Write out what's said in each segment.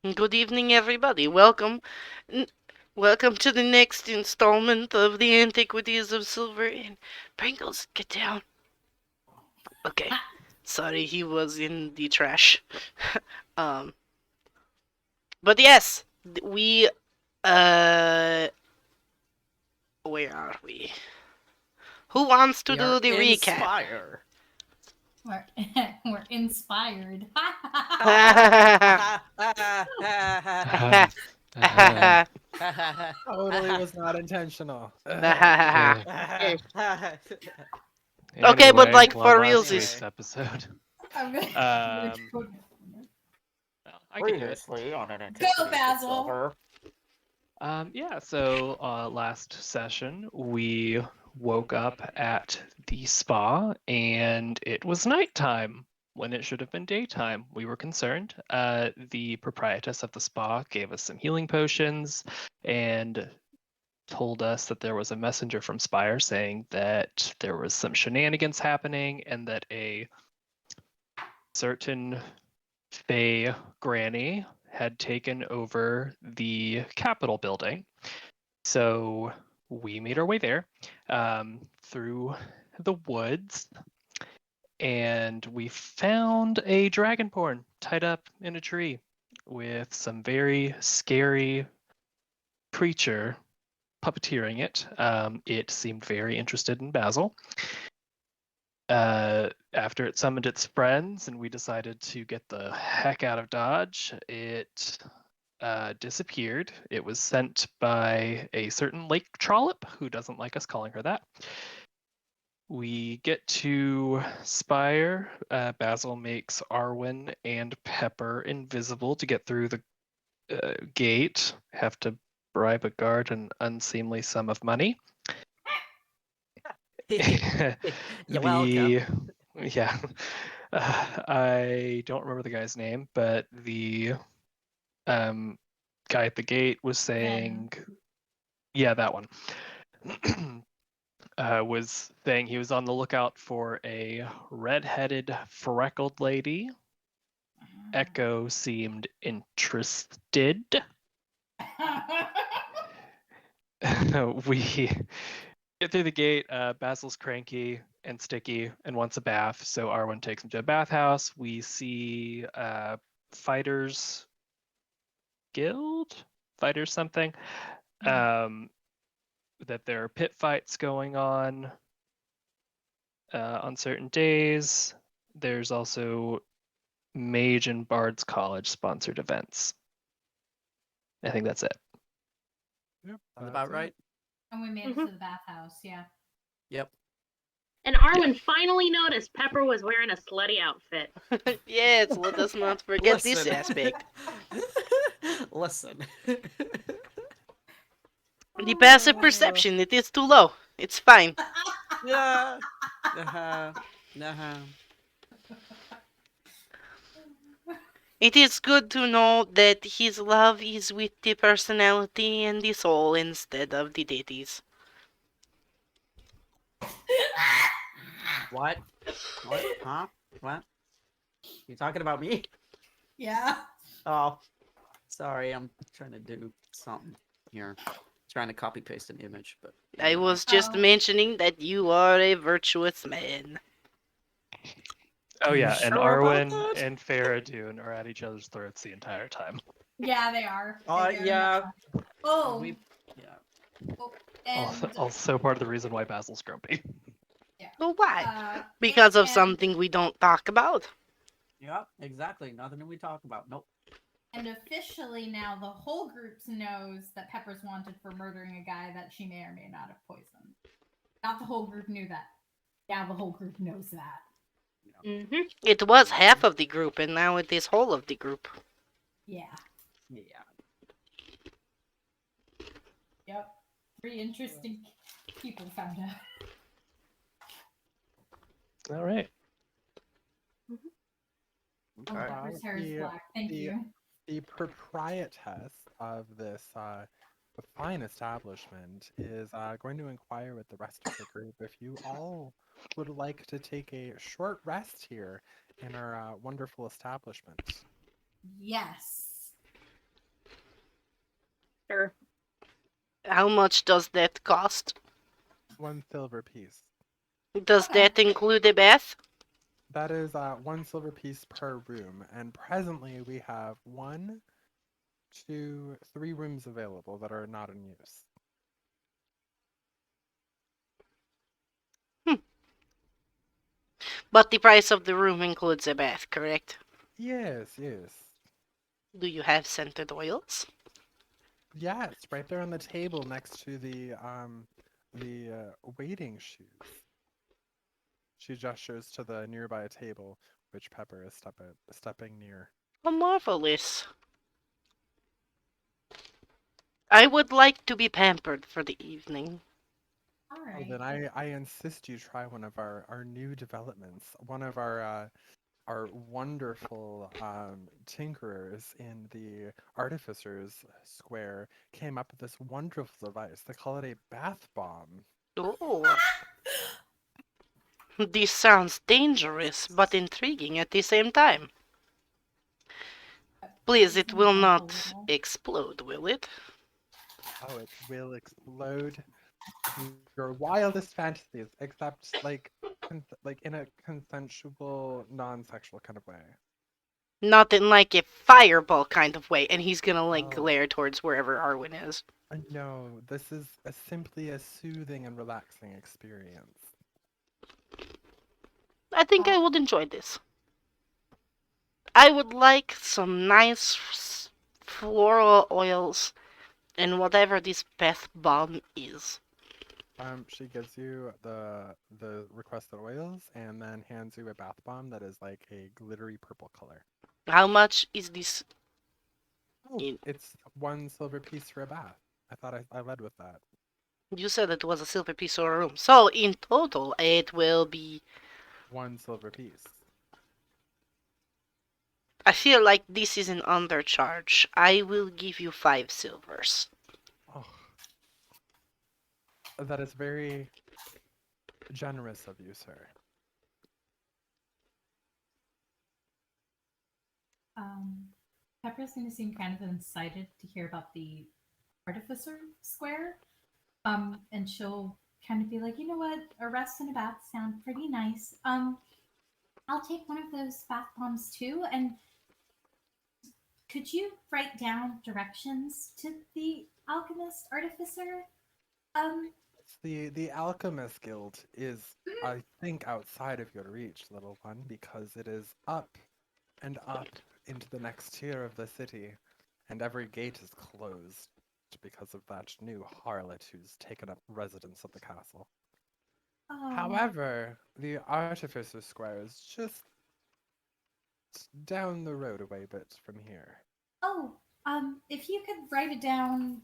Good evening, everybody. N- welcome to the next installment of the Antiquities of Sylver. And Pringles, get down. Okay. Sorry, he was in the trash. um, but yes, we uh, where are we? Who wants to We do are the recap? Inspire. We're, we're inspired. Ahem, ahem. Totally was not intentional. Yeah. Okay, but Anyway, like love for last realsies. week's episode. I'm gonna, Um, go, well, I can do it. Previously on an go Antiquities with Basil. Sylver. Yeah, so last session we woke up at the spa and it was nighttime when it should have been daytime. We were concerned. The proprietress of the spa gave us some healing potions and told us that there was a messenger from Spire saying that there was some shenanigans happening and that a certain Fey granny had taken over the Capitol building. So we made our way there through the woods and we found a dragonborn tied up in a tree with some very scary creature puppeteering it. It seemed very interested in Basil. After it summoned its friends and we decided to get the heck out of Dodge, it disappeared. It was sent by a certain Lake Trollop, who doesn't like us calling her that. We get to Spire. Basil makes Arwyn and Pepper invisible to get through the gate. Have to bribe a guard an unseemly sum of money. You're welcome. Yeah, I don't remember the guy's name, but the guy at the gate was saying, yeah, that one. Was saying he was on the lookout for a red-headed, freckled lady. Echo seemed interested. We get through the gate. Basil's cranky and sticky and wants a bath, so Arwen takes him to a bathhouse. We see Fighters Guild, Fighters something. That there are pit fights going on certain days. There's also Mage and Bard's College sponsored events. I think that's it. Yep, Sounds that's about it. right. And we made it to the bathhouse, yeah. Yep. And Arwen finally noticed Pepper was wearing a slutty outfit. Yes, let us not forget this aspect. Listen. The passive perception, it is too low. It's fine. Yeah. Uh-huh. Uh-huh. It is good to know that his love is with the personality and the soul instead of the deities. What? What? Huh? What? You talking about me? Yeah. Oh, sorry. I'm trying to do something here. Trying to copy paste an image, but I was just mentioning that you are a virtuous man. Oh yeah, and sure about Arwen that? and Fereydun are at each other's throats the entire time. Yeah, they are. Yeah. Oh. We. Yeah. Oh, and Also part of the reason why Basil's grumpy. yeah. Well, why? Because of something we don't talk about. Yep. Exactly. Nothing we talk about. Nope. And officially now the whole group knows that Pepper's wanted for murdering a guy that she may or may not have poisoned. Not the whole group knew that. Now the whole group knows that. Mm-hmm. It was half of the group, and now it is whole of the group. Yeah. Yeah. Yep. 3 interesting people found out. All right. Oh, Okay. Pepper's hair is black. Thank you. The proprietress of this fine establishment is going to inquire with the rest of the group if you all would like to take a short rest here in our wonderful establishment. Yes. Sure. How much does that cost? 1 silver piece. Does Okay. that include a bath? That is 1 silver piece per room, and presently we have 1, 2, 3 rooms available that are not in use. But the price of the room includes a bath, correct? Yes, yes. Do you have scented oils? Yes, right there on the table next to the waiting shoes. She gestures to the nearby table, which Pepper is stepping near. Oh, marvelous. I would like to be pampered for the evening. All Oh, right. then I insist you try one of our new developments. One of our wonderful tinkerers in the Artificer's Square came up with this wonderful device. They call it a bath bomb. Oh, this sounds dangerous but intriguing at the same time. Please, it will Seems like a not little- explode, will it? Oh, it will explode your wildest fantasies, except like in a consensual, non-sexual kind of way. Not in like a fireball kind of way, and he's gonna like Oh. glare towards wherever Arwyn is. No, this is simply a soothing and relaxing experience. I think I would enjoy this. I would like some nice floral oils and whatever this bath bomb is. She gives you the requested oils and then hands you a bath bomb that is like a glittery purple color. How much is this? Oh, In? it's 1 silver piece for a bath. I thought I led with that. You said it was a silver piece or a room. So in total, it will be. 1 silver piece. I feel like this is an undercharge. I will give you 5 silvers. Oh, that is very generous of you, sir. Pepper's going to seem kind of excited to hear about the Artificer Square. And she'll kind of be like, you know what, a rest and a bath sound pretty nice. I'll take one of those bath bombs too. And could you write down directions to the alchemist artificer? The Alchemist Guild is, I think, outside of your reach, little one, because it is up and up into the next tier of the city, and every gate is closed because of that new harlot who's taken up residence at the castle. Oh, However, the Artificer Square is just down the road a way bit from here. oh, if you could write it down,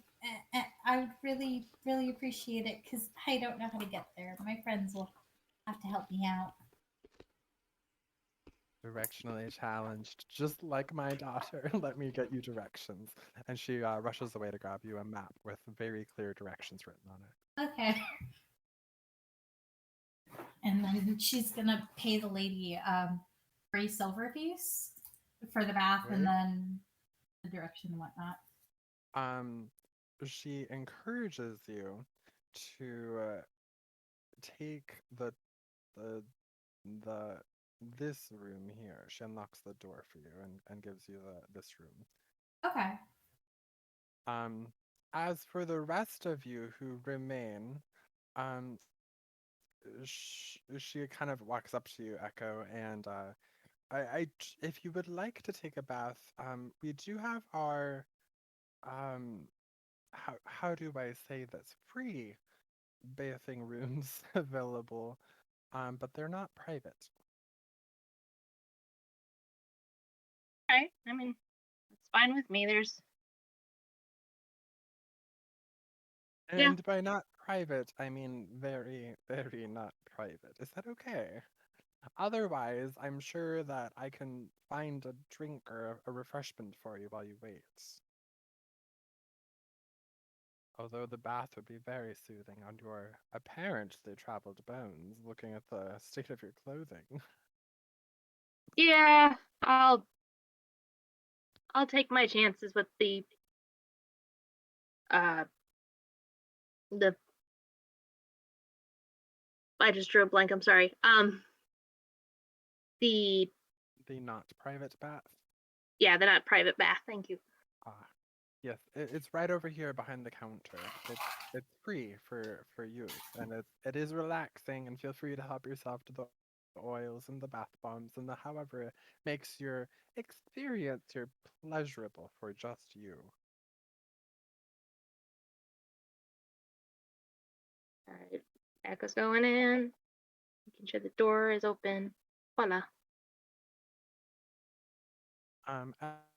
I would really, really appreciate it because I don't know how to get there. My friends will have to help me out. Directionally challenged, just like my daughter. Let me get you directions. And she rushes away to grab you a map with very clear directions written on it. Okay. And then she's gonna pay the lady 3 silver piece for the bath and Wait. then the direction and whatnot. She encourages you to take the this room here. She unlocks the door for you and gives you this room. Okay. As for the rest of you who remain, um, she kind of walks up to you, Echo, and if you would like to take a bath, we do have our how do I say this, free bathing rooms available, but they're not private. Okay. I mean, it's fine with me. There's Yeah. And by not private, I mean very, very not private. Is that okay? Otherwise, I'm sure that I can find a drink or a refreshment for you while you wait. Although the bath would be very soothing on your apparently traveled bones, looking at the state of your clothing. Yeah, I'll take my chances with the the I just drew a blank. I'm sorry. The The not private bath. yeah, the not private bath. Thank you. Ah, yes, it's right over here behind the counter. It's free for use, and it is relaxing. And feel free to help yourself to the oils and the bath bombs and the however it makes your experience your pleasurable for just you. All right, Echo's going in. Making sure the door is open. Voila.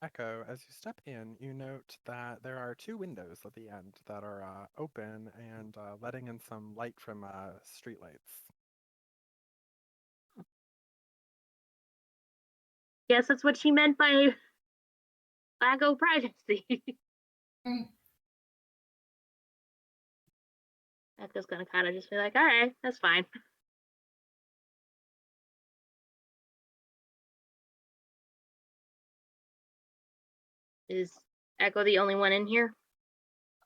Echo, as you step in, you note that there are two windows at the end that are open and letting in some light from streetlights. Guess that's what she meant by lack of privacy. Mm, Echo's gonna kind of just be like, all right, that's fine. Is Echo the only one in here?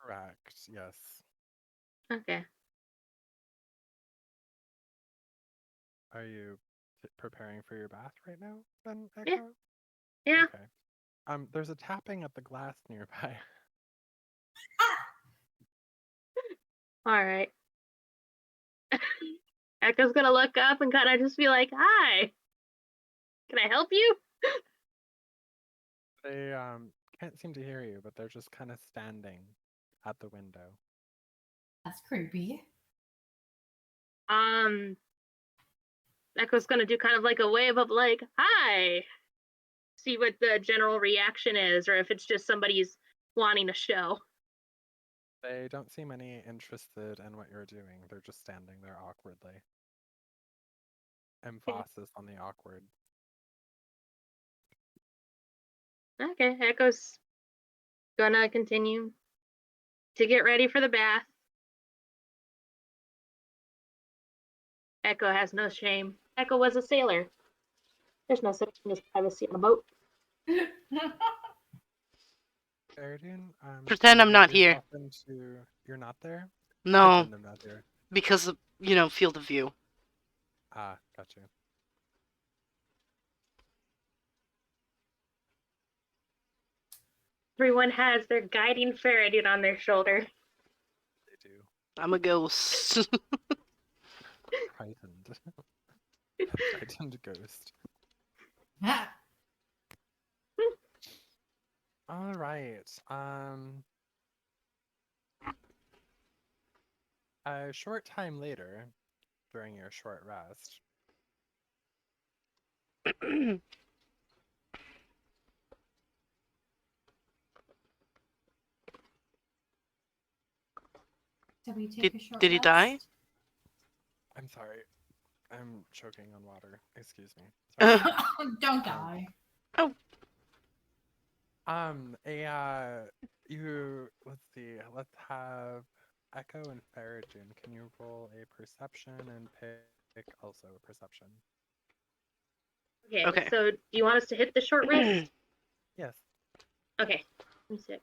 Correct. Yes. Okay. Are you preparing for your bath right now, then, Yeah. Echo? Yeah. Okay. There's a tapping at the glass nearby. All right. Echo's gonna look up and kind of just be like, hi, can I help you? They can't seem to hear you, but they're just kind of standing at the window. that's creepy. Echo's gonna do kind of like a wave of like, hi. See what the general reaction is, or if it's just somebody's wanting a show. They don't seem any interested in what you're doing. They're just standing there awkwardly. Emphasis on the awkward. Okay, Echo's gonna continue to get ready for the bath. Echo has no shame. Echo was a sailor. There's no such thing as privacy on a boat. Fereydun, Pretend you I'm work not here. yourself into... You're not there? No, Pretend I'm not here. because of, field of view. Ah, got you. Everyone has their guiding Fereydun on their shoulder. They do. I'm a ghost. Frightened. Frightened ghost. All right. A short time later, during your short rest, Did we take a short did he die? rest? I'm sorry, I'm choking on water. Excuse me. Sorry. Don't die. Let's see. Let's have Echo and Fereydun. Can you roll a perception and pick also a perception? Okay, Okay. so do you want us to hit the short rest? Yes. Okay, I'm sick.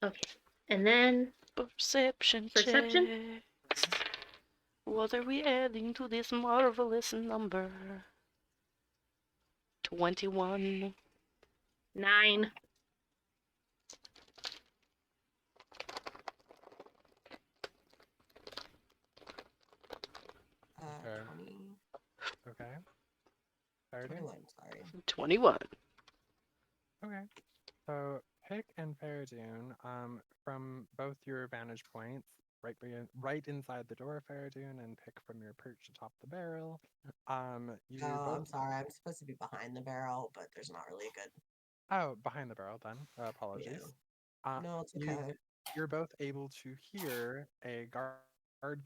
Okay, and then Perception Perception? checks. What are we adding to this marvelous number? 21. 9. Okay. 20, Okay. Fereydun? 21, sorry. 21. Okay. So Pick and Fereydun, from both your vantage points, right inside the door, Fereydun, and Pick from your perch atop the barrel. You Oh, both. I'm sorry. I'm supposed to be behind the barrel, but there's not really a good. Oh, behind the barrel then. Apologies. No, it's You okay. you're both able to hear a guard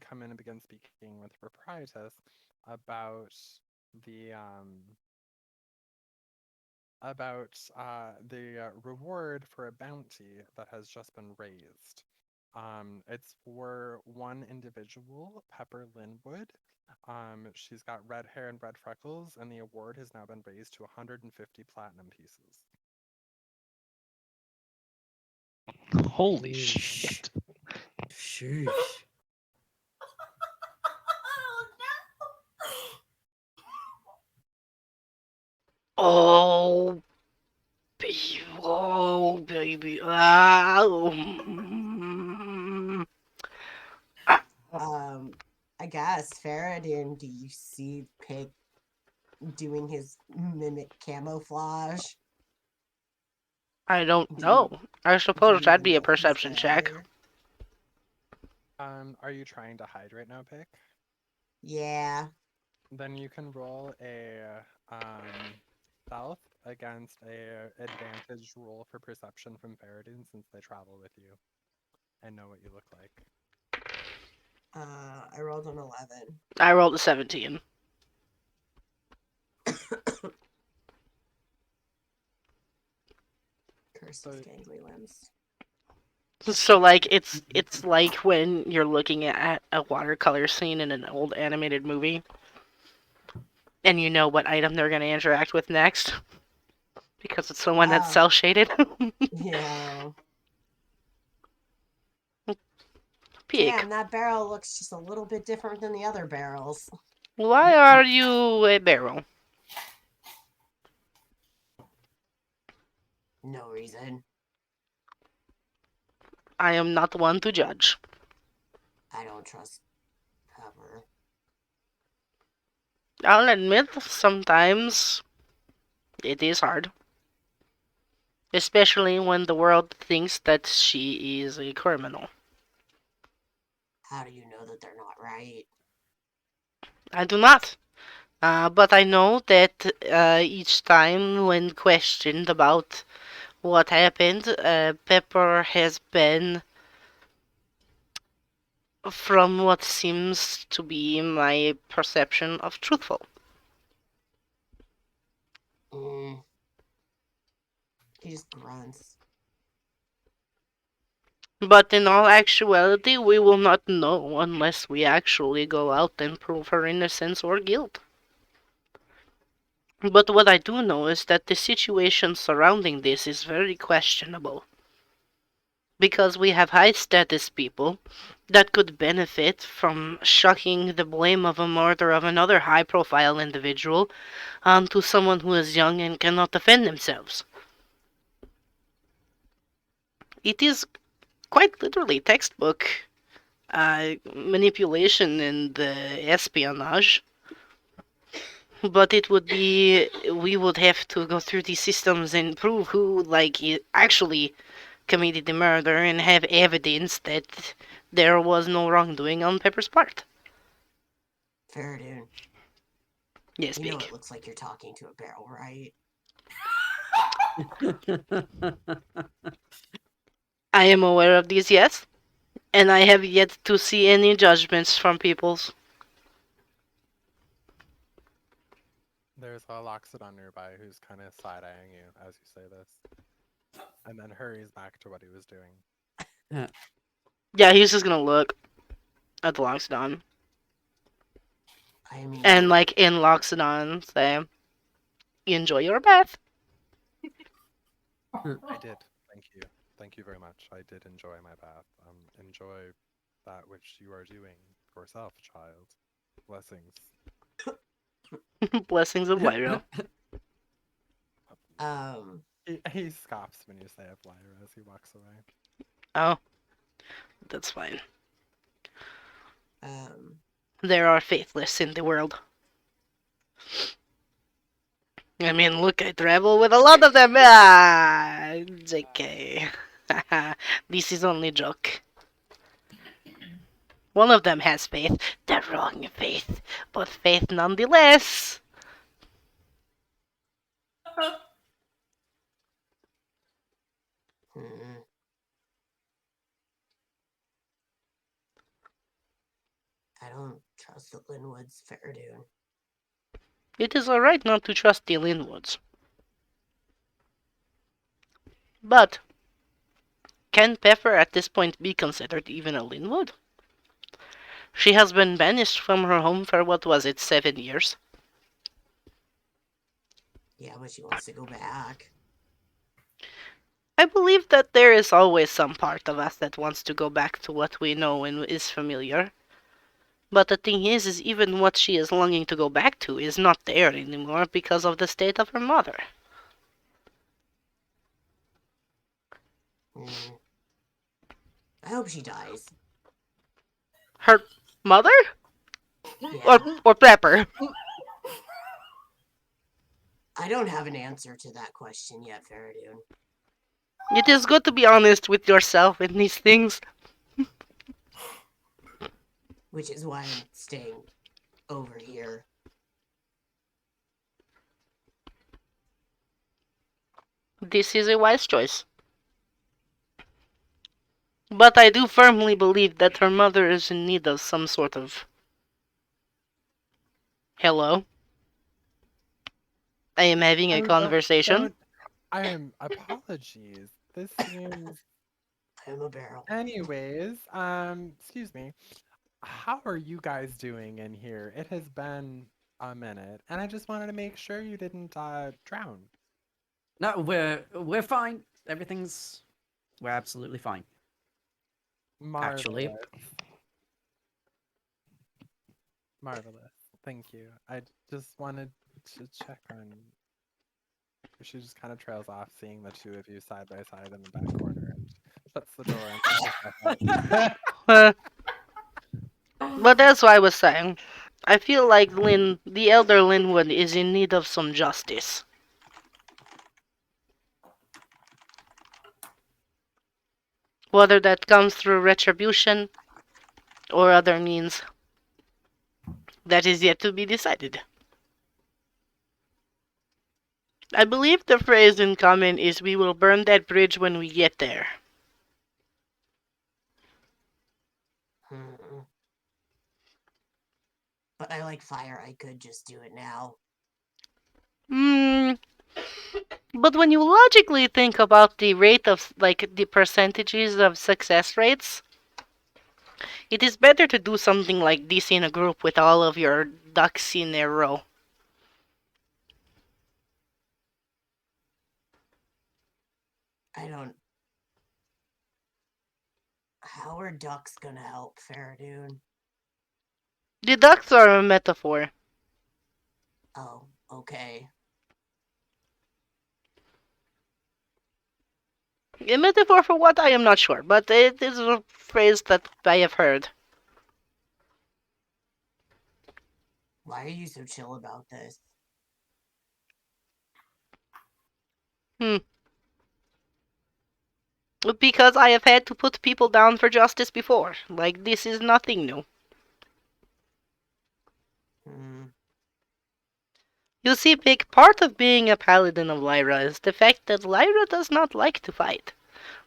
come in and begin speaking with the proprietress about the reward for a bounty that has just been raised. It's for one individual, Pepper Linwood. She's got red hair and red freckles, and the award has now been raised to 150 platinum pieces. Holy Yeesh. shit. Sheesh. Oh, baby. Oh, baby. Ah, I guess Fereydun, do you see Pig doing his mimic camouflage? I don't Do know. you- I do suppose you that'd be a know he's perception check. there? Are you trying to hide right now, Pick? Yeah. Then you can roll a stealth against a advantage roll for perception from Fereydun since they travel with you and know what you look like. I rolled an 11. I rolled a 17. Curse So- of gangly limbs. So like it's like when you're looking at a watercolor scene in an old animated movie and you know what item they're gonna interact with next. Because it's the one that's Oh. cell shaded. Yeah. Peek. Damn, that barrel looks just a little bit different than the other barrels. Why are you a barrel? No reason. I am not one to judge. I don't trust Pepper. I'll admit, sometimes it is hard. Especially when the world thinks that she is a criminal. How do you know that they're not right? I do not. But I know that each time when questioned about what happened, Pepper has been, from what seems to be my perception, of truthful. Mm. He just grunts. But in all actuality, we will not know unless we actually go out and prove her innocence or guilt. But what I do know is that the situation surrounding this is very questionable. Because we have high status people that could benefit from shucking the blame of a murder of another high profile individual onto someone who is young and cannot defend themselves. It is quite literally textbook manipulation and espionage. But it would be, we would have to go through these systems and prove who, like, actually committed the murder and have evidence that there was no wrongdoing on Pepper's part. Fereydun, Yes, you know Beak. it looks like you're talking to a barrel, right? I am aware of these, yes, and I have yet to see any judgments from peoples. There's a Loxodon nearby who's kind of side-eyeing you as you say this, and then hurries back to what he was doing. Yeah, he's just gonna look at the Loxodon. I mean, And, like, in Loxodon, say, enjoy your bath. I did. Thank you. Thank you very much. I did enjoy my bath. Enjoy that which you are doing yourself, child. Blessings. Blessings of Lyra. He scoffs when you say it, Lyra, as he walks away. Oh, that's fine. um, There are faithless in the world. I mean, look, I travel with a lot of them. Ah, JK. This is only joke. One of them has faith. The wrong faith, but faith nonetheless. hmm. I don't trust the Linwoods, Fereydun. It is alright not to trust the Linwoods. But, can Pepper at this point be considered even a Linwood? She has been banished from her home for, what was it, 7 years? Yeah, but she wants to go back. I believe that there is always some part of us that wants to go back to what we know and is familiar. But the thing is even what she is longing to go back to is not there anymore because of the state of her mother. Mm. I hope she dies. Her mother? Yeah. Or Prepper? I don't have an answer to that question yet, Fereydun. It is good to be honest with yourself in these things. Which is why I'm staying over here. This is a wise choice. But I do firmly believe that her mother is in need of some sort of... Hello? I am having a Oh, conversation. I am apologies. This seems. I am a barrel. Anyways, excuse me. How are you guys doing in here? It has been a minute, and I just wanted to make sure you didn't drown. No, we're fine. We're absolutely fine. Marvelous. Actually. Marvelous. Thank you. I just wanted to check on. She just kind of trails off, seeing the two of you side by side in the back corner, and shuts the door and puts herself out. But that's what I was saying. I feel like the elder Linwood is in need of some justice. Whether that comes through retribution or other means, that is yet to be decided. I believe the phrase in common is we will burn that bridge when we get there. Hmm. But I like fire. I could just do it now. Hmm. But when you logically think about the rate of, like, the percentages of success rates, it is better to do something like this in a group with all of your ducks in a row. I don't. How are ducks gonna help, Fereydun? The ducks are a metaphor. Oh, okay. A metaphor for what I am not sure, but it is a phrase that I have heard. Why are you so chill about this? Because I have had to put people down for justice before. Like, this is nothing new. Hmm. You see, a big part of being a paladin of Lyra is the fact that Lyra does not like to fight.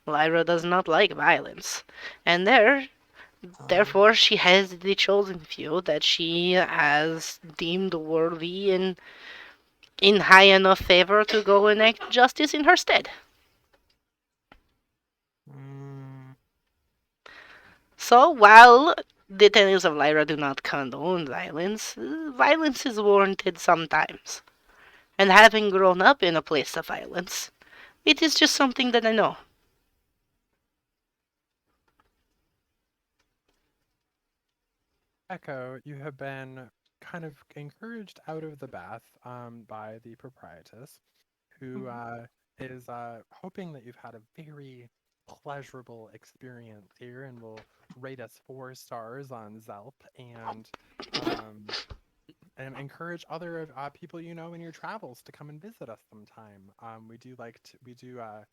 Lyra does not like violence. And therefore she has the chosen few that she has deemed worthy and in high enough favor to go and act justice in her stead. Hmm. So, while the tenets of Lyra do not condone violence, violence is warranted sometimes. And having grown up in a place of violence, it is just something that I know. Echo, you have been kind of encouraged out of the bath by the proprietress, who is hoping that you've had a very pleasurable experience here and will rate us 4 stars on Zelp and encourage other people you know in your travels to come and visit us sometime. We do a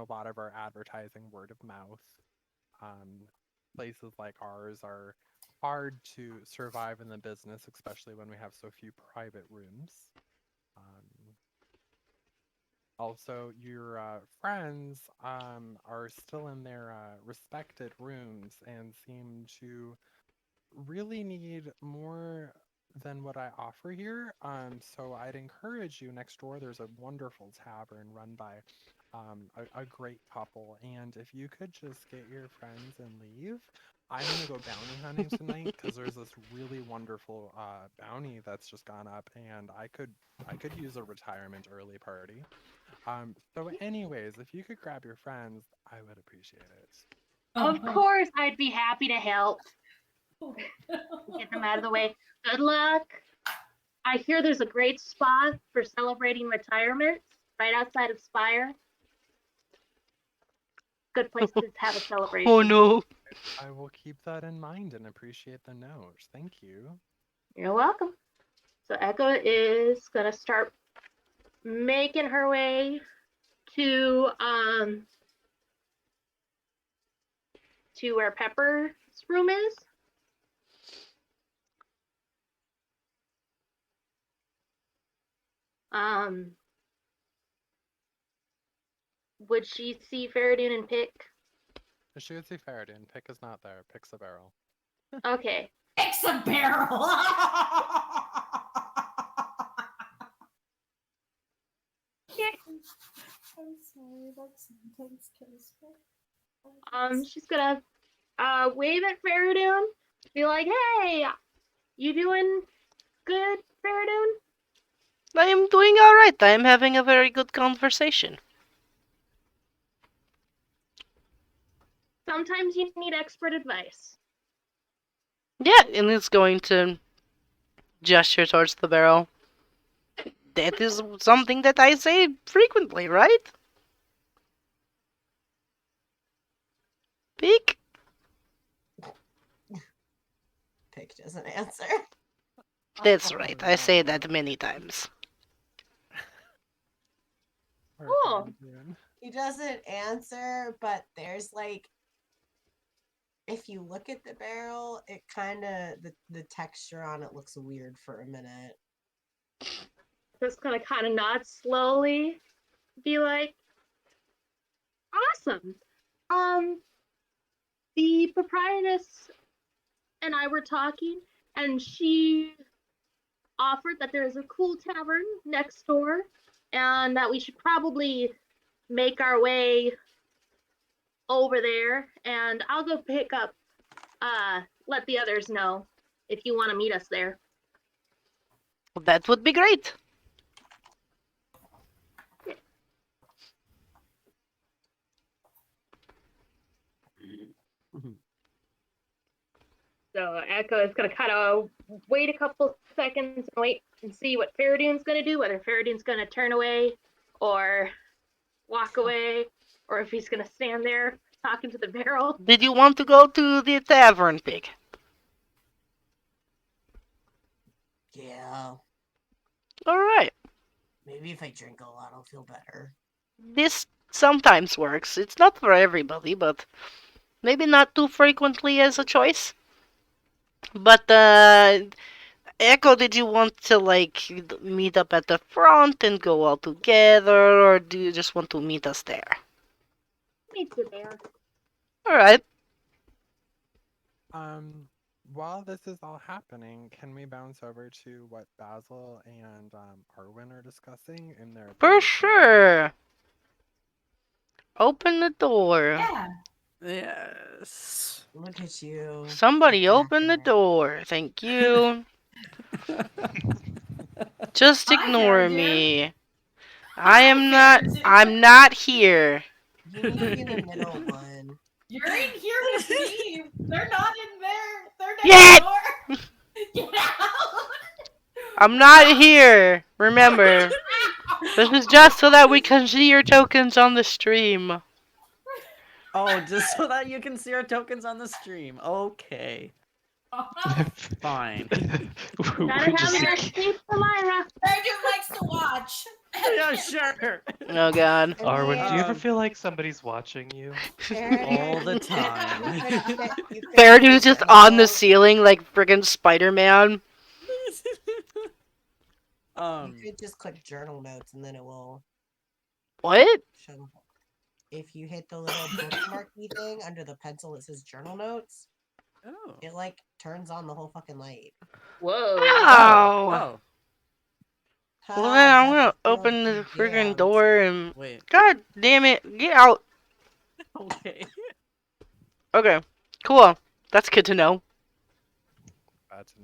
lot of our advertising word of mouth. Um, Places like ours are hard to survive in the business, especially when we have so few private rooms. Um, Also, your friends are still in their respected rooms and seem to really need more than what I offer here. So I'd encourage you next door. There's a wonderful tavern run by a great couple, and if you could just get your friends and leave. I'm gonna go bounty hunting tonight because there's this really wonderful bounty that's just gone up, and I could use a retirement early party. So anyways, if you could grab your friends, I would appreciate it. Of course, I'd be happy to help. Get them out of the way. Good luck. I hear there's a great spot for celebrating retirement right outside of Spire. Good place to have a celebration. Oh no. I will keep that in mind and appreciate the note. Thank you. You're welcome. So Echo is gonna start making her way to where Pepper's room is. Would she see Fereydun and Pick? She would see Fereydun. Pick is not there. Pick's a barrel. Okay. It's a barrel. I'm sorry, that sentence kills me. She's gonna wave at Fereydun, be like, "Hey, you doing good, Fereydun?" I am doing alright. I am having a very good conversation. Sometimes you need expert advice. Yeah, and it's going to gesture towards the barrel. That is something that I say frequently, right? Peek? Pick doesn't answer. That's right. I say that many times. Poor Cool. Fereydun. He doesn't answer, but there's like, if you look at the barrel, it kind of the texture on it looks weird for a minute. Just gonna kind of nod slowly, be like, "Awesome. The proprietress and I were talking, and she offered that there's a cool tavern next door, and that we should probably make our way over there. And I'll go pick up. Let the others know if you want to meet us there." Well, that would be great. So Echo is gonna kind of wait a couple seconds and wait and see what Fereydun's gonna do, whether Fereydun's gonna turn away or walk away, or if he's gonna stand there talking to the barrel. Did you want to go to the tavern, Pig? Yeah, Alright. maybe if I drink a lot, I'll feel better. This sometimes works. It's not for everybody, but maybe not too frequently as a choice. But, Echo, did you want to, like, meet up at the front and go all together, or do you just want to meet us there? Meet you there. Alright. While this is all happening, can we bounce over to what Basil and Arwyn are discussing in their For private sure. Open the door. Yeah. Yes. Look at you. Somebody open the attacker. door. Thank you. Just Hi, ignore Fereydun. I Hi, am not. Fereydun. I'm not here. You need to be the middle one. You're in here with me. They're not in there. They're next Get! door. Get out. I'm not here. Remember, this is just so that we can see your tokens on the stream. Oh, just so that you can see our tokens on the stream. Okay. Fine. We Gotta have just- that space for Lyra. Fereydun likes to watch. Yeah, sure. Oh God. Arwyn, do you ever Um, feel like somebody's watching you? All the time. Fereydun's just on the ceiling like friggin' Spider-Man. You could just click journal notes and then it will What? show. If you hit the little bookmarky thing under the pencil that says journal notes, Oh. it like turns on the whole fucking light. Whoa. Ow! Oh. Well then I'm gonna That's open the so friggin' damned. door and... Wait. God damn it, get out! Okay. Okay, cool. That's good to know. Bad to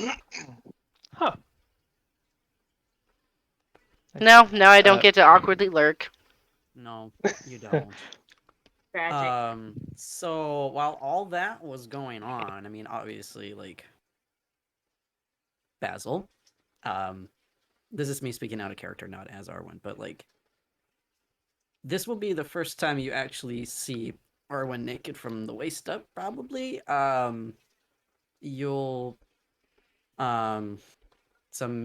know. Huh. No, I don't Uh, get to awkwardly lurk. No, you don't. Tragic. So while all that was going on, I mean, obviously, like Basil, um, this is me speaking out of character, not as Arwen, but like this will be the first time you actually see Arwen naked from the waist up, probably. You'll some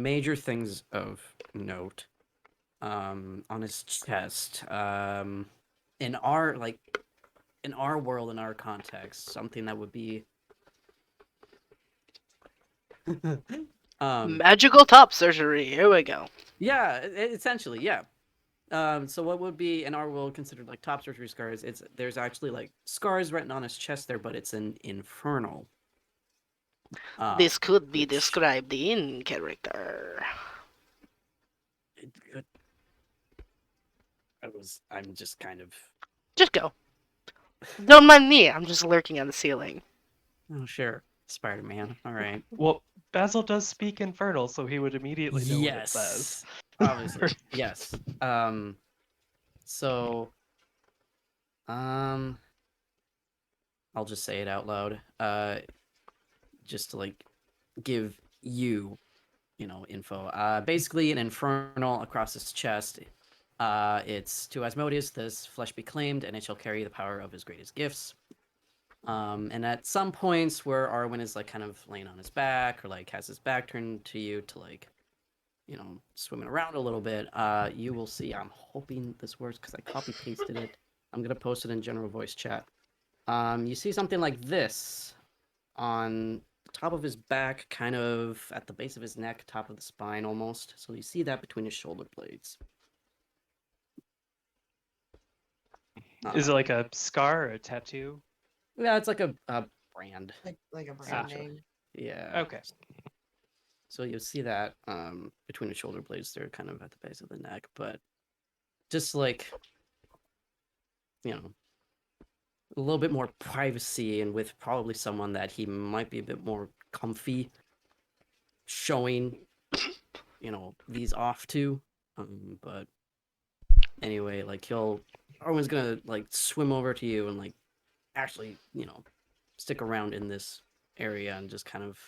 major things of note on his chest. In our world, in our context, something that would be Magical top surgery. Here we go. yeah, essentially, yeah. So what would be in our world considered like top surgery scars? There's actually like scars written on his chest there, but it's an infernal. This could be Which described in character. it, I'm just kind of. Just go. Don't mind me. I'm just lurking on the ceiling. Oh sure, Spider-Man. All right. well, Basil does speak Infernal, so he would immediately know what it says. Yes, obviously, yes. So, I'll just say it out loud. Just to like give you, info. Basically, an infernal across his chest. It's to Asmodeus, this flesh be claimed, and it shall carry the power of his greatest gifts. And at some points where Arwen is like kind of laying on his back or like has his back turned to you to like, swimming around a little bit, you will see. I'm hoping this works because I copy pasted it. I'm gonna post it in general voice chat. You see something like this on the top of his back, kind of at the base of his neck, top of the spine almost. So you see that between his shoulder blades. Is it like a scar or a tattoo? Yeah, it's like a brand. Like a Gotcha. branding. Yeah. Okay. So you'll see that between the shoulder blades, they're kind of at the base of the neck, but just like, a little bit more privacy and with probably someone that he might be a bit more comfy showing, these off to. But anyway, like Arwen's gonna like swim over to you and like actually, stick around in this area and just kind of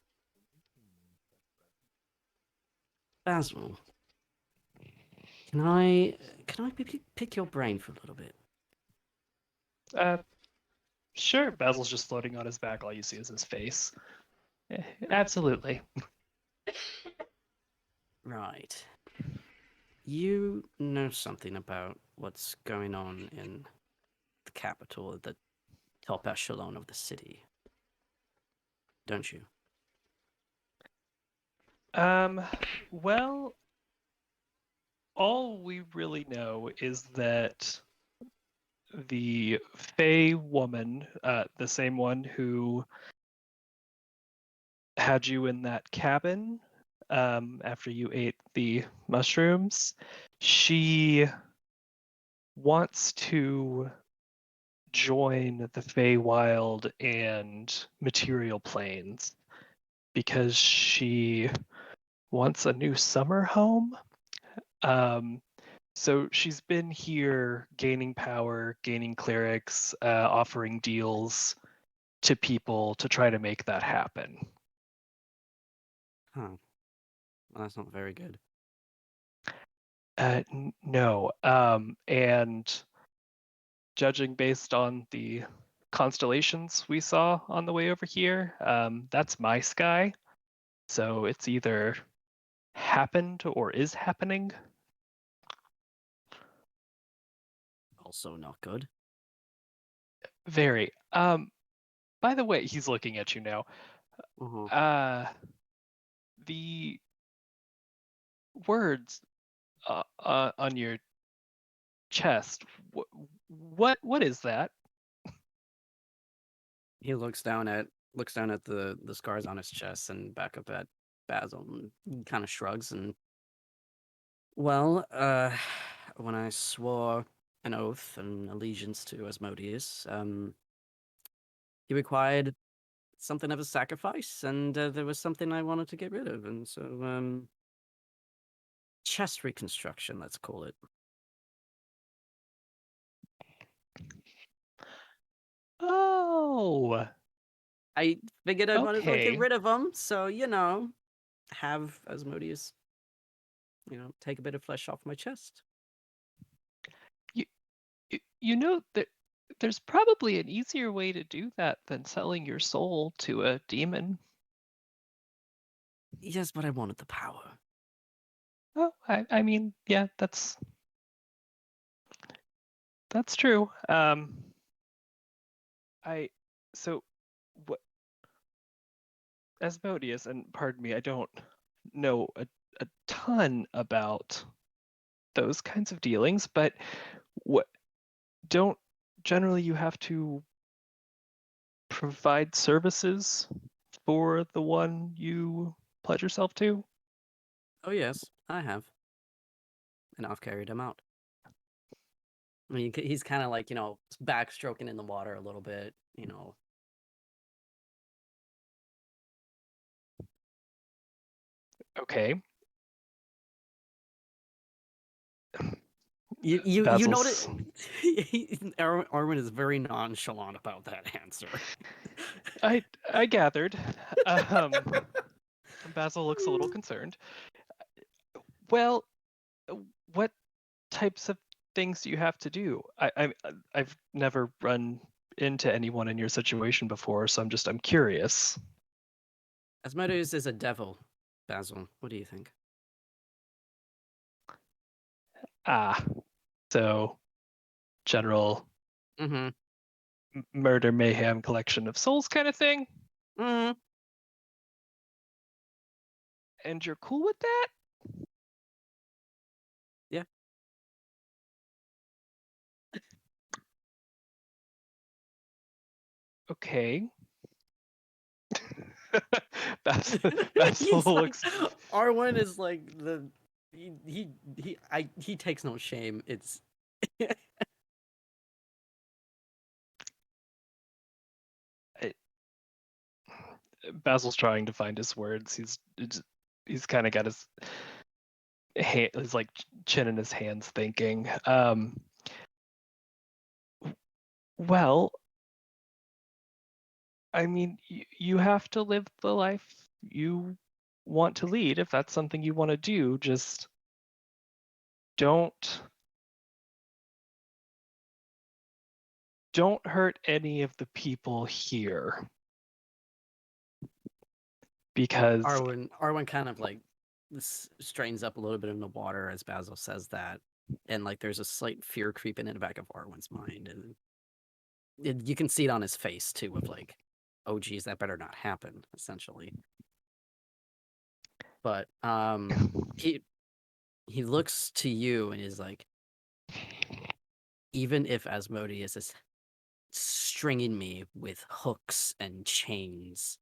Basil. Can I pick your brain for a little bit? Sure. Basil's just floating on his back. All you see is his face. Absolutely. Right. You know something about what's going on in the capital, the top echelon of the city, don't you? Well, all we really know is that the Fey woman, the same one who had you in that cabin after you ate the mushrooms, she wants to join the Feywild and material planes because she wants a new summer home. So she's been here gaining power, gaining clerics, offering deals to people to try to make that happen. Huh. Well, that's not very good. No. And judging based on the constellations we saw on the way over here, that's my sky. So it's either happened or is happening. Also not good. Very. By the way, he's looking at you now. Uh-huh. The words on your chest. What is that? He looks down at the scars on his chest and back up at Basil and kind of shrugs and well, when I swore an oath and allegiance to Asmodeus, he required something of a sacrifice, and there was something I wanted to get rid of, and so chest reconstruction, let's call it. Oh, I figured I might as well get okay. rid of them, so have Asmodeus, take a bit of flesh off my chest. You know that there's probably an easier way to do that than selling your soul to a demon. Yes, but I wanted the power. Oh, I mean, yeah, that's true. So what Asmodeus, and pardon me, I don't know a ton about those kinds of dealings, but what don't generally you have to provide services for the one you pledge yourself to? Oh yes, I have, and I've carried him out. I mean, he's kind of like backstroking in the water a little bit. Okay. You notice Basil's. Arwyn is very nonchalant about that answer. I gathered. Um, Basil looks a little concerned. Well, what types of things do you have to do? I've never run into anyone in your situation before, so I'm curious. Asmodeus is a devil, Basil. What do you think? Ah, so general Mm-hmm. murder, mayhem, collection of souls kind of thing? Mm-hmm. And you're cool with that? Yeah. Okay. Basil He's looks. Arwen is like he takes no shame. It's Basil's trying to find his words. He's kind of got his like chin in his hands, thinking. Well, I mean, you have to live the life you want to lead. If that's something you want to do, just don't hurt any of the people here, because Arwen kind of like strains up a little bit in the water as Basil says that, and like there's a slight fear creeping in the back of Arwen's mind, and you can see it on his face too, of like, oh geez, that better not happen, essentially. But he looks to you and is like, even if Asmodeus is stringing me with hooks and chains,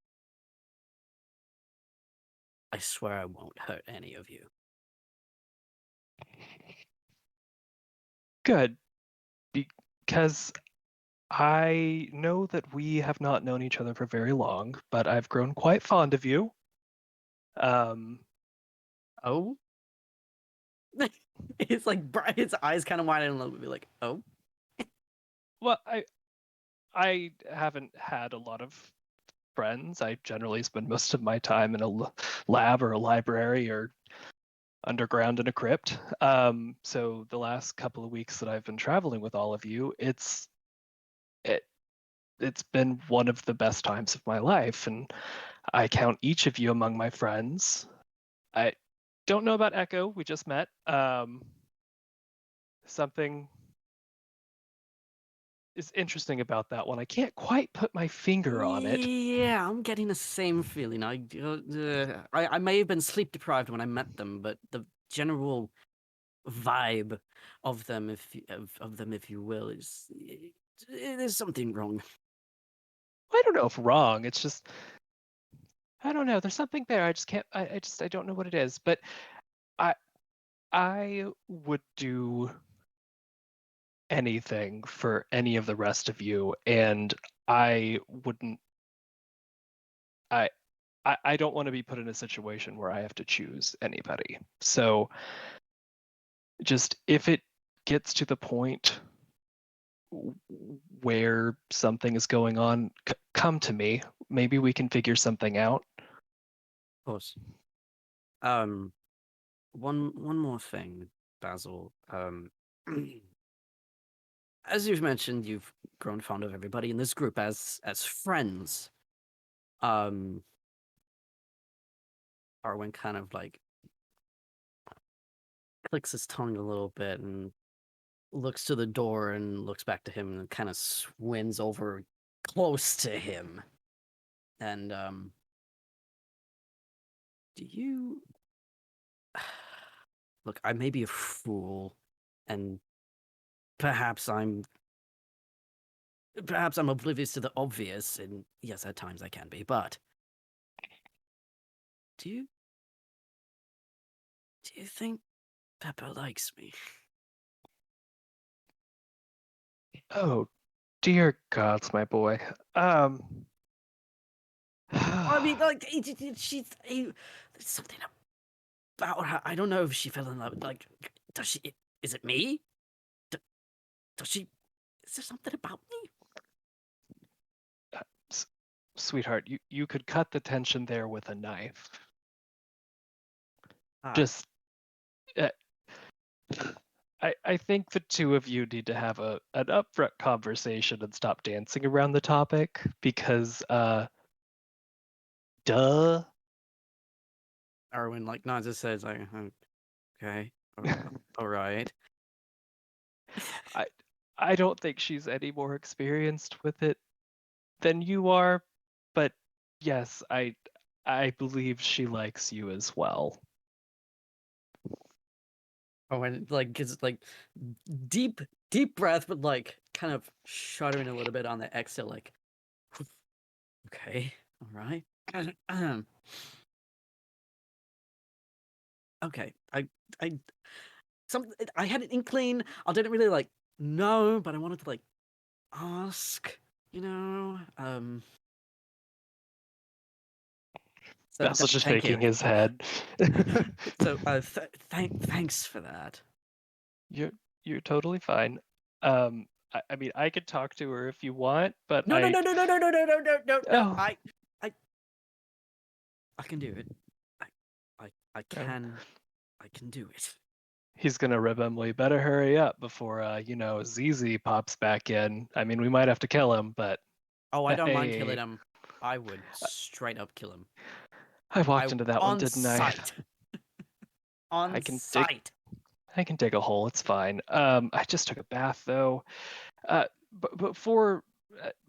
I swear I won't hurt any of you. good, because I know that we have not known each other for very long, but I've grown quite fond of you. Oh? It's like his eyes kind of widen a little bit, like, oh? Well, I haven't had a lot of friends. I generally spend most of my time in a lab or a library or underground in a crypt. So the last couple of weeks that I've been traveling with all of you, it's been one of the best times of my life, and I count each of you among my friends. I don't know about Echo. We just met. Something is interesting about that one. I can't quite put my finger on it. Yeah, I'm getting the same feeling. I may have been sleep deprived when I met them, but the general vibe of them, if you will, is there's something wrong. I don't know if wrong. It's just I don't know. There's something there. I just can't. I don't know what it is. But I would do anything for any of the rest of you, and I wouldn't. I don't want to be put in a situation where I have to choose anybody. So just if it gets to the point where something is going on, come to me. Maybe we can figure something out. Of course. One more thing, Basil. As you've mentioned, you've grown fond of everybody in this group as friends. Arwen kind of like clicks his tongue a little bit and looks to the door and looks back to him and kind of swims over close to him. And do you look? I may be a fool, and perhaps I'm oblivious to the obvious, and yes, at times I can be, but do you think Pepper likes me? Oh, dear gods, my boy. I mean, like, she's there's something about her. I don't know if she fell in love. Like, does she? Is it me? Does she? Is there something about me? Sweetheart, you could cut the tension there with a knife. Ah, Just, uh, I think the two of you need to have an upfront conversation and stop dancing around the topic because, duh. Arwyn like nods his head, like, okay, all right. I don't think she's any more experienced with it than you are, but yes, I believe she likes you as well. Arwyn like gets like deep breath, but like kind of shuddering a little bit on the exhale, like, okay, all right. Okay, I I had an inkling. I didn't really like know, but I wanted to like ask, you know. So Basil's just thank you. shaking his head. So thanks for that. You're totally fine. I mean, I could talk to her if you want, but No. Oh. I can do it. I can do it. He's gonna rib him. Well, you better hurry up before ZZ pops back in. I mean, we might have to kill him, but Oh, I don't mind killing hey, him. I would straight up kill him. I walked into that one, on didn't sight. On I can sight. I can dig a hole. It's fine. I just took a bath though. But before,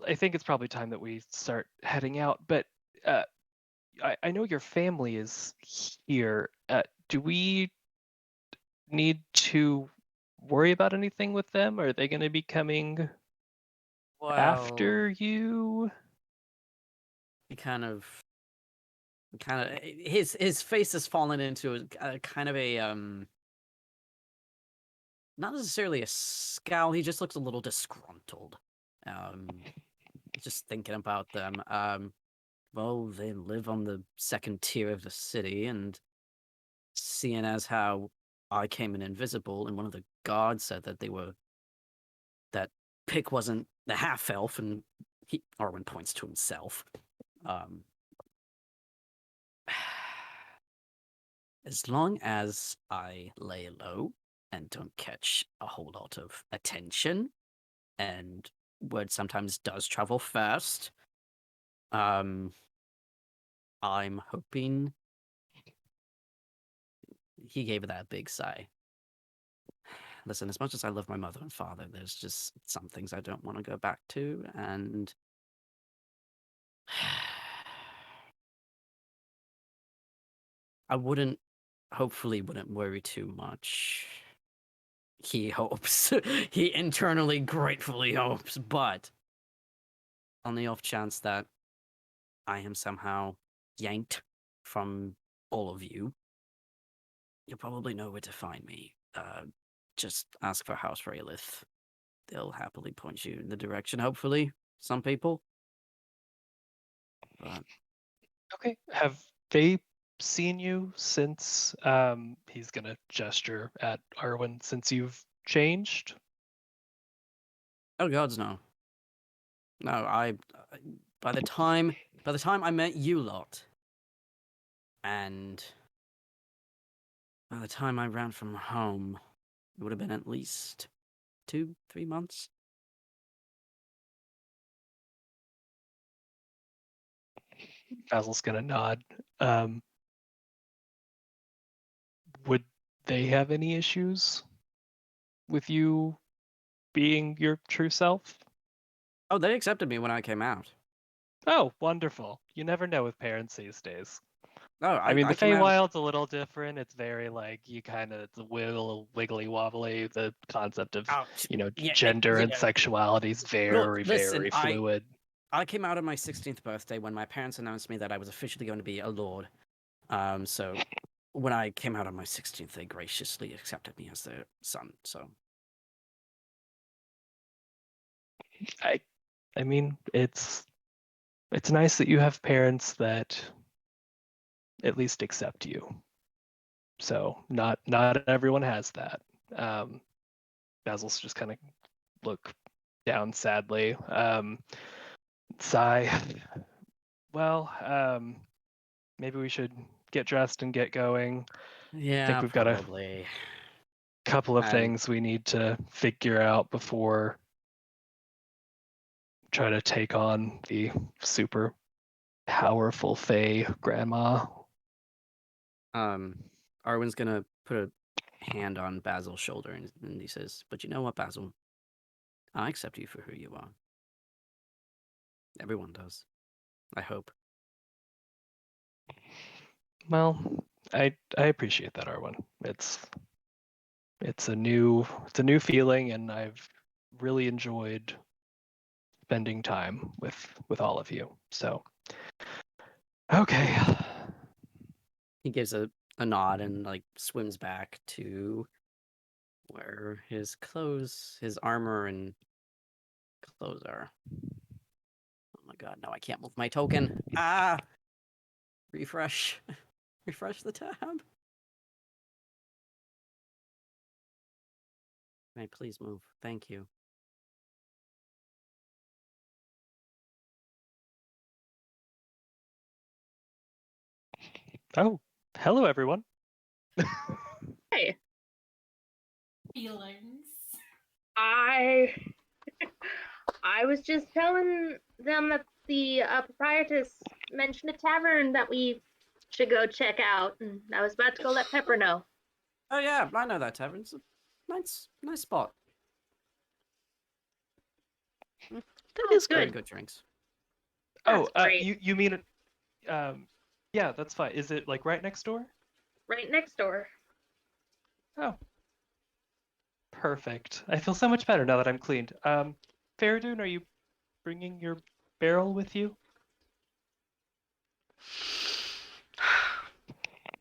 I think it's probably time that we start heading out. But I know your family is here. Do we need to worry about anything with them? Are they going to be coming Well, after you? he kind of his face has fallen into a kind of a not necessarily a scowl. He just looks a little disgruntled. Just thinking about them. Well, they live on the second tier of the city, and seeing as how I came in invisible, and one of the guards said that that Pick wasn't the half elf, and Arwen points to himself. As long as I lay low and don't catch a whole lot of attention, and word sometimes does travel fast, I'm hoping. He gave that big sigh. Listen, as much as I love my mother and father, there's just some things I don't want to go back to, and I hopefully wouldn't worry too much. He hopes. He internally gratefully hopes, but on the off chance that I am somehow yanked from all of you, you'll probably know where to find me. Just ask for House Raelith. They'll happily point you in the direction, hopefully. Some people. But Okay. Have they seen you since he's gonna gesture at Arwyn since you've changed? Oh gods, no. No, by the time I met you lot, and by the time I ran from home, it would have been at least 2-3 months. Basil's gonna nod. Would they have any issues with you being your true self? Oh, they accepted me when I came out. Oh, wonderful. You never know with parents these days. Oh, I mean, the I came out. Feywild's a little different. It's very like you kind of wiggly wobbly. The concept of Oh, gender and yeah. sexuality is very Look, listen, very fluid. I came out on my 16th birthday when my parents announced me that I was officially going to be a lord. So when I came out on my 16th, they graciously accepted me as their son. So I mean, it's nice that you have parents that at least accept you. So not everyone has that. Basil's just kind of look down sadly. Sigh. Well, maybe we should get dressed and get going. I yeah, think we've got a probably. couple of And- things we need to figure out before try to take on the super powerful Fae grandma. Arwyn's gonna put a hand on Basil's shoulder and he says, "But you know what, Basil? I accept you for who you are. Everyone does. I hope." Well, I appreciate that, Arwen. It's a new feeling, and I've really enjoyed spending time with all of you. So, okay. He gives a nod and like swims back to where his clothes, his armor and clothes are. Oh my god, no, I can't move my token. Ah! Refresh. Refresh the tab. May I please move? Thank you. Oh, hello everyone. Hey, Feelings. I was just telling them that the proprietress mentioned a tavern that we should go check out, and I was about to go let Pepper know. Oh yeah, I know that tavern. It's a nice spot. That Oh, is Very good. good drinks. Oh, That's great. you mean yeah, that's fine. Is it like right next door? Right next door. Oh, perfect. I feel so much better now that I'm cleaned. Fereydun, are you bringing your barrel with you?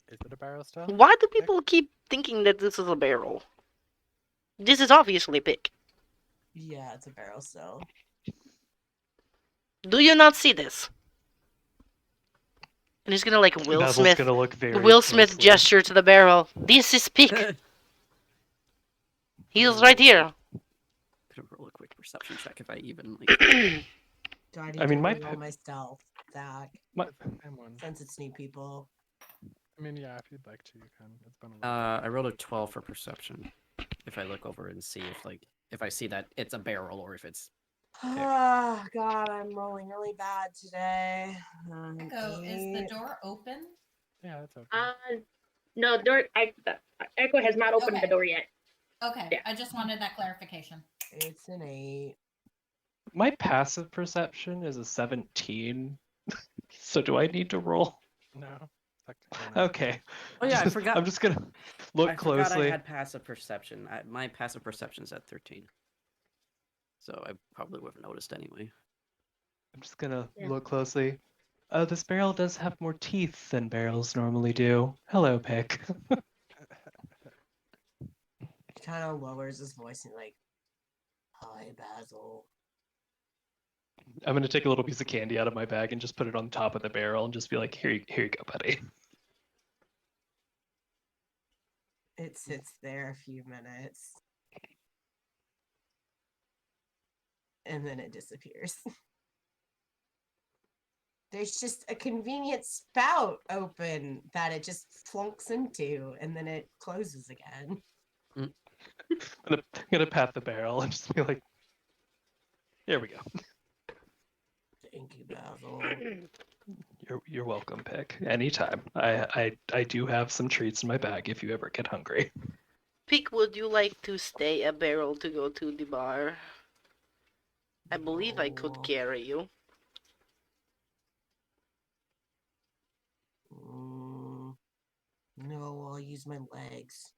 Is it a barrel still? Why do people keep thinking that this is a barrel? This is obviously pick. Yeah, it's a barrel still. Do you not see this? And he's gonna like Will Basil's Smith. gonna look very Will Smith closely. gesture to the barrel. This is pick. He's right here. Gonna roll a quick perception check if I even like. Do I need I mean, to my roll pip- myself that My, It's the same one. since it's new people? I mean, yeah, if you'd like to, you can. It's been a while. I rolled a 12 for perception. If I look over and see if I see that it's a barrel or if it's Oh God, I'm rolling really bad today. Echo, is the door open? Yeah, it's okay. No, door. Echo has not opened the Okay. door yet. Okay, Yeah. I just wanted that clarification. It's an 8. my passive perception is a 17. So do I need to roll? No. Technically not. Okay. Oh yeah, I forgot. I'm just gonna look I forgot closely. I had passive perception. My passive perception's at 13. So I probably would have noticed anyway. I'm just gonna Yeah. look closely. This barrel does have more teeth than barrels normally do. Hello, Pick. He kind of lowers his voice and like, "Hi, Basil." I'm gonna take a little piece of candy out of my bag and just put it on top of the barrel and just be like, here you go, buddy. It sits there a few minutes. And then it disappears. There's just a convenient spout open that it just flunks into, and then it closes again. I'm gonna pat the barrel and just be like, there we go. Thank you, Basil. You're welcome, Pick. Anytime. I do have some treats in my bag if you ever get hungry. Pick, would you like to stay a barrel to go to the bar? I believe I could No. carry you. No, I'll use my legs.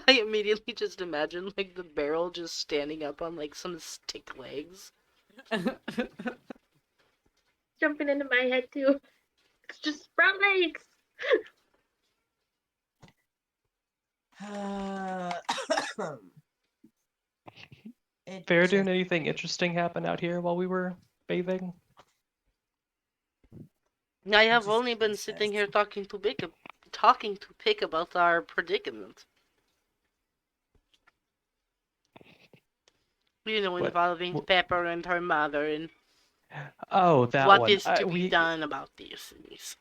I immediately just imagine like the barrel just standing up on like some stick legs. Jumping into my head too. It's just sprout legs. Fereydun, anything interesting happen out here while we were bathing? I have Just only been sitting here princess. talking to Pick about our predicament. You know, What- involving what- Pepper and her mother and Oh, that what one. is to be done about these things.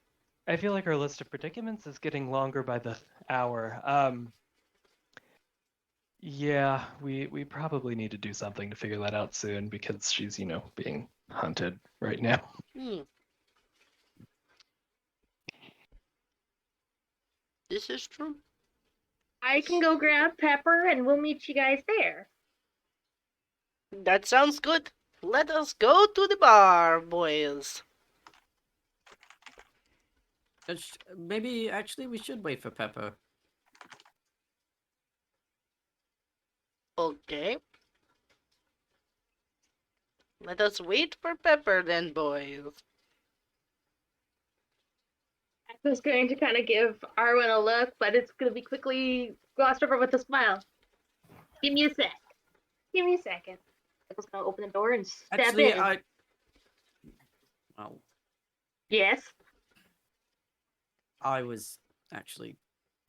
I feel like our list of predicaments is getting longer by the hour. Yeah, we probably need to do something to figure that out soon because she's, being hunted right now. This is true. I can go grab Pepper and we'll meet you guys there. That sounds good. Let us go to the bar, boys. Maybe actually we should wait for Pepper. Okay. Let us wait for Pepper then, boys. I was going to kind of give Arwyn a look, but it's going to be quickly glossed over with a smile. Give me a sec. Give me a second. I was going to open the door and step Actually, in. Well, Yes. I was actually,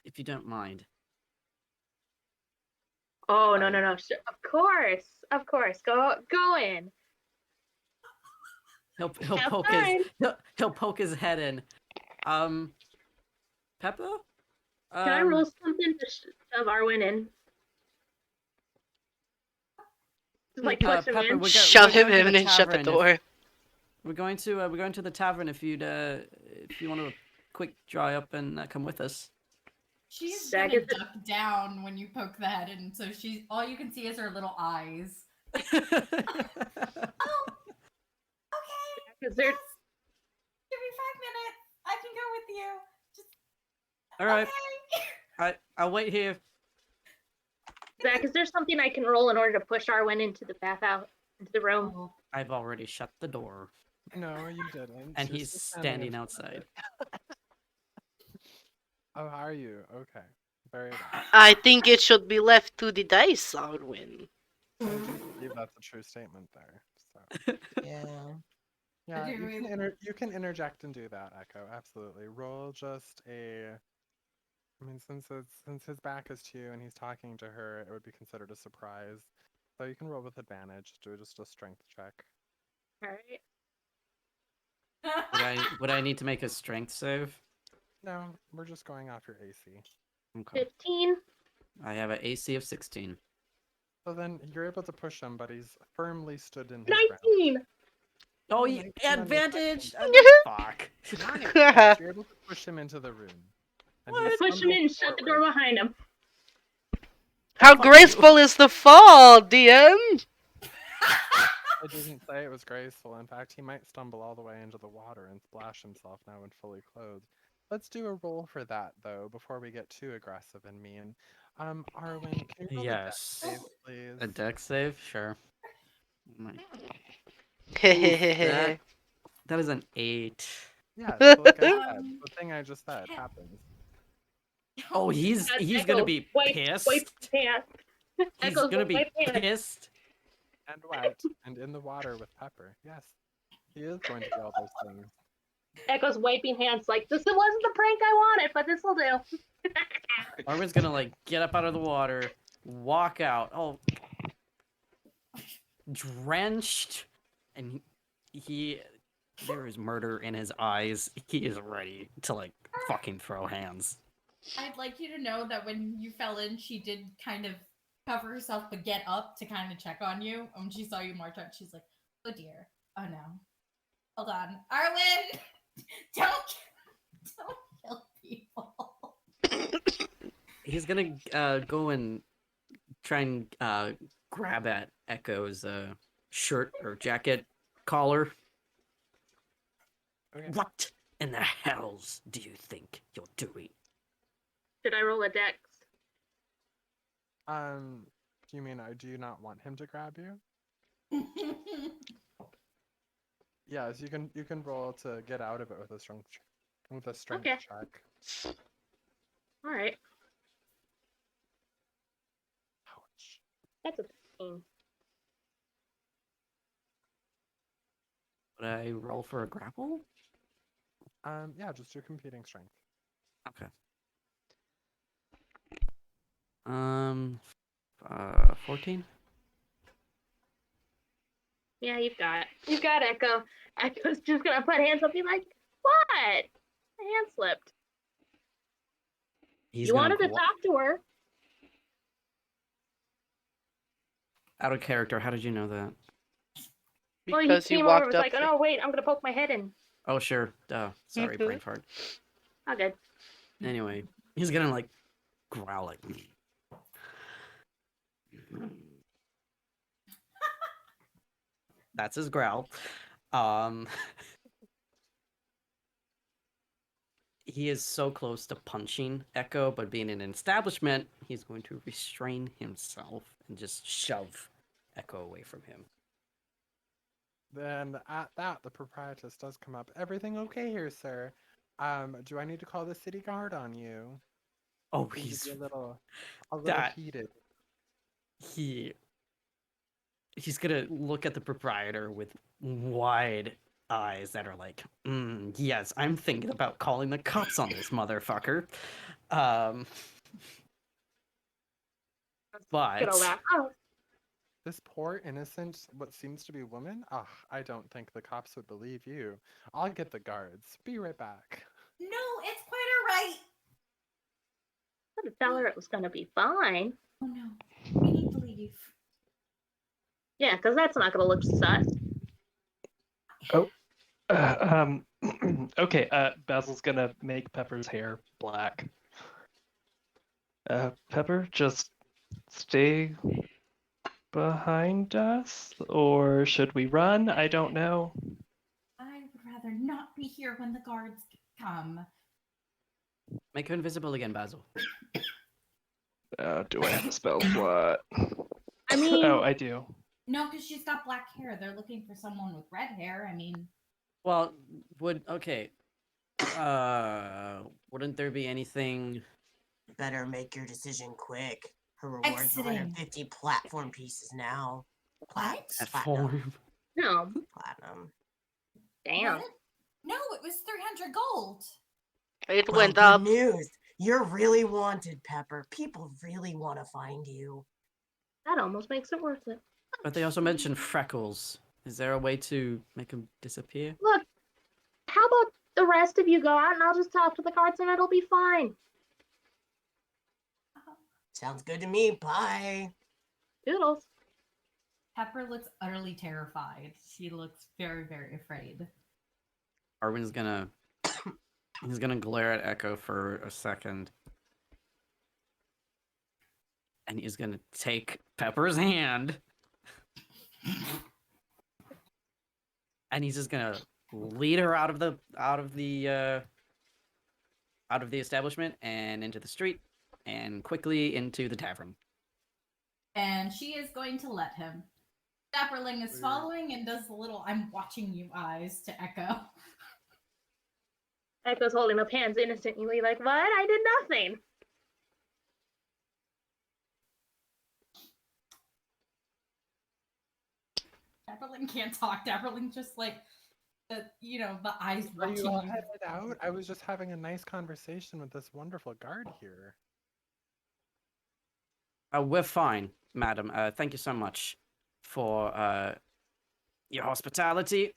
if you don't mind. Oh, no. Of course. Go in. He'll Have poke fun. he'll poke his head in. Pepper? Can I roll something to shove Arwyn in? Just like push him Pepper, in. Shove him going to in the and shut the tavern. door. We're going to the tavern if you want to quick dry up and come with us. She's Zach, gonna is it- duck down when you poke the head in, so she's all you can see is her little eyes. Oh, okay. Is there... Yes. Give me 5 minutes. I can go with you. Just All right, okay. I'll wait here. Zach, is there something I can roll in order to push Arwyn into the room? Oh, I've already shut the door, No, you didn't. and You're he's still standing in front of outside. it. Oh, are you? Okay. Very well. I think it should be left to the dice, Arwyn. I do believe that's a true statement there. So Yeah. yeah, do you we- you can interject and do that, Echo. Absolutely. Roll just a. I mean, since his back is to you and he's talking to her, it would be considered a surprise. So you can roll with advantage. Do just a strength check. All right. Would I need to make a strength save? No, we're just going off your AC. Okay. 15. I have an AC of 16. So then you're able to push him, but he's firmly stood in his ground. 19. Oh, Yeah, 19 on your advantage! second. Fuck. Yes, you're able to push him into the room. And he What? Push him in, stumbles shut the forward. door behind him. How Fuck graceful is the fall, DM? I didn't say it was graceful. In fact, he might stumble all the way into the water and splash himself now when fully clothed. Let's do a roll for that, though, before we get too aggressive and mean. Arwyn, can you roll a dex Yes. save, please? A dex save? Sure. My- Hehehehe. that is an 8. Yeah, so like I said, the thing I just said happens. Oh, he's That's gonna Echo. be Wipe pissed. pants. He's Echo's gonna be wipe pants. pissed. and wet and in the water with Pepper. Yes, he is going to be all those things. Echo's wiping hands like, this wasn't the prank I wanted, but this will do. Arwyn's gonna like get up out of the water, walk out, all drenched, and there is murder in his eyes. He is ready to like fucking throw hands. I'd like you to know that when you fell in, she did kind of cover herself but get up to kind of check on you. And when she saw you march out, she's like, oh dear. Oh no. Hold on. Arwyn! Don't kill people. He's gonna go and try and grab at Echo's shirt or jacket collar. Okay. What in the hells do you think you're doing? Should I roll a dex? Do you mean do you not want him to grab you? Yes, you can roll to get out of it with a strength Okay. check. All right. Ouch. That's a 13. Would I roll for a grapple? Yeah, just your competing strength. Okay. 14. Yeah, you've got it. You've got Echo. Echo's just gonna put hands up and be like, what? My hand slipped. He's You gonna wanted to talk to her. Out of character. How did you know that? Well, he Because you came over and walked was up. like, oh no, wait, I'm gonna poke my head in. Oh sure. Duh. Sorry, Mhm. brain fart. Oh, good. Anyway, he's gonna like growl at me. That's his growl. He is so close to punching Echo, but being in an establishment, he's going to restrain himself and just shove Echo away from him. Then at that, the proprietress does come up. Everything okay here, sir? Do I need to call the city guard on you? Oh, Seems to he's be a little that- heated. he's gonna look at the proprietor with wide eyes that are like, yes, I'm thinking about calling the cops on this motherfucker. Gonna But laugh. Oh, This poor innocent, what seems to be woman? Ah, I don't think the cops would believe you. I'll get the guards. Be right back. No, it's quite alright. I could tell her it was gonna be fine. Oh no. We need to leave. Yeah, because that's not gonna look sus. Okay, Basil's gonna make Pepper's hair black. Pepper, just stay behind us, or should we run? I don't know. I would rather not be here when the guards come. make her invisible again, Basil. Do I have a spell slot? I mean, Oh, I do. No, because she's got black hair. They're looking for someone with red hair. I mean, Well, okay. Wouldn't there be anything? Better make your decision quick. Her reward's Exiting. 150 platform pieces now. What? Platinum. no. Platinum. Damn. What? No, it was 300 gold. It Well, went good up. news. You're really wanted, Pepper. People really want to find you. That almost makes it worth it. But they also mentioned freckles. Is there a way to make them disappear? Look, how about the rest of you go out and I'll just talk to the guards and it'll be fine. Sounds good to me. Bye. Doodles. Pepper looks utterly terrified. She looks very, very afraid. Arwyn's gonna he's gonna glare at Echo for a second. And he's gonna take Pepper's hand. And he's just gonna lead her out of the establishment and into the street and quickly into the tavern. And she is going to let him. Dapperling is following and does the little I'm watching you eyes to Echo. Echo's holding up hands innocently, like, what? I did nothing. Dapperling can't talk. Dapperling's just like the the eyes Are watching you all you. headed out? I was just having a nice conversation with this wonderful guard here. We're fine, madam. Thank you so much for your hospitality.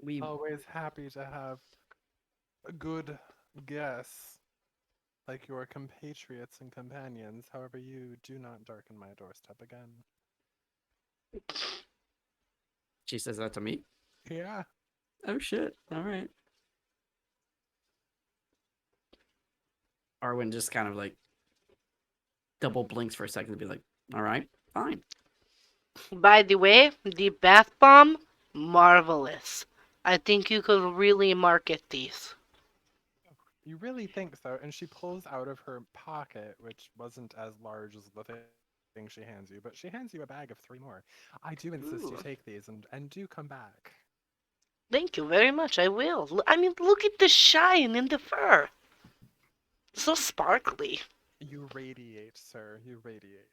We Always happy to have a good guests like your compatriots and companions. However, you do not darken my doorstep again. She says that to me. Yeah. Oh shit! All right. Arwyn just kind of like double blinks for a second to be like, "All right, fine." By the way, the bath bomb, marvelous. I think you could really market these. You really think so? And she pulls out of her pocket, which wasn't as large as the thing she hands you, but she hands you a bag of 3 more. I do insist you Ooh. take these and do come back. Thank you very much. I will. I mean, look at the shine in the fur. So sparkly. You radiate, sir. You radiate.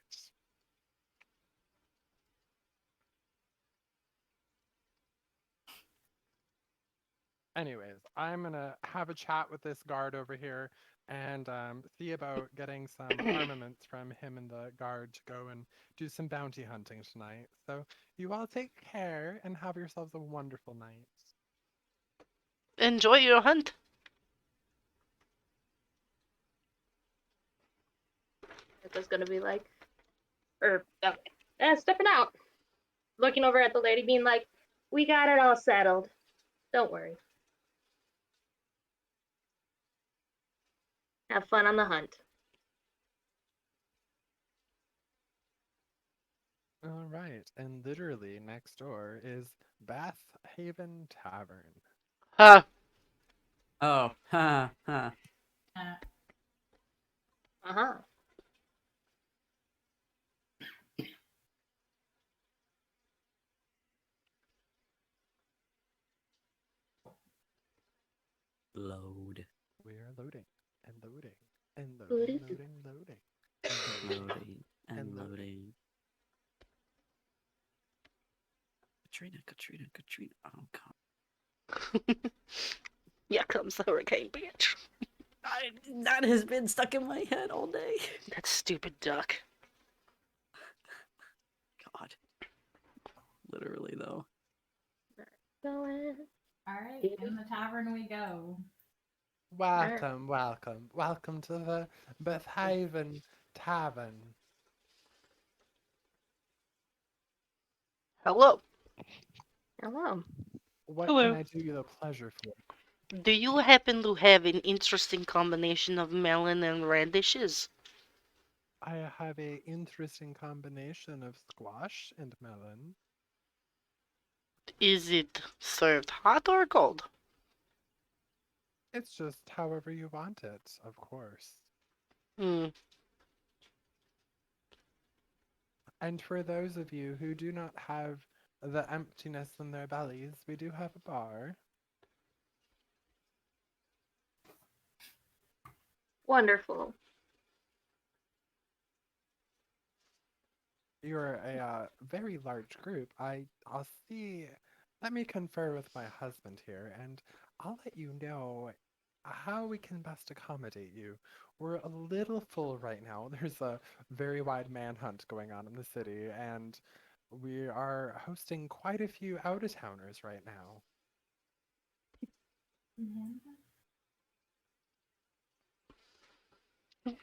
Anyways, I'm gonna have a chat with this guard over here and see about getting some armaments from him and the guard to go and do some bounty hunting tonight. So you all take care and have yourselves a wonderful night. Enjoy your hunt. It's gonna be like, stepping out, looking over at the lady, being like, "We got it all settled. Don't worry. Have fun on the hunt." All right, and literally next door is Bath Haven Tavern. Huh. Oh, ha ha. Uh, Uh-huh. Load, We are loading and loading and loading, Loading. loading, loading. And loading. loading, and And loading. Katrina. Oh god. Here comes the hurricane, bitch. That has been stuck in my head all day. That stupid duck. God. Literally though. Going. all right, in the tavern we go. welcome, welcome, welcome to the Bath Haven Tavern. Hello. Hello. What Hello. can I do you the pleasure for? Do you happen to have an interesting combination of melon and radishes? I have a interesting combination of squash and melon. Is it served hot or cold? It's just however you want it, of course. Hmm. And for those of you who do not have the emptiness in their bellies, we do have a bar. Wonderful. You're a very large group. I'll see. Let me confer with my husband here, and I'll let you know how we can best accommodate you. We're a little full right now. There's a very wide manhunt going on in the city, and we are hosting quite a few out-of-towners right now.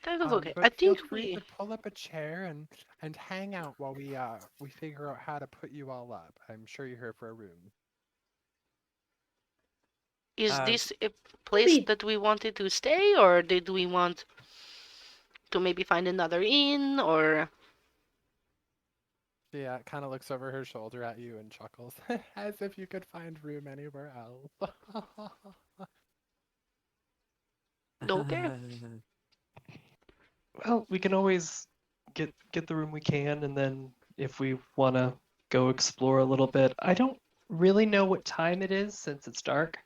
That is okay. I But feel think free we. to pull up a chair and hang out while we figure out how to put you all up. I'm sure you're here for a room. Is Uh, this a place that we wanted to stay, or did we want to maybe find another inn, or. She kind of looks over her shoulder at you and chuckles, as if you could find room anywhere else. Okay. Well, we can always get the room we can, and then if we want to go explore a little bit, I don't really know what time it is since it's dark,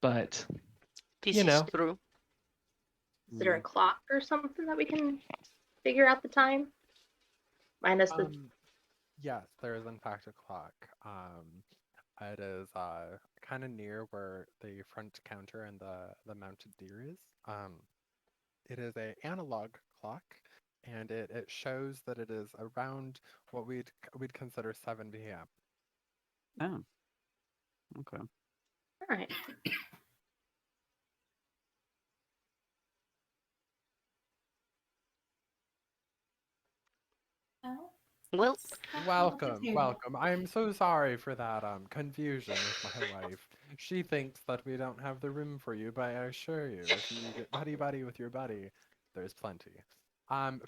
but This you is know. true. Is there a clock or something that we can figure out the time? Minus the. Yes, there is in fact a clock. It is kind of near where the front counter and the mounted deer is. It is a analog clock, and it shows that it is around what we'd consider 7 p.m. Oh, okay. All right. Well, Well, let's have a Welcome, potato. welcome. I'm so sorry for that confusion with my wife. She thinks that we don't have the room for you, but I assure you, if you get buddy with your buddy, there's plenty.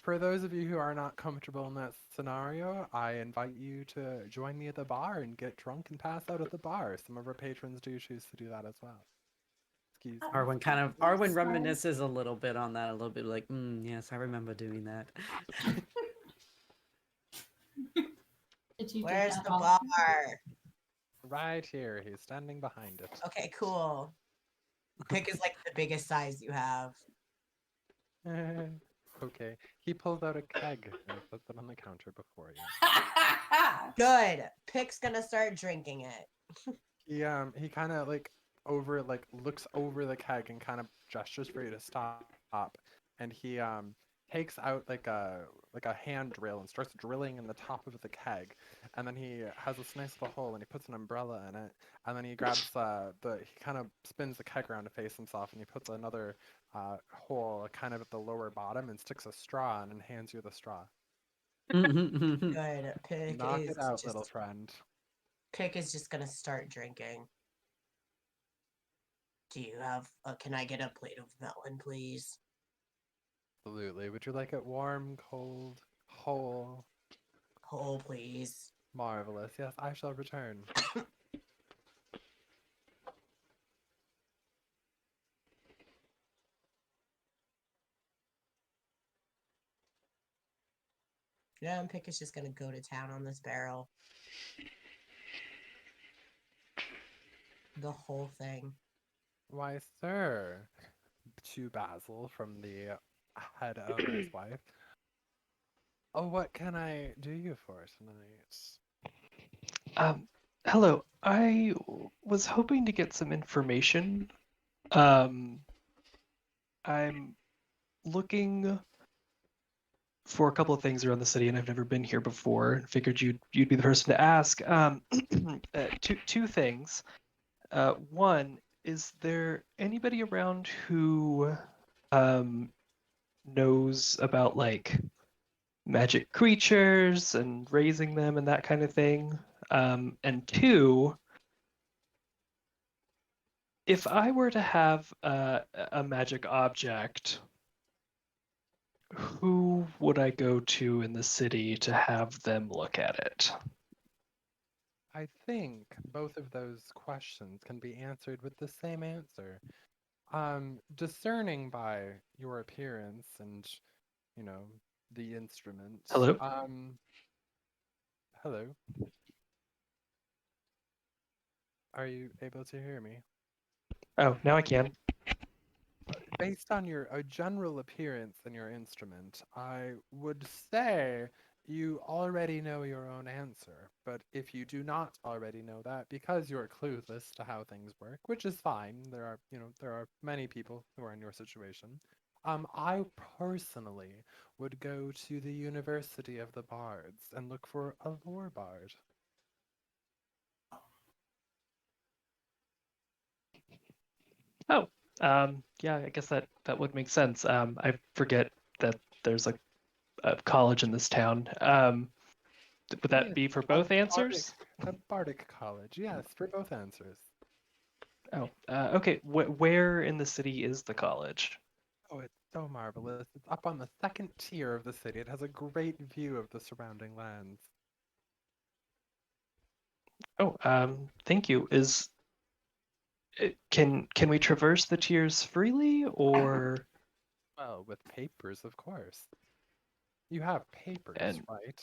For those of you who are not comfortable in that scenario, I invite you to join me at the bar and get drunk and pass out at the bar. Some of our patrons do choose to do that as well. Excuse me. Arwyn That's Arwyn fine. reminisces a little bit on that, a little bit like, yes, I remember doing that. Did you drink Where's that the vodka? bar? Right here, he's standing behind it. Okay, cool. Pick is like the biggest size you have. Okay, he pulls out a keg and puts it on the counter before you. Good. Pick's gonna start drinking it. He kind of looks over the keg and kind of gestures for you to stop, and he takes out like a hand drill and starts drilling in the top of the keg, and then he has this nice little hole and he puts an umbrella in it, and then he grabs he kind of spins the keg around to face himself, and he puts another hole kind of at the lower bottom and sticks a straw in and hands you the straw. Good. Pick Knock is it out, just little friend. Pick is just gonna start drinking. Do you have can I get a plate of melon, please? Absolutely. Would you like it warm, cold, whole? Whole, please. Marvelous. Yes, I shall return. Yeah, and Pick is just gonna go to town on this barrel. The whole thing. Why, sir, to Basil from the head owner's wife. Oh, what can I do you for tonight? Hello. Was hoping to get some information. I'm looking for a couple of things around the city, and I've never been here before. Figured you'd be the person to ask. Two things. One, is there anybody around who knows about like magic creatures and raising them and that kind of thing? And two, if I were to have a magic object, who would I go to in the city to have them look at it? I think both of those questions can be answered with the same answer. Discerning by your appearance and, you know, the instrument. Hello? Hello. Are you able to hear me? Oh, now I can. Based on your general appearance and your instrument, I would say you already know your own answer. But if you do not already know that, because you're clueless to how things work, which is fine, there are many people who are in your situation. I personally would go to the University of the Bards and look for a lore bard. Oh, yeah, I guess that would make sense. I forget that there's a college in this town. Would that Yes, be for a both answers? bardic college, yes, for both answers. Oh, okay. Where in the city is the college? Oh, it's so marvelous. It's up on the second tier of the city. It has a great view of the surrounding lands. Oh, thank you. Can we traverse the tiers freely or Well, with papers, of course. You have papers, and right?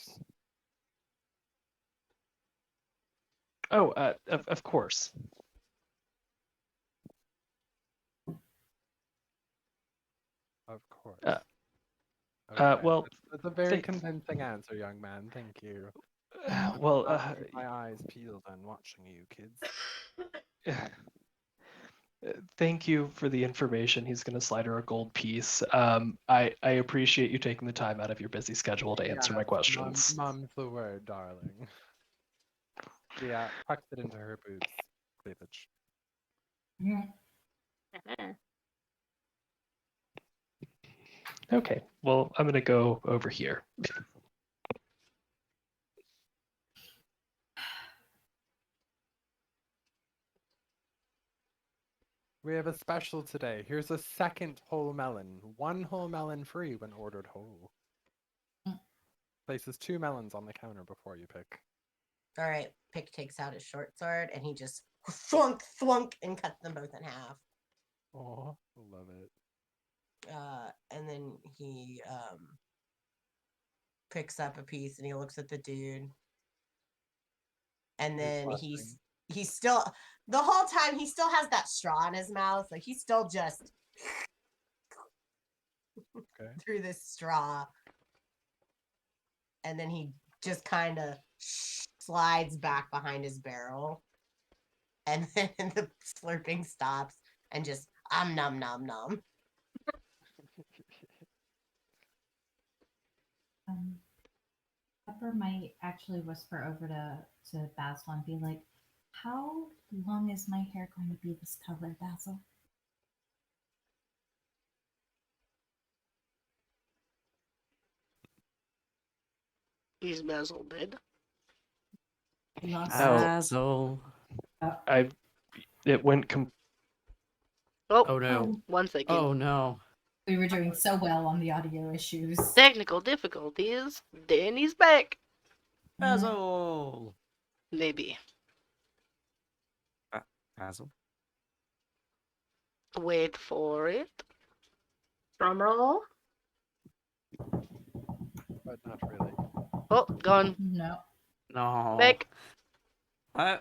oh, of course. Of course. Uh, Well, that's a very th- convincing answer, young man. Thank you. well, I'll keep my eyes peeled on watching you, kids. thank you for the information. He's going to slide her a gold piece. I appreciate you taking the time out of your busy schedule to answer my Yes, questions. Mom's the word, darling. Yeah, tucks it into her boobs. Cleavage. Okay, well, I'm going to go over here. We have a special today. Here's a second whole melon. One whole melon free when ordered whole. Places 2 melons on the counter before you pick. All right, Pick takes out his short sword and he just thwunk, thwunk, and cuts them both in half. Oh, love it. And then he picks up a piece and he looks at the dude. And then he's still, the whole time he still has that straw in his mouth. Like he's still just through this straw. And then he just kind of slides back behind his barrel. And then the slurping stops and just nom nom nom. Pepper might actually whisper over to Basil and be like, "How long is my hair going to be this color, Basil?" Is Basil dead? Lost. Basil. It went Oh no. 1 second. Oh no. We were doing so well on the audio issues. Technical difficulties. Danny's back. Basil. Maybe. Basil. Wait for it. Drum roll. But not really. Oh, gone. No. No. Back. Hello.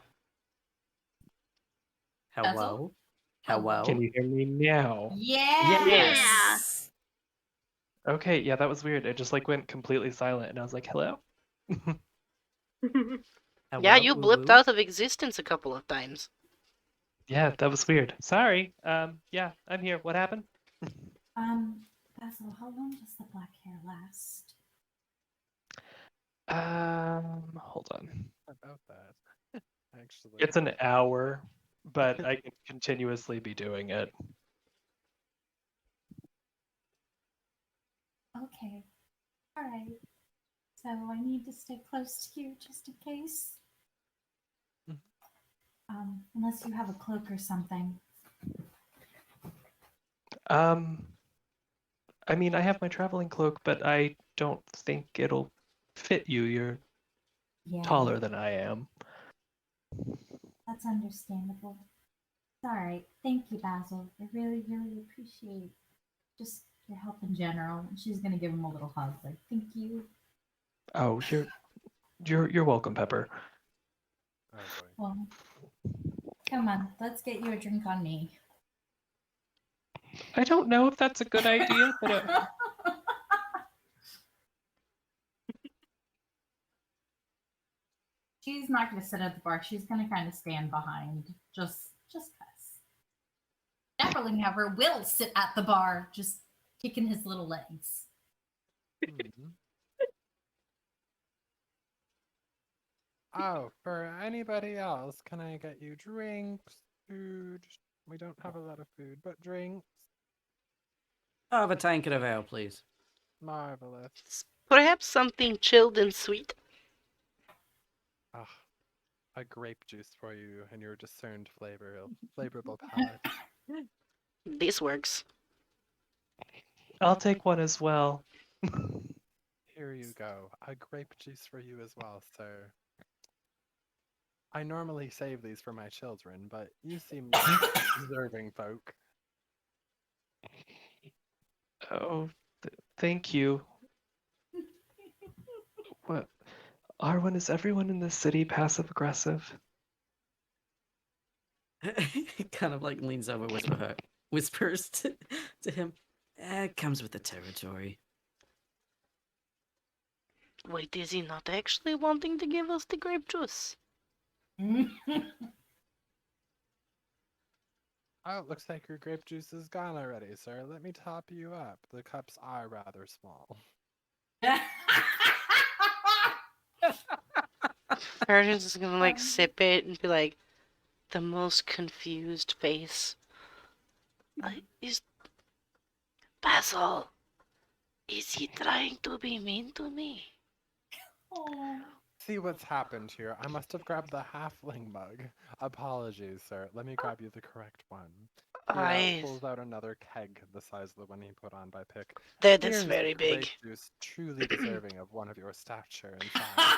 Basil? Hello. Can you hear me now? Yes. Okay, yeah, that was weird. It just like went completely silent, and I was like, "Hello." Yeah, you blipped out of existence a couple of times. Yeah, that was weird. Sorry. Yeah, I'm here. What happened? Basil, how long does the black hair last? Hold on. About that. Actually. It's an hour, but I can continuously be doing it. Okay. All right. So I need to stay close to you just in case. Unless you have a cloak or something. I mean, I have my traveling cloak, but I don't think it'll fit you. You're taller than I am. That's understandable. It's all right. Thank you, Basil. I really, really appreciate just your help in general. And she's gonna give him a little hug, like, thank you. Oh, you're welcome, Pepper. Oh boy. Well, come on, let's get you a drink on me. I don't know if that's a good idea, but She's not gonna sit at the bar. She's gonna kind of stand behind, just cause. Dapperling, however, will sit at the bar, just kicking his little legs. Oh, for anybody else, can I get you drinks, food? We don't have a lot of food, but drinks. I'll have a tankard of ale, please. Marvelous. Perhaps something chilled and sweet. Ah, a grape juice for you and your discerned flavorable palate. This works. I'll take one as well. Here you go. A grape juice for you as well, sir. I normally save these for my children, but you seem like deserving folk. Oh, thank you. What? Arwyn, is everyone in this city passive aggressive? Kind of like leans over, whispers to him. It comes with the territory. Wait, is he not actually wanting to give us the grape juice? Oh, it looks like your grape juice is gone already, sir. Let me top you up. The cups are rather small. Fereydun's just gonna like Um, sip it and be like the most confused face. Is Basil? Is he trying to be mean to me? Aw. See what's happened here. I must have grabbed the halfling mug. Apologies, sir. Let me grab you the correct one. He I. pulls out another keg the size of the one he put on by Pick. That is Here's very big. grape juice truly deserving of one of your stature and size.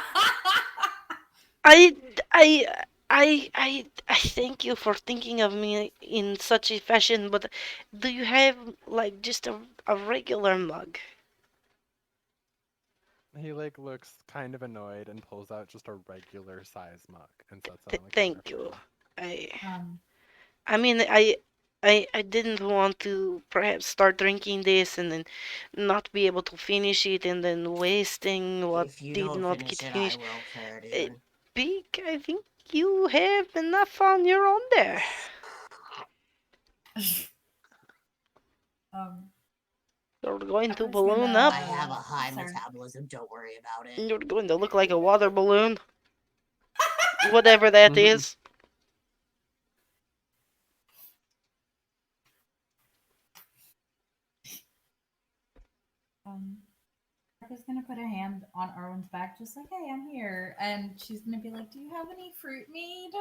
I, I, I thank you for thinking of me in such a fashion, but do you have like just a regular mug? He looks kind of annoyed and pulls out just a regular size mug and sets it on the counter. Thank for you. I, um, I mean, I didn't want to perhaps start drinking this and then not be able to finish it and then wasting what If you did don't not finish get it, finished. I will, Uh, Fereydun. Big, I think you have enough on your own there. um, You're going to Pepper's balloon gonna- up. I have a high sorry. metabolism. Don't worry about it. You're going to look like a water balloon. Whatever that Mhm. is. Pepper's gonna put a hand on Arwen's back, just like, "Hey, I'm here," and she's gonna be like, "Do you have any fruit mead?"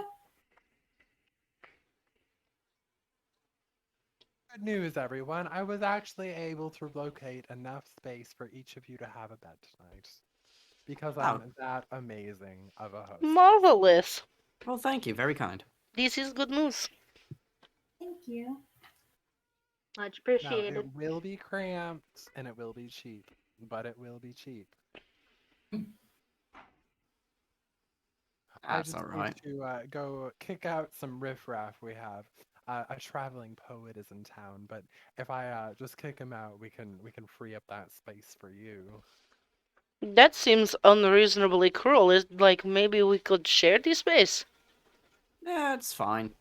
Good news, everyone. I was actually able to locate enough space for each of you to have a bed tonight. Because Oh. I'm that amazing of a host. Marvelous. Well, thank you. Very kind. This is good news. Thank you. Much Now, appreciated. it will be cramped and it will be cheap, but it will be cheap. I That's just all need right. to go kick out some riffraff we have. A traveling poet is in town, but if I just kick him out, we can free up that space for you. That seems unreasonably cruel. Is like maybe we could share this space. Yeah, it's fine.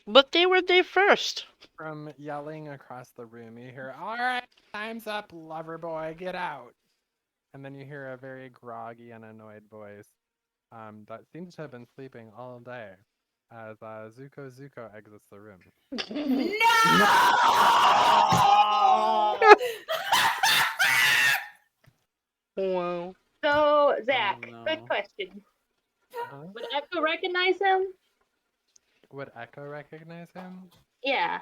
But they were there first. From yelling across the room, you hear, "All right, time's up, lover boy, get out!" And then you hear a very groggy and annoyed voice that seems to have been sleeping all day as Zuko exits the room. Wow. So, Zach, no. quick question. Huh? Would Echo recognize him? Would Echo recognize him? Yeah.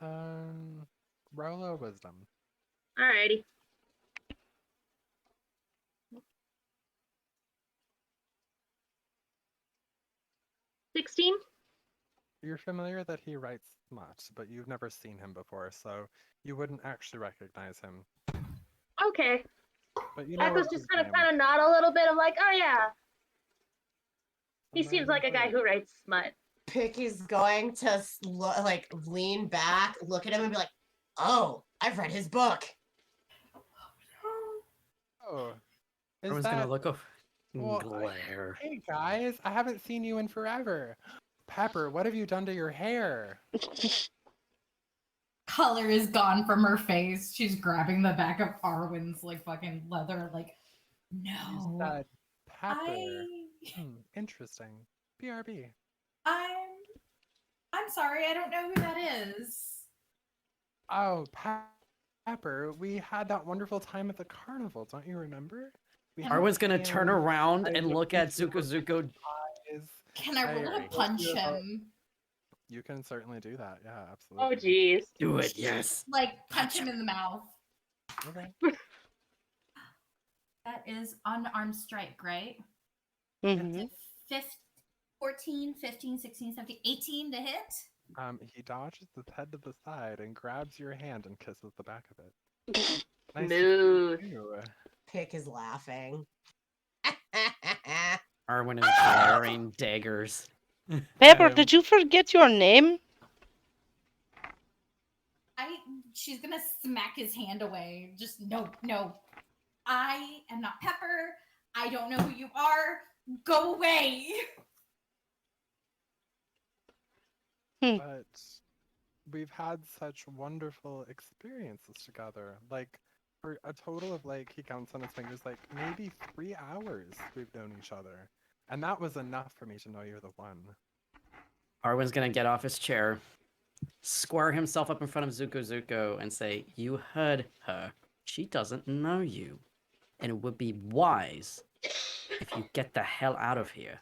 Roll a wisdom. Alrighty. 16? You're familiar that he writes smut, but you've never seen him before, so you wouldn't actually recognize him. Okay. But you know Echo's of just his gonna name. kind of nod a little bit of like, oh yeah. He Some seems random like a guy bird. who writes smut. Pick is going to like lean back, look at him, and be like, "Oh, I've read his book." Oh, I is was that? gonna look over. Well, Glare. Hey guys, I haven't seen you in forever. Pepper, what have you done to your hair? Color is gone from her face. She's grabbing the back of Arwen's like fucking leather, like, You no. said Pepper. I Interesting. BRB. I'm sorry, I don't know who that is. Oh, Pepper, we had that wonderful time at the carnival, don't you remember? We had Arwen's gonna turn games, around I and look whipped at you over Zuko. pies. Can I roll to Alright. punch you about- him? You can certainly do that, yeah, Oh absolutely. jeez. Do it, yes. Like punch him in the mouth. Okay. That is unarmed strike, right? Mhm. 14, 15, 16, 17, 18 to hit. He dodges his head to the side and grabs your hand and kisses the back of it. Nice to Smooth. see you. Pick is laughing. Arwen is glaring daggers. Pepper, at him. did you forget your name? She's gonna smack his hand away. Just no. I am not Pepper. I don't know who you are. Go away. But we've had such wonderful experiences together. Like, for a total of, like, he counts on his fingers, like, maybe 3 hours we've known each other. And that was enough for me to know you're the one. Arwyn's gonna get off his chair, square himself up in front of Zuko, and say, "You heard her. She doesn't know you. And it would be wise if you get the hell out of here."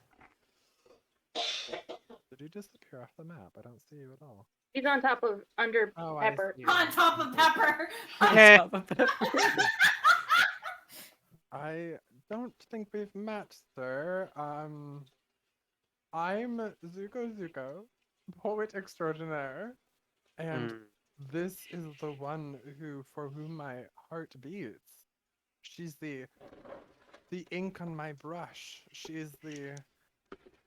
Did you disappear off the map? I don't see you at all. He's on top of under Oh, Pepper. I see. On top of Pepper. Eh. Top of Pepper. I don't think we've met, sir. I'm Zuko, poet extraordinaire, and Mm. this is the one for whom my heart beats. She's the ink on my brush. She is the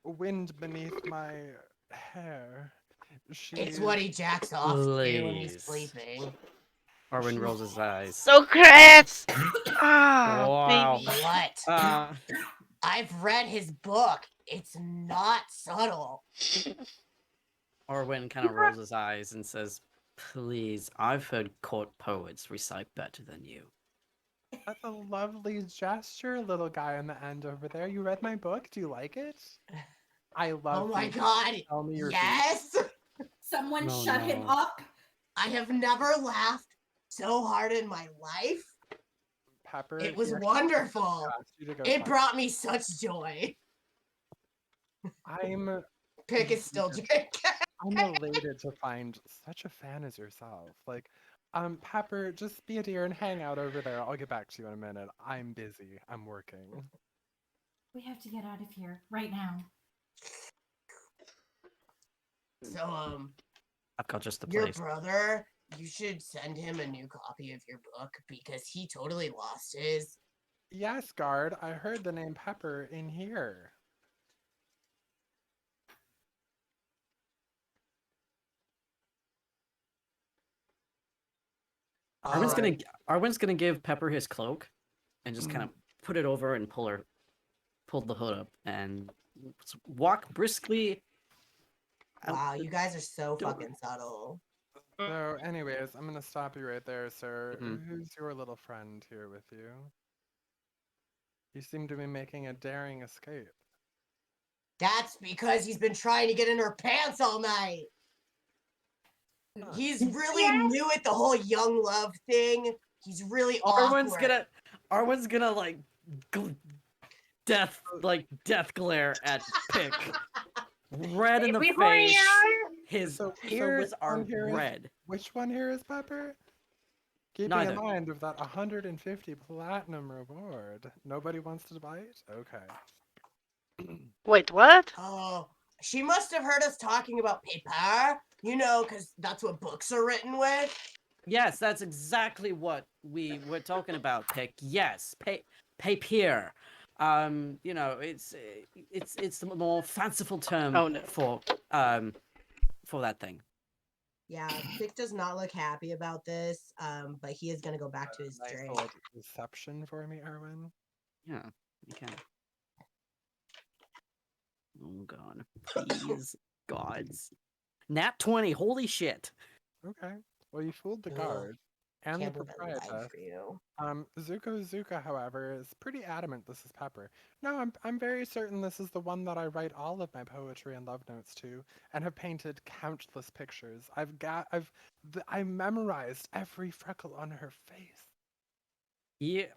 wind beneath my hair. She It's what he jacks off to when he's Please. sleeping. Arwyn rolls his eyes. Socrates! Ah, Wow. baby. What? I've read his book. It's not subtle. Arwyn kind of rolls his eyes and says, "Please, I've heard court poets recite better than you." That's a lovely gesture, little guy on the end over there. You read my book? Do you like it? I love Oh my you. god. Tell me your Yes. Someone Oh, shut him no. up. I have never laughed so hard in my life. Pepper. It was he actually wonderful. asked you to go It talk. brought me such joy. I'm Pick is still drink. I'm elated to find such a fan as yourself. Like, Pepper, just be a dear and hang out over there. I'll get back to you in a minute. I'm busy. I'm working. We have to get out of here right now. So, I've got just the your place. brother, you should send him a new copy of your book because he totally lost his. Yes, guard. I heard the name Pepper in here. Arwyn's Uh, gonna Arwyn's gonna give Pepper his cloak, and just kind Mm. of put it over and pull the hood up and walk briskly. out Wow, the you guys are so door. fucking subtle. So, anyways, I'm gonna stop you right there, sir. Mhm. Who's your little friend here with you? You seem to be making a daring escape. That's because he's been trying to get in her pants all night. Huh. He's really new at the whole young love thing. He's really awkward. Arwyn's gonna like death glare at Pick. Red in the We horny face. hour? His So ears which are one here is- red. Which one here is Pepper? Keeping Neither. in mind of that 150 platinum reward. Nobody wants to bite? Okay. Wait, what? Oh, she must have heard us talking about paper. You know, because that's what books are written with. Yes, that's exactly what we were talking about, Pick. Yes, papier. You know, it's the more fanciful term Oh, no. for that thing. Yeah, Pick does not look happy about this, but he is going to go back to his Nice drink. little deception for me, Arwyn. Yeah, you can. Oh god, please, gods. Nat 20, holy shit. Okay. Well, you fooled the Ugh, guard and the Can't believe I lied proprietor. for you. Zuko, however, is pretty adamant this is Pepper. No, I'm very certain this is the one that I write all of my poetry and love notes to, and have painted countless pictures. I memorized every freckle on her face.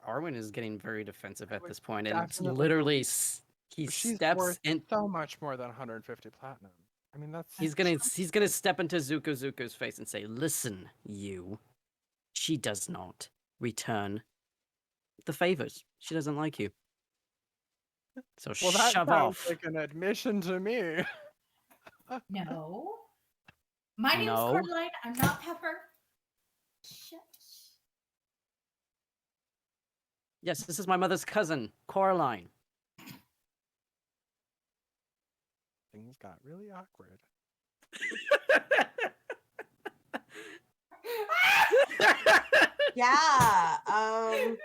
Arwyn is getting very defensive at would this point, and it's definitely- literally he She's steps worth in. so much more than 150 platinum. I mean, that's He's gonna step into Zuko's face and say, "Listen, you. She does not return the favors. She doesn't like you. So well, that shove sounds off." like an admission to me. No. My name's No. Coraline. I'm not Pepper. Shush. Yes, this is my mother's cousin, Coraline. Things got really awkward. Yeah, I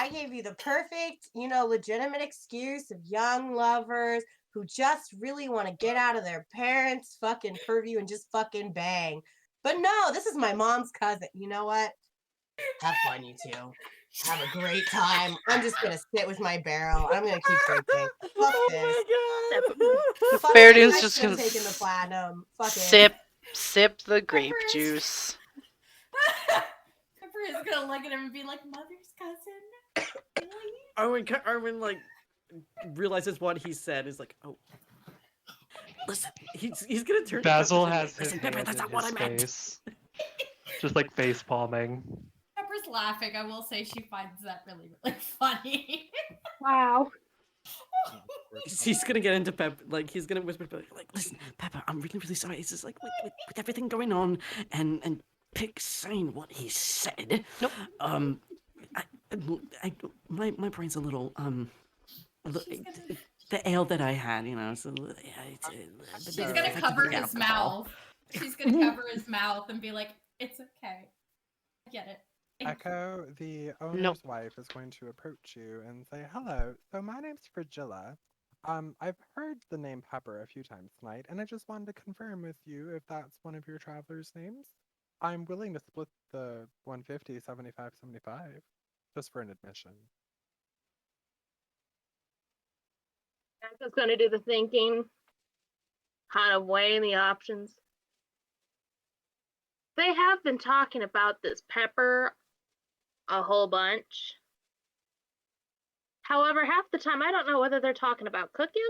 I gave you the perfect, legitimate excuse of young lovers who just really want to get out of their parents' fucking purview and just fucking bang. But no, this is my mom's cousin. You know what? Have fun, you two. Have a great time. I'm just gonna sit with my barrel. I'm gonna keep drinking. Fuck this. Fuck this. Fereydun's I just should gonna have taken the platinum. Fuck sip the grape Peppers. juice. Pepper is gonna look at him and be like, "Mother's cousin." Really? Arwyn like realizes what he said is like, oh, listen, he's gonna turn. to Basil Pepper and has say, his listen, Pepper, hand that's in not what I his meant. face, just like face palming. Pepper's laughing. I will say she finds that really, really funny. Wow. He's gonna get into Pepper, like he's gonna whisper, like, listen, Pepper, I'm really, really sorry. It's just like with everything going on, and Pick saying what he said. Nope. My brain's a little She's gonna, the ale that I had, so she's So- gonna cover his alcohol. mouth. She's gonna cover his mouth and be like, "It's okay. I get it." Thank you." Echo, the owner's wife, is going to approach you and say, "Hello. So my name's Frigilla. I've heard the name Pepper a few times tonight, and I just wanted to confirm with you if that's one of your travelers' names. I'm willing to split the 150, 75, 75, just for an admission." Echo's gonna do the thinking, kind of weighing the options. They have been talking about this Pepper a whole bunch. However, half the time I don't know whether they're talking about cooking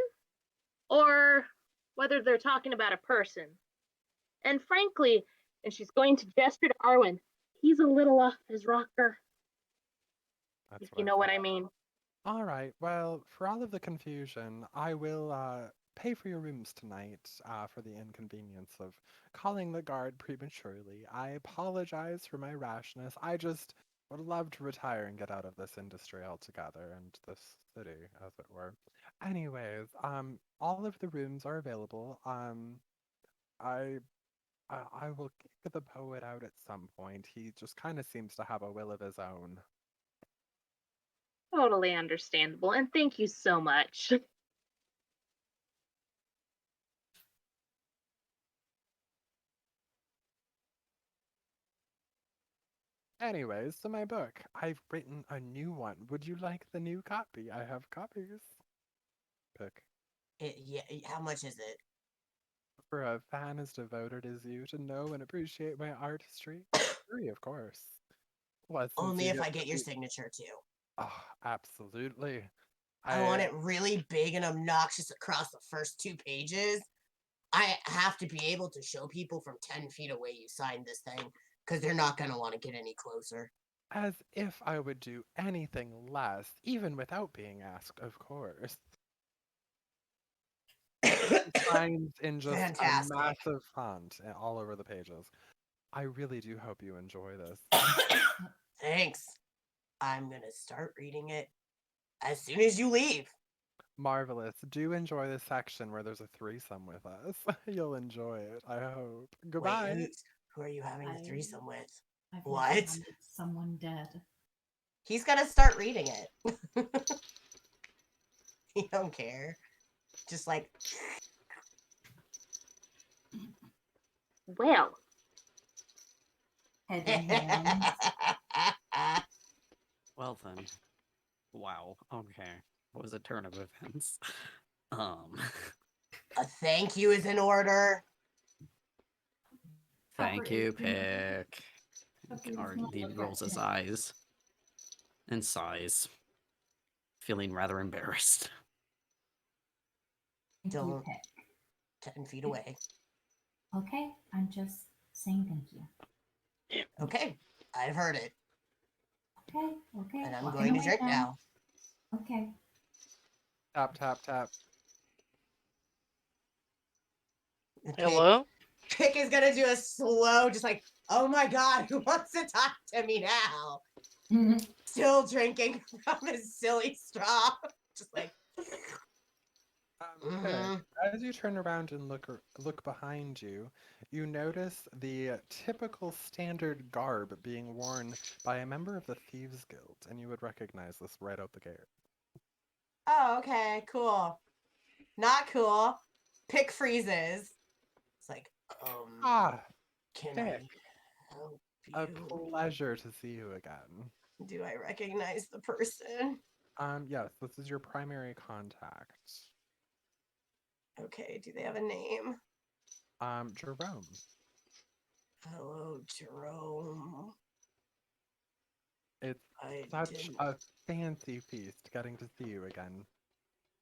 or whether they're talking about a person. And frankly, and she's going to gesture to Arwyn, he's a little off his rocker, That's if you know what I mean. All right. Well, for all of the confusion, I will pay for your rooms tonight for the inconvenience of calling the guard prematurely. I apologize for my rashness. I just would love to retire and get out of this industry altogether and this city, as it were. Anyways, all of the rooms are available. I will kick the poet out at some point. He just kind of seems to have a will of his own. Totally understandable, and thank you so much. Anyways, so my book. I've written a new one. Would you like the new copy? I have copies. Pick. How much is it? For a fan as devoted as you to know and appreciate my artistry. Free, of course. What, since Only you if I to get your be- signature too. Oh, absolutely. I want it really big and obnoxious across the first 2 pages. I have to be able to show people from 10 feet away you signed this thing, because they're not going to want to get any closer. As if I would do anything less, even without being asked, of course. Signs in just Fantastic. a massive font all over the pages. I really do hope you enjoy this. Thanks. I'm going to start reading it as soon as you leave. Marvelous. Do enjoy this section where there's a threesome with us. You'll enjoy it, I hope. Goodbye. Wait, who are you having a threesome with? I've What? never hunted someone dead. He's going to start reading it. He don't care. Just like, Well, Head in hands. Well then, wow. Okay, what was a turn of events? a thank you is in order. Thank Pepper you, is gonna- Pick. Pepper is Or gonna he look at rolls his Pick. eyes and sighs, feeling rather embarrassed. Thank you, Don't. Pick. 10 feet away. Okay, I'm just saying thank you. Okay, I've heard it. Okay. And I'm walking going to away drink then. now. Okay. Tap, tap, tap. Hello? Pick is gonna do a slow, just like, oh my god, who wants to talk to me now? Still drinking from his silly straw. Just like, Pick, as you turn around and look behind you, you notice the typical standard garb being worn by a member of the Thieves Guild, and you would recognize this right out the gate. Oh, okay, cool. Not cool. Pick freezes. It's like, Ah, can Pick. I help A you? pleasure to see you again. Do I recognize the person? Yes, this is your primary contact. Okay, do they have a name? Jerome. Hello, Jerome. It's I such didn't. a fancy feast getting to see you again.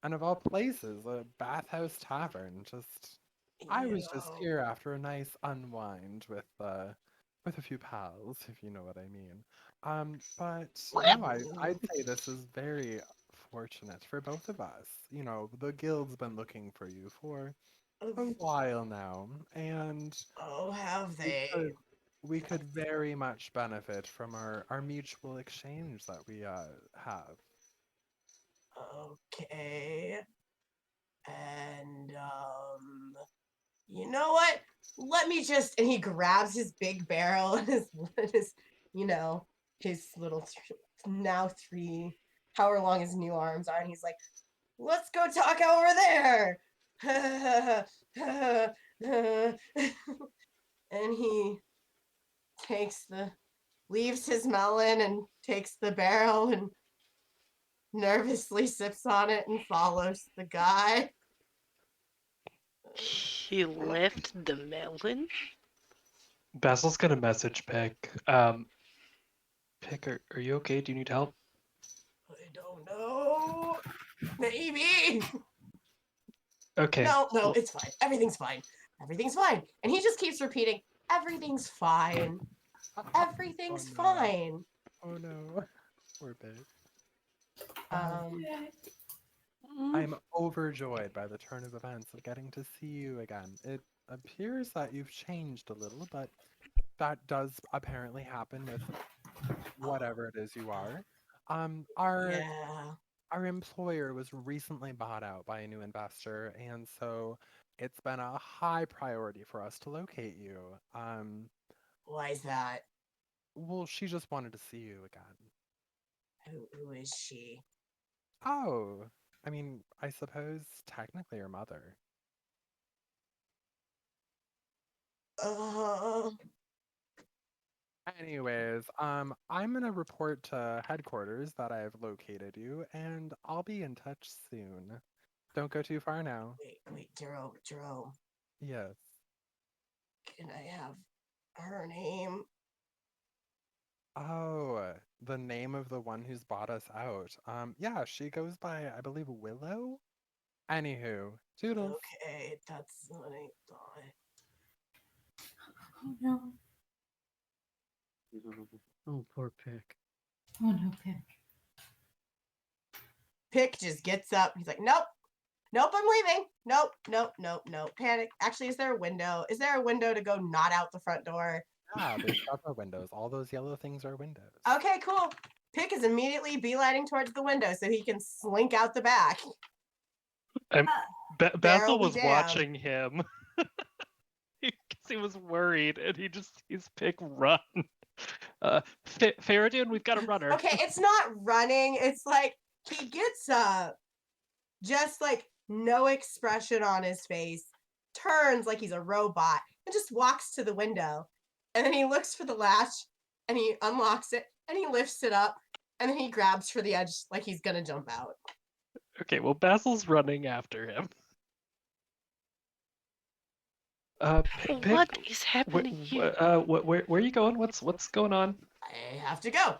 And of all places, a bathhouse tavern. I was just Yo. here after a nice unwind with a few pals, if you know what I mean. But no, I'd say this is very fortunate for both of us. You know, the guild's been looking for you for a while now, and Oh, have we they? could we could very much benefit from our mutual exchange that we have. Okay. And you know what? Let me just and he grabs his big barrel and his his little now three however long his new arms are, and he's like, let's go talk over there. And he leaves his melon and takes the barrel and nervously sips on it and follows the guy. He left the melon? Basil's gonna message Pick. Pick, are you okay? Do you need help? I don't know. Maybe. Okay. No, well, it's fine. Everything's fine. Everything's fine. And he just keeps repeating, everything's fine. Everything's Oh no. fine. Oh no. Poor babe. Um, I'm overjoyed by the turn of events of getting to see you again. It appears that you've changed a little, but that does apparently happen with whatever it is you are. Um, our yeah. our employer was recently bought out by a new investor, and so it's been a high priority for us to locate you. Why is that? Well, she just wanted to see you again. Who is she? Oh, I mean, I suppose technically your mother. Uh, Anyways, I'm gonna report to headquarters that I've located you, and I'll be in touch soon. Don't go too far now. wait, Jerome. Yes. Can I have her name? Oh, the name of the one who's bought us out. Yeah, she goes by, I believe, Willow? Anywho, toodles. Okay, that's what I thought. Oh no. Oh, poor Pick. Oh no, Pick. Pick just gets up. He's like, nope, I'm leaving. Nope. Panic. Actually, is there a window? Is there a window to go not out the front door? Yeah, there's several windows. All those yellow things are windows. Okay, cool. Pick is immediately beelining towards the window so he can slink out the back. Basil Barrel be was damned. watching him because he was worried, and he just sees Pick run. Fereydun, we've got a runner. Okay, it's not running. It's like he gets up, just like no expression on his face, turns like he's a robot, and just walks to the window. And then he looks for the latch and he unlocks it and he lifts it up and then he grabs for the edge like he's gonna jump out. Okay, well, Basil's running after him. Pick, What is happening here? where are you going? What's going on? I have to go.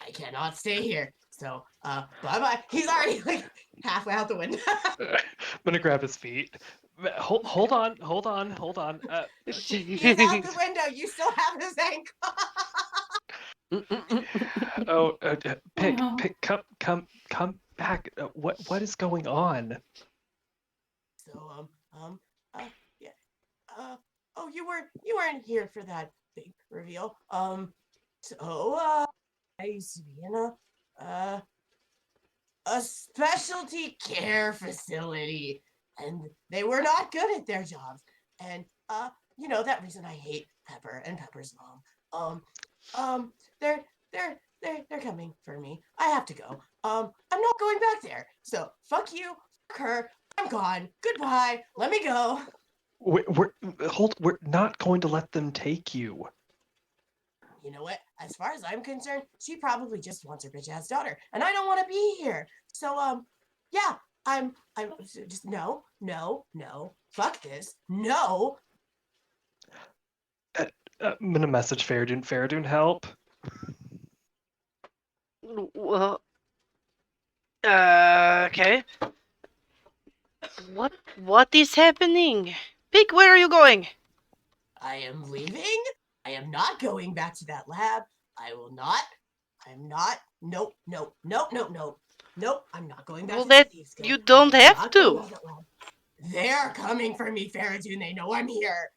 I cannot stay here. So, bye-bye. He's already like halfway out the window. I'm gonna grab his feet. Hold on. He's out the window. You still have his ankle. Oh, Pick, no. come back. What is going on? So, yeah. Oh, you weren't here for that big reveal. I used to be in a specialty care facility and they were not good at their jobs. And that reason I hate Pepper and Pepper's mom. They're they're coming for me. I have to go. I'm not going back there. So fuck you, fuck her. I'm gone. Goodbye. Let me go. We're not going to let them take you. You know what? As far as I'm concerned, she probably just wants her bitch ass daughter, and I don't want to be here. So yeah, I'm just no, fuck this, no. I'm gonna message Fereydun. Fereydun, help. Well, okay. What is happening? Pig, where are you going? I am leaving. I am not going back to that lab. I will not. I'm not. Nope. I'm not going back Well, to the that Thieves Guild. you don't I am have not going to. to that lab. They're coming for me, Fereydun. They know I'm here.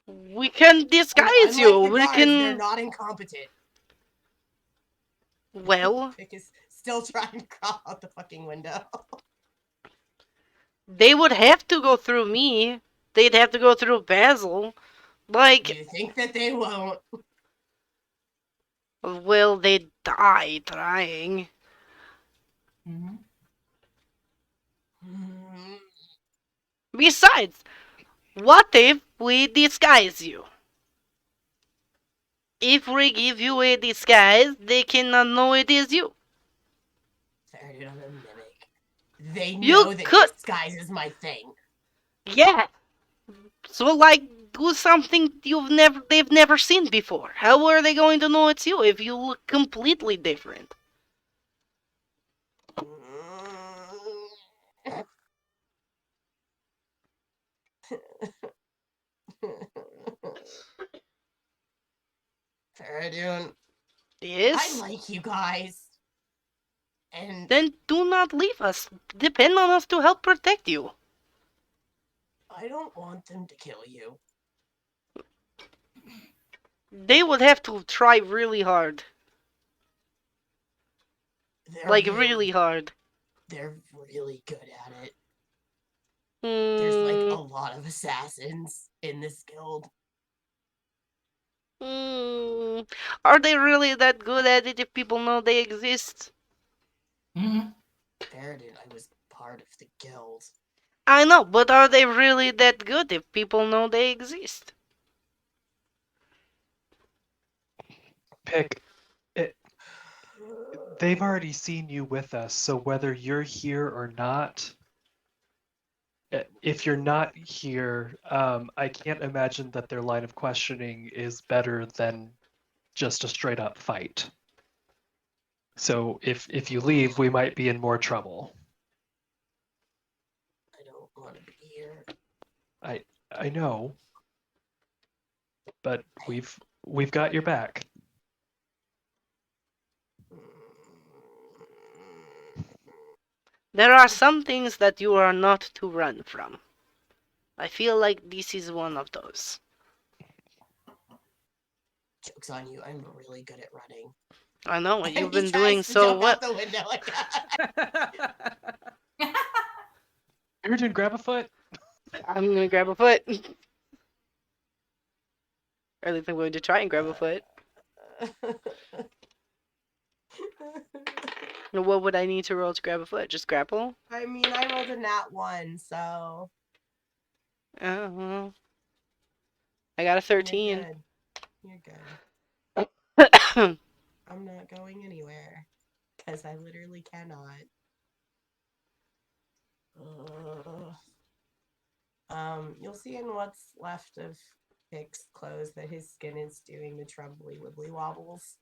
We can And disguise unlike you. the We guards, they're can. not incompetent. Well, Pick is still trying to crawl out the fucking window. they would have to go through me. They'd have to go through Basil. Like, You think that they won't? well, they die trying. Mm-hmm. Besides, what if we disguise you? If we give you a disguise, they cannot know it is you. Fereydun, I'm a mimic. They You know that could, disguise is my thing. yeah. So, like, do something they've never seen before. How are they going to know it's you if you look completely different? Fereydun, I Yes? like you guys. And Then do not leave us. Depend on us to help protect you. I don't want them to kill you. They would have to try really hard. They're Like, really hard. They're really good at it. There's like a lot of assassins in this guild. Are they really that good at it if people know they exist? Mm-hmm. Fereydun, I was part of the guild. I know, but are they really that good if people know they exist? Pick. They've already seen you with us, so whether you're here or not, if you're not here, I can't imagine that their line of questioning is better than just a straight up fight. So if you leave, we might be in more trouble. I don't want to be here. I know, but we've got your back. There are some things that you are not to run from. I feel like this is one of those. Joke's on you. I'm really good at running. I know, And you've he been tries doing to so jump well. out the window like that. Fereydun, grab a foot. I'm gonna grab a foot. Or at least I'm going to try and grab a foot. What would I need to roll to grab a foot? Just grapple? I mean, I rolled a nat 1, so. I got a 13. You're good. You're I'm not going anywhere. Because I literally cannot. You'll see in what's left of Pick's clothes that his skin is doing the trembly wibbly wobbles.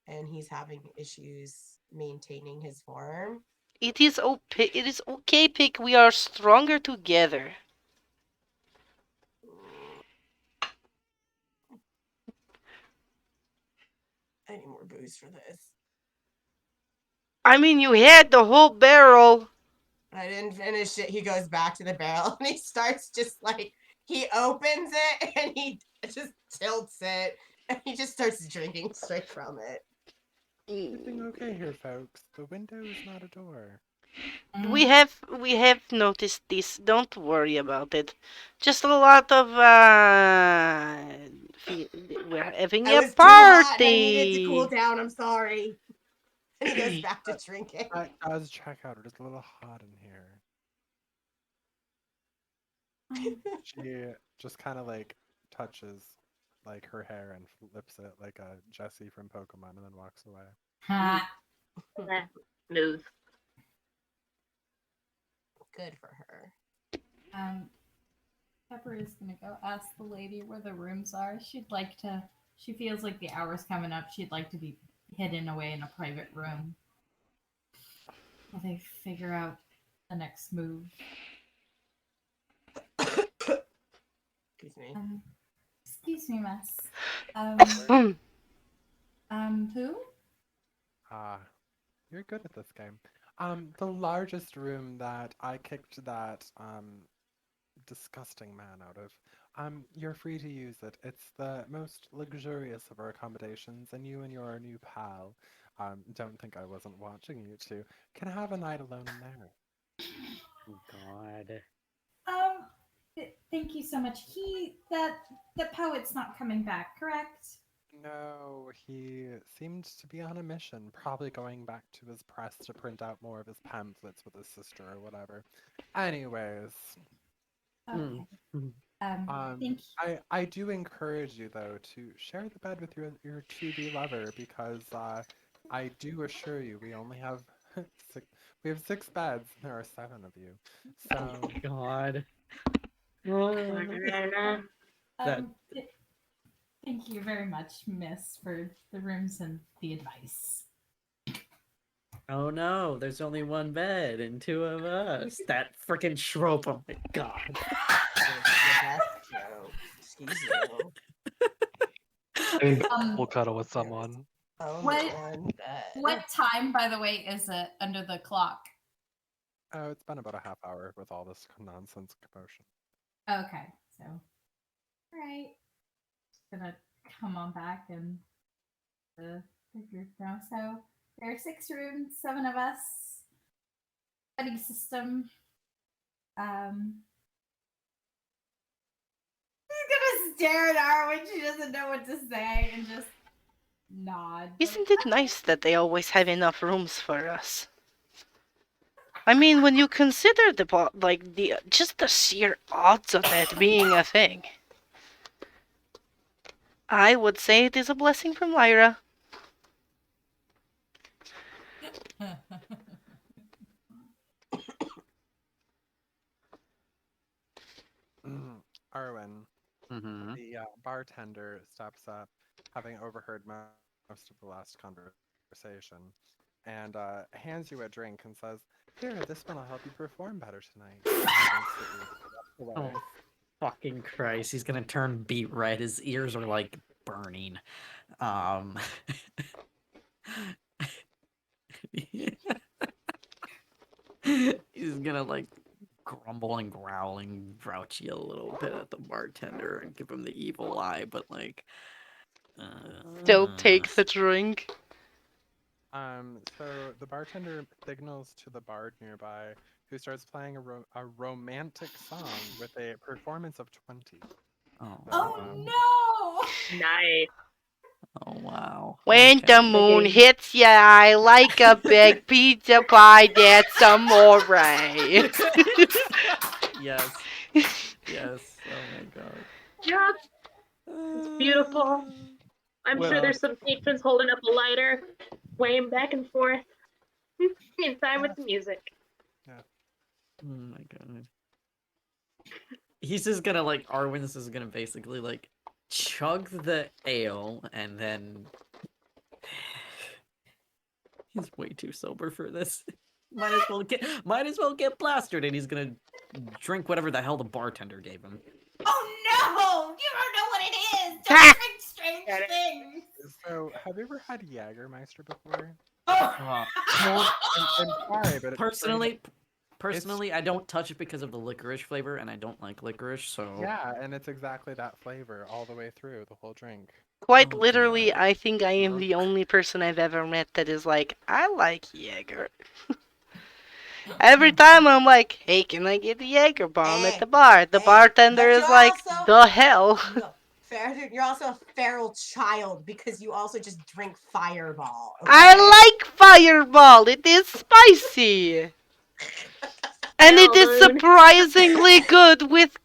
And he's having issues maintaining his form. It is okay, Pick. We are stronger together. I need more booze for this. I mean, you had the whole barrel. I didn't finish it. He goes back to the barrel and he starts just like, he opens it and he just tilts it and he just starts drinking straight from it. Everything okay here, folks? The window is not a door. We Mm. have noticed this. Don't worry about it. Just a lot of we're having I a was too hot and I needed to cool party. down. I'm sorry. And he goes back to drinking. That does check out. It is a little hot in here. She just kind of like touches like her hair and flips it like a Jessie from Pokemon and then walks away. Ha. Smooth. Good for her. Pepper is gonna go ask the lady where the rooms are. She'd like to. She feels like the hour's coming up. She'd like to be hidden away in a private room while they figure out the next move. Excuse me. Excuse me, miss. Who? Ah, you're good at this game. The largest room that I kicked that disgusting man out of. You're free to use it. It's the most luxurious of our accommodations, and you and your new pal, don't think I wasn't watching you two, can have a night alone in there. Oh, God. Thank you so much. The poet's not coming back, correct? No, he seemed to be on a mission, probably going back to his press to print out more of his pamphlets with his sister or whatever. Anyways, Okay. Mm. Thank you. I do encourage you though to share the bed with your to-be lover because I do assure you we only have six, we have 6 beds. There are 7 of you, so God. That- Um, th- Thank you very much, miss, for the rooms and the advice. Oh no, there's only one bed and 2 of us. That freaking trope. Oh my God. Excuse you. We'll cuddle with someone. Only What- one bed. What time, by the way, is it under the clock? oh, it's been about a half hour with all this nonsense commotion. Okay, so all right, just gonna come on back and the group now. So there are 6 rooms, 7 of us. Buddy system. She's gonna stare at Arwyn. She doesn't know what to say and just nod. Isn't it nice that they always have enough rooms for us? I mean, when you consider the just the sheer odds of that being a thing, I would say it is a blessing from Lyra. Arwen, Mm-hmm. the bartender steps up, having overheard most of the last conversation, and hands you a drink and says, "Here, this one will help you perform better tonight." And he winks at you and walks away. Oh, fucking Christ. He's gonna turn beet red. His ears are like burning. He's gonna like grumble and growl and grouchy a little bit at the bartender and give him the evil eye, but like Still take the drink. So the bartender signals to the bard nearby, who starts playing a romantic song with a performance of 20. Oh, Oh no! Nice. oh wow. When Okay. the moon Okay. hits ya, I like a big pizza pie that's amore. Yes. Yes. Oh my god. Yeah, it's beautiful. I'm sure Well- there's some patrons holding up a lighter, swaying back and forth in time with the music. Oh my god. He's just gonna like Arwin's is gonna basically like chug the ale and then he's way too sober for this. Might as well get plastered and he's gonna drink whatever the hell the bartender gave him. Oh no! You don't know what it is. Don't drink strange Got it. things. So, have you ever had Jägermeister before? Oh. I'm sorry, but Personally, I don't touch it because of the licorice flavor, and I don't like licorice, so yeah, and it's exactly that flavor all the way through the whole drink. Quite Oh, literally, God. I think I am the only person I've ever met that is like, I like Jaeger. Every time I'm like, hey, can I get a Jaeger bomb at Hey, the bar? The hey, bartender but is you're like, also- the hell? No, Fereydun, you're also a feral child because you also just drink Fireball. Okay? I like Fireball. It is spicy. And it is Fereydun. surprisingly good with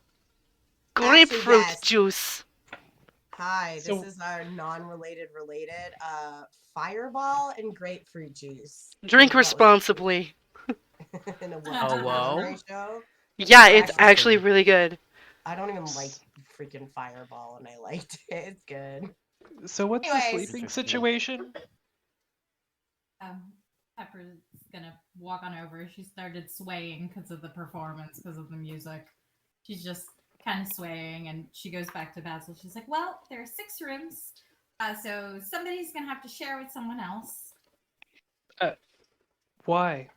Actually, grapefruit yes. juice. Hi, So- this is our non-related related. Fireball and grapefruit juice. Drink is what was responsibly. in a Oh, whoa. show. Yeah, It's it's actually interesting. really good. I don't even like freaking Fireball, and I liked it. It's good. So what's the Anyways. sleeping Interesting. situation? Pepper's gonna walk on over. She started swaying because of the performance, because of the music. She's just kind of swaying, and she goes back to Basil. She's like, "Well, there are 6 rooms, so somebody's gonna have to share with someone else. Why?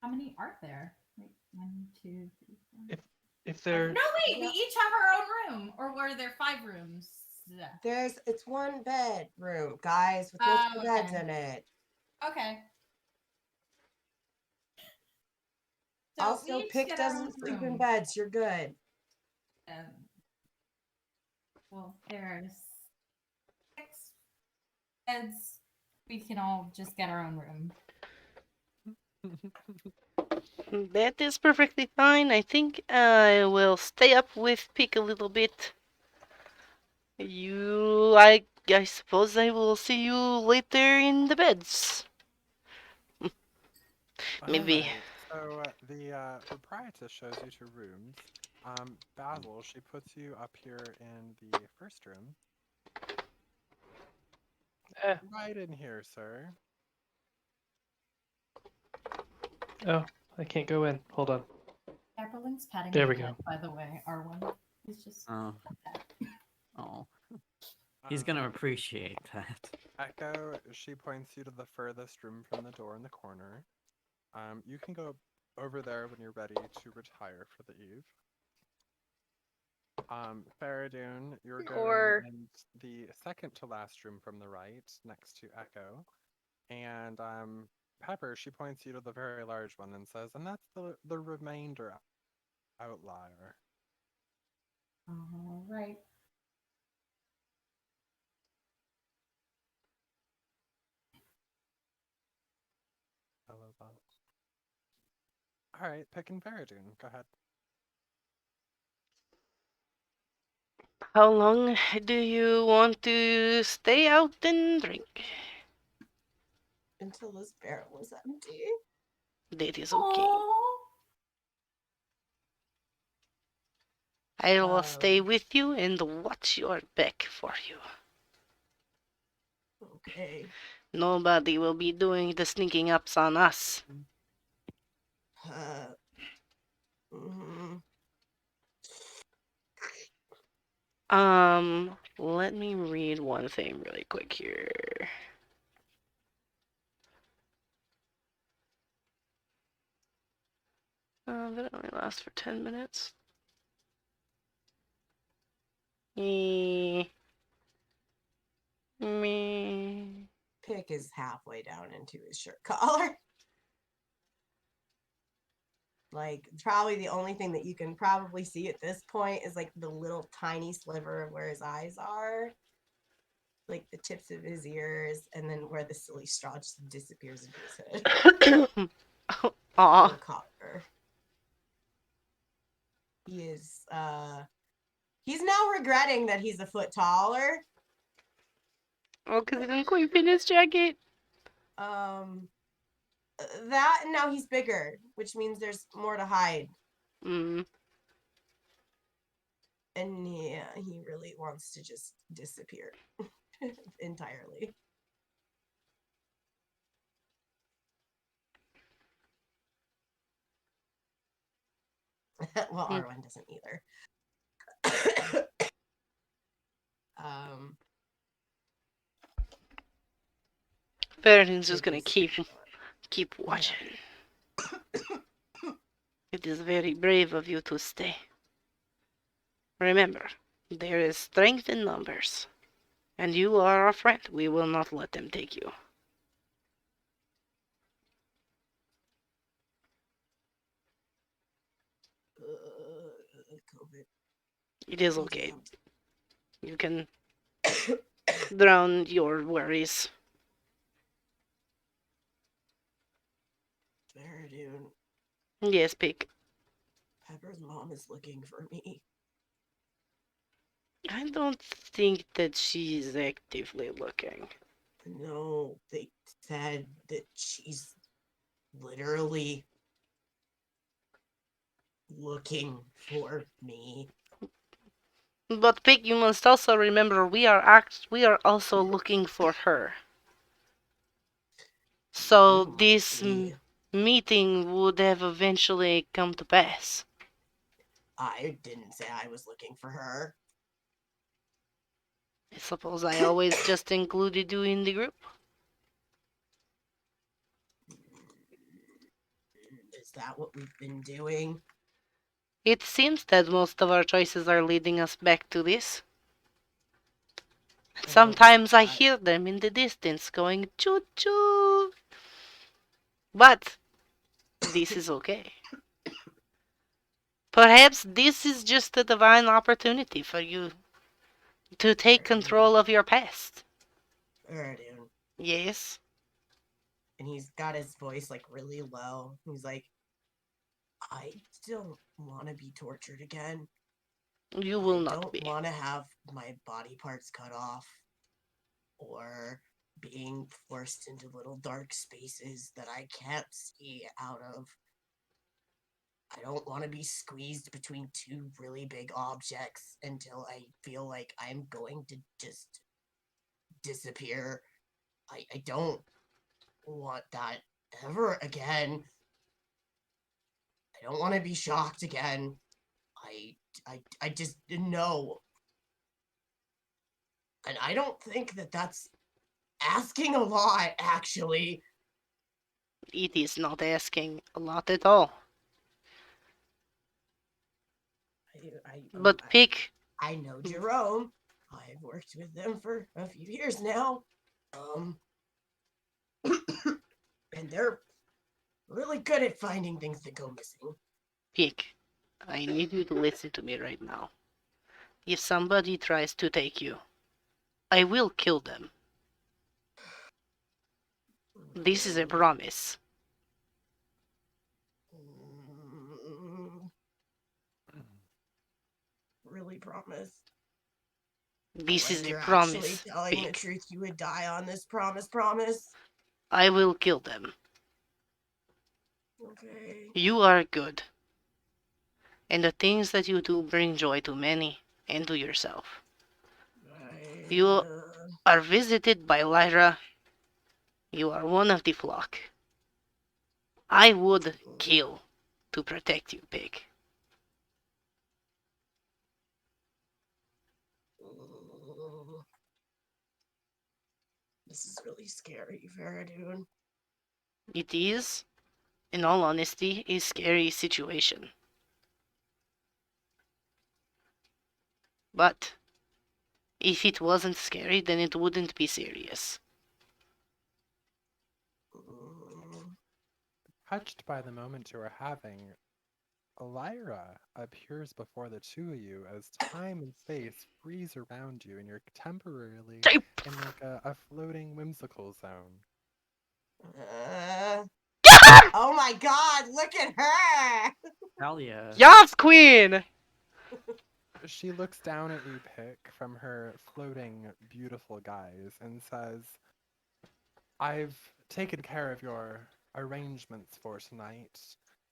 How many are there? Wait, 1, 2, 3, 4. If they're No, wait. We each have our own room, or were there 5 rooms? Yeah. It's one bedroom, guys, with Oh, multiple beds okay. in it. Okay. So we Also, each Pick get our doesn't own sleep in room. beds. You're good. Well, there's 6 beds. We can all just get our own room. That is perfectly fine. I think I will stay up with Pick a little bit. I suppose I will see you later in the beds. Maybe. Alright, so the proprietress shows you to rooms. Basil, she puts you up here in the first room. Right in here, sir. oh, I can't go in. Hold on. Apperling's patting There my we head, go. by the way, Arwyn. He's just Oh. that. Oh. He's gonna Um, appreciate that. Echo, she points you to the furthest room from the door in the corner. You can go over there when you're ready to retire for the eve. Fereydun, you're Or- going in the second to last room from the right, next to Echo. And Pepper, she points you to the very large one and says, and that's the remainder outlier. All right. Hello, Bob. Alright, Pick and Fereydun, go ahead. How long do you want to stay out and drink? Until this barrel is empty. That is okay. Aww. I will stay Um, with you and watch your back for you. Okay. Nobody will be doing the sneaking ups on us. Uh, mhm. Let me read one thing really quick here. That only lasts for 10 minutes. Me. Pick is halfway down into his shirt collar. Like, probably the only thing that you can probably see at this point is like the little tiny sliver of where his eyes are, like the tips of his ears, and then where the silly straw just disappears into his head. Aw. The collar. He is, he's now regretting that he's a foot taller. Oh, because he didn't quite fit his jacket. That and now he's bigger, which means there's more to hide. Mm. And yeah, he really wants to just disappear entirely. Well, Hmm. Arwen doesn't either. um, Fereydun's just Pick gonna is- keep watching. It is very brave of you to stay. Remember, there is strength in numbers. And you are our friend. We will not let them take you. It is Oh, okay. damn. You can drown your worries. Fereydun, Yes, Pig. Pepper's mom is looking for me. I don't think that she's actively looking. No, they said that she's literally looking for me. But Pig, you must also remember we are also looking for her. So You might this be. meeting would have eventually come to pass. I didn't say I was looking for her. I suppose I always just included you in the group. Is that what we've been doing? It seems that most of our choices are leading us back to this. I hope Sometimes I not. hear them in the distance going choo choo. But this is okay. Perhaps this is just a divine opportunity for you to take control of your past. Fereydun. Yes, And he's got his voice like really low. He's like, I don't want to be tortured again. you will I not don't be. want to have my body parts cut off or being forced into little dark spaces that I can't see out of. I don't want to be squeezed between two really big objects until I feel like I'm going to just disappear. I don't want that ever again. I don't want to be shocked again. I just know. And I don't think that that's asking a lot, actually. It is not asking a lot at all. But pick. I know Jerome. I've worked with them for a few years now. And they're really good at finding things that go missing. Pick. I need you to listen to me right now. If somebody tries to take you, I will kill them. This is a promise. Really promise. This When is a you're actually promise, telling the Pick. truth, you would die on this promise. I will kill them. Okay. You are good. And the things that you do bring joy to many and to yourself. You are visited by Lyra. You are one of the flock. I would kill to protect you, Pig. This is really scary, Fereydun. It is, in all honesty, a scary situation. But if it wasn't scary, then it wouldn't be serious. Touched by the moment you are having, Lyra appears before the two of you as time and space freeze around you, and you're temporarily in like a floating whimsical zone. Oh my god, look at her! Talia. Yes, Queen! She looks down at you, Pick, from her floating, beautiful guise, and says, I've taken care of your arrangements for tonight.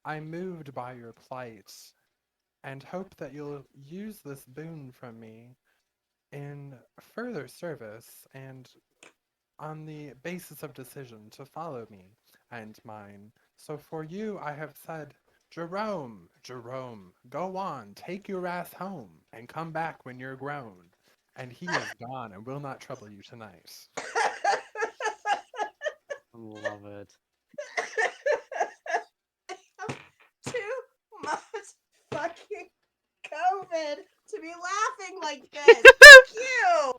I'm moved by your plight, and hope that you'll use this boon from me in further service and on the basis of decision to follow me and mine. So for you, I have said, Jerome, Jerome, go on, take your ass home, and come back when you're grown. And he is gone and will not trouble you tonight. Love it. Too much fucking COVID to be laughing like this. Fuck you!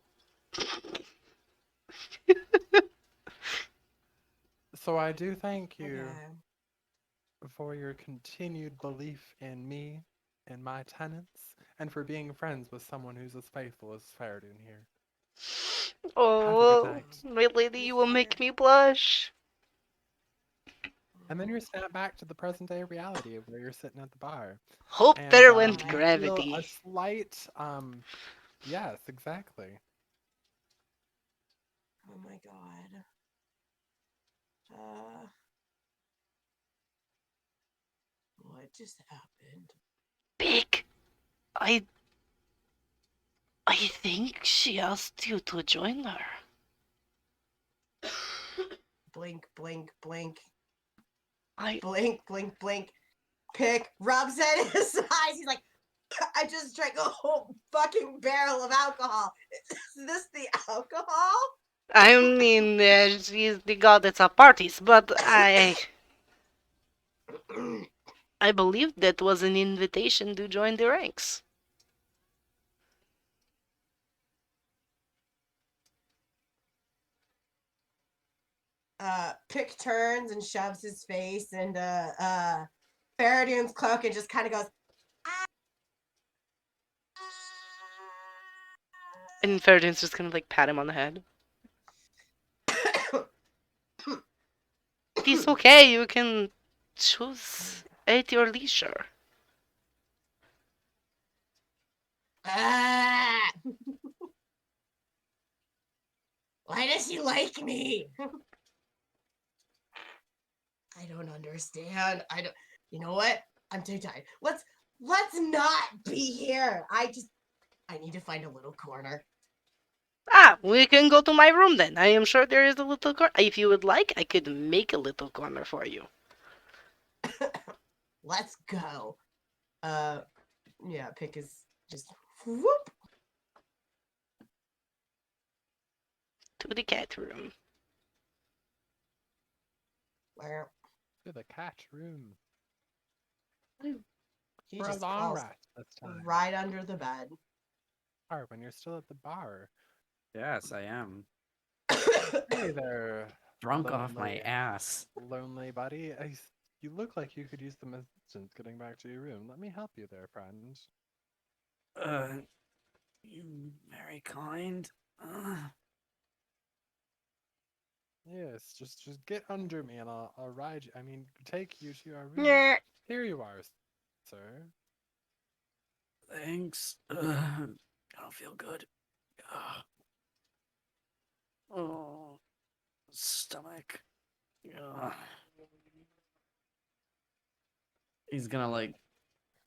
So I do thank you Okay. for your continued belief in me and my tenants, and for being friends with someone who's as faithful as Fereydun here. Have a good Oh, night. my lady, Be you will make fair. me blush. And then you're snapped back to the present day reality of where you're sitting at the bar. Hope And there went you feel a gravity. slight, yes, exactly. Oh my god. Uh, what just happened? Big, I I think she asked you to join her. Blink, blink, blink, I blink, blink, blink. Pick rubs at his eyes. He's like, I just drank a whole fucking barrel of alcohol. Is this the alcohol? I mean, she's the goddess of parties, but I believe that was an invitation to join the ranks. Pick turns and shoves his face into Fereydun's cloak and just kind of goes, And Feridun's just gonna like pat him on the head. It's okay, you can choose at your leisure. ah! Why does he like me? I don't understand. I don't. You know what? I'm too tired. Let's not be here. I need to find a little corner. Ah, we can go to my room then. I am sure there is a little corner. If you would like, I could make a little corner for you. Let's go. Yeah. Pick is just whoop. To the cat room. Where To the cat room. he For a just long crawls rest this time. right under the bed. Arwyn, you're still at the bar. Yes, I am. Hey there, Drunk off my lonely, ass. lonely buddy. You look like you could use some assistance getting back to your room. Let me help you there, friend. You very kind. Yes, just get under me and I'll ride you. I mean, take you to your room. Yeah. Here you are, sir. Thanks. I don't feel good. Oh, stomach. He's gonna like.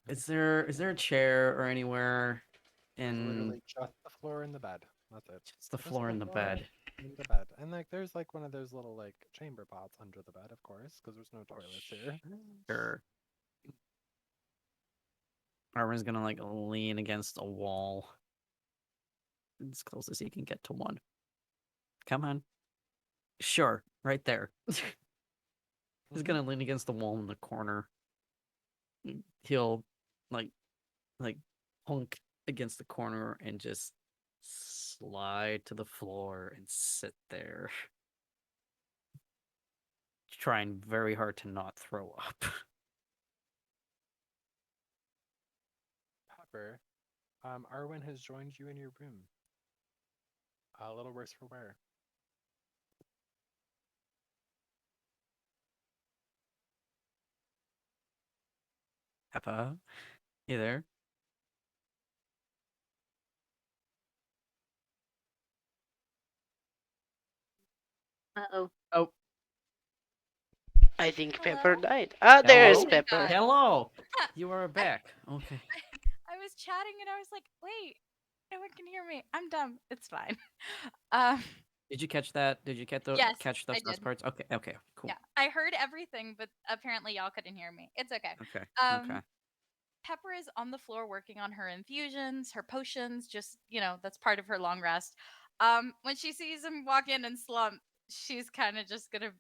Is there a chair or anywhere in Literally just the floor and the bed. That's it. just the Just floor and the bed? and the bed. And like there's like one of those little like chamber pots under the bed, of course, because there's no toilets here. Sure. Arwyn's gonna like lean against a wall as close as he can get to one. Come on. Sure, right there. He's gonna lean against the wall in the corner. He'll like punk against the corner and just slide to the floor and sit there. Trying very hard to not throw up. Pepper, Arwyn has joined you in your room. A little worse for wear. Peppa, you there? Uh-oh. Oh, I think Hello? Pepper died. Ah, there is Hello? Pepper. Hello. You are back. Okay. I was chatting and I was like, wait, no one can hear me. I'm dumb. It's fine. Um, Did you catch that? Did you catch the Yes, catch I those last did. parts? Okay. Okay. Cool. yeah, I heard everything, but apparently y'all couldn't hear me. It's okay. Okay. Um, Okay. Pepper is on the floor working on her infusions, her potions, just, that's part of her long rest. When she sees him walk in and slump, she's kind of just gonna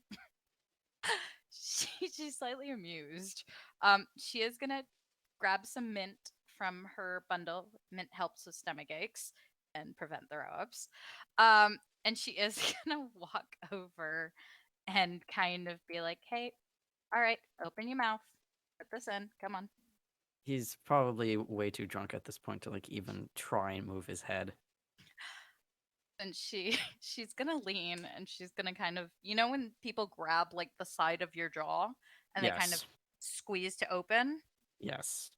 she's slightly amused. She is gonna grab some mint from her bundle. Mint helps with stomach aches and prevent throw ups. And she is gonna walk over and kind of be like, "Hey, all right, open your mouth. Put this in. Come on." He's probably way too drunk at this point to like even try and move his head. And she's gonna lean and she's gonna kind of, you know, when people grab like the side of your jaw and they kind of Yes. squeeze to open, Yes.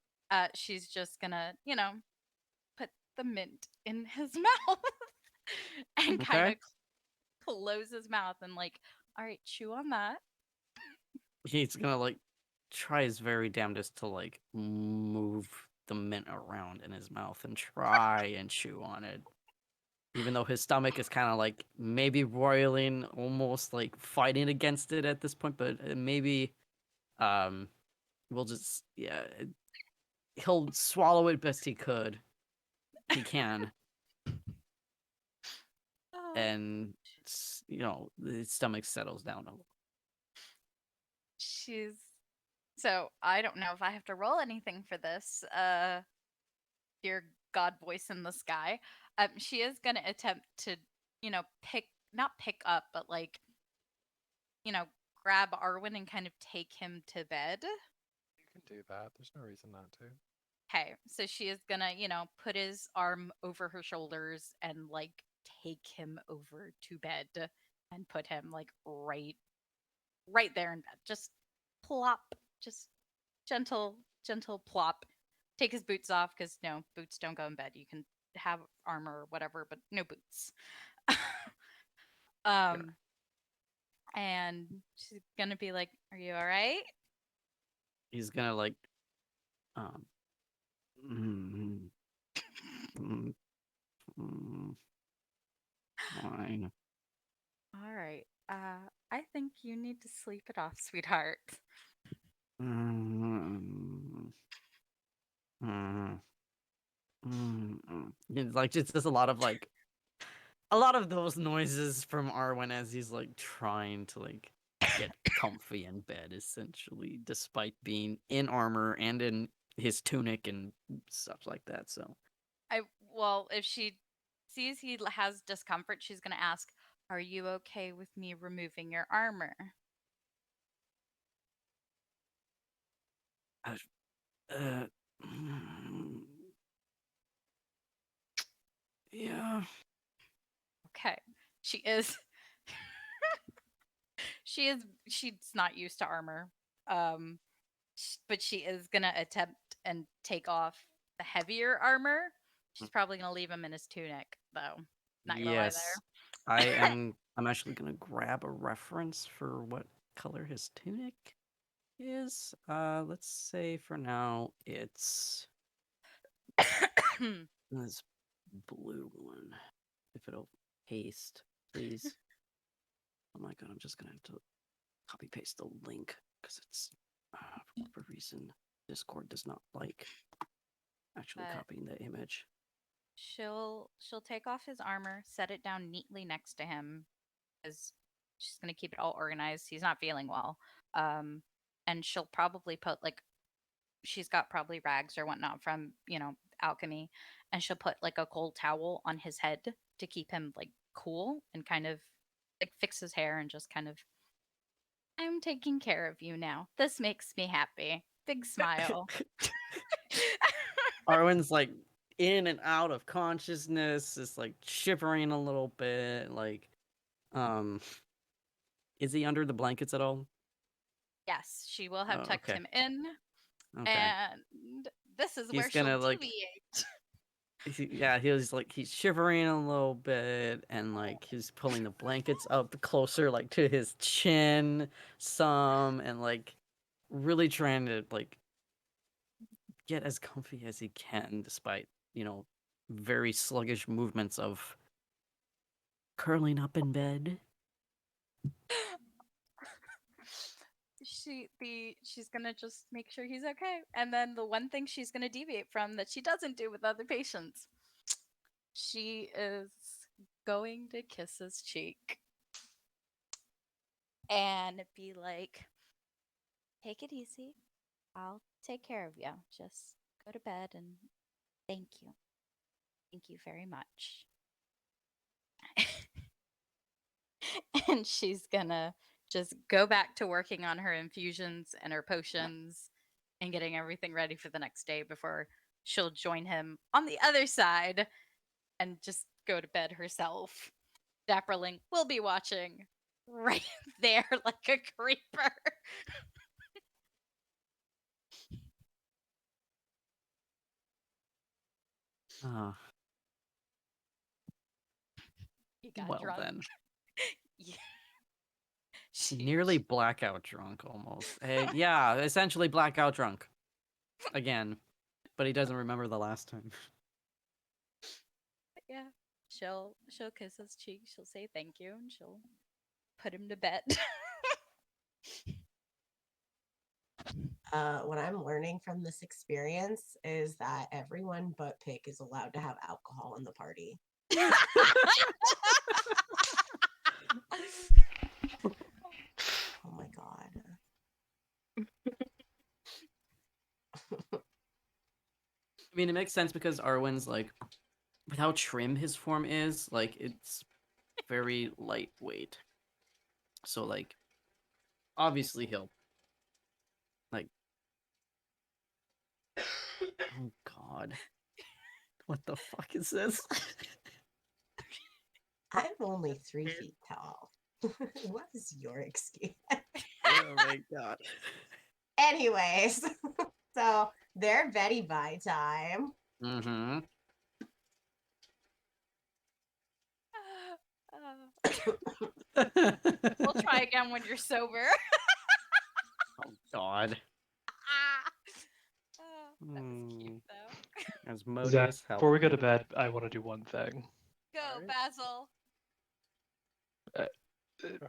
she's just gonna, you know, put the mint in his mouth and kind Okay. of close his mouth and like, all right, chew on that. He's gonna like try his very damnedest to like move the mint around in his mouth and try and chew on it. Even though his stomach is kind of like maybe roiling, almost like fighting against it at this point, but maybe um we'll just he'll swallow it best he could. He can. Oh, And you know, the stomach settles down a little. she's so I don't know if I have to roll anything for this. Dear God voice in the sky. She is gonna attempt to, you know, not pick up, but like, you know, grab Arwyn and kind of take him to bed. You can do that. There's no reason not to. Okay, so she is gonna, you know, put his arm over her shoulders and like take him over to bed and put him like right there in bed. Just plop, just gentle plop. Take his boots off because no, boots don't go in bed. You can have armor or whatever, but no boots. um, and she's gonna be like, "Are you all right?" He's gonna like um mm, mm, mm, fine. All right. I think you need to sleep it off, sweetheart. Mm, mm, like just there's a lot of those noises from Arwen as he's like trying to like get comfy in bed essentially, despite being in armor and in his tunic and stuff like that. So Well, if she sees he has discomfort, she's gonna ask, "Are you okay with me removing your armor?" uh, uh, mm, yeah. Okay. She is she's not used to armor. Um but she is gonna attempt and take off the heavier armor. She's probably gonna leave him in his tunic, though. Not gonna lie Yes. I there. am I'm actually gonna grab a reference for what color his tunic is. Let's say for now it's this blue one. If it'll paste, please. Oh my god, I'm just gonna have to copy paste the link because it's for whatever reason Discord does not like actually But copying the image. she'll take off his armor, set it down neatly next to him, because she's gonna keep it all organized. He's not feeling well. Um, and she'll probably put like she's got probably rags or whatnot from, you know, alchemy, and she'll put like a cold towel on his head to keep him like cool and kind of like fix his hair and just kind of, I'm taking care of you now. This makes me happy. Big smile. Arwen's like in and out of consciousness, is like shivering a little bit. Like, um, is he under the blankets at all? Yes, she will have Oh, tucked okay, him in, okay. and this is He's where she'll gonna like, deviate. yeah, he's shivering a little bit, and like he's pulling the blankets up closer, like to his chin, some, and like really trying to like get as comfy as he can, despite very sluggish movements of curling up in bed. She's gonna just make sure he's okay. And then the one thing she's gonna deviate from that she doesn't do with other patients, she is going to kiss his cheek and be like, "Take it easy. I'll take care of you. Just go to bed and thank you. Thank you very much." And she's gonna just go back to working on her infusions and her potions and getting everything ready for the next day before she'll join him on the other side and just go to bed herself. Dapperling will be watching right there like a creeper. Oh, You got well drunk. then. Yeah. Nearly blackout drunk almost. Yeah, essentially blackout drunk. Again. But he doesn't remember the last time. Yeah. She'll kiss his cheek, she'll say thank you, and she'll put him to bed. What I'm learning from this experience is that everyone but Pick is allowed to have alcohol in the party. Oh my god. I mean, it makes sense because Arwyn's like, with how trim his form is, like, it's very lightweight. So, like, obviously he'll, like, oh god. What the fuck is this? I'm only 3 feet tall. What is your excuse? Oh my god. Anyways, so they're Betty by time. Mm-hmm. We'll try again when you're sober. Oh god. That was cute, though. Asmodeus, help Before we go me. to bed, I want to do one thing. Go, Alright. Basil. ahead.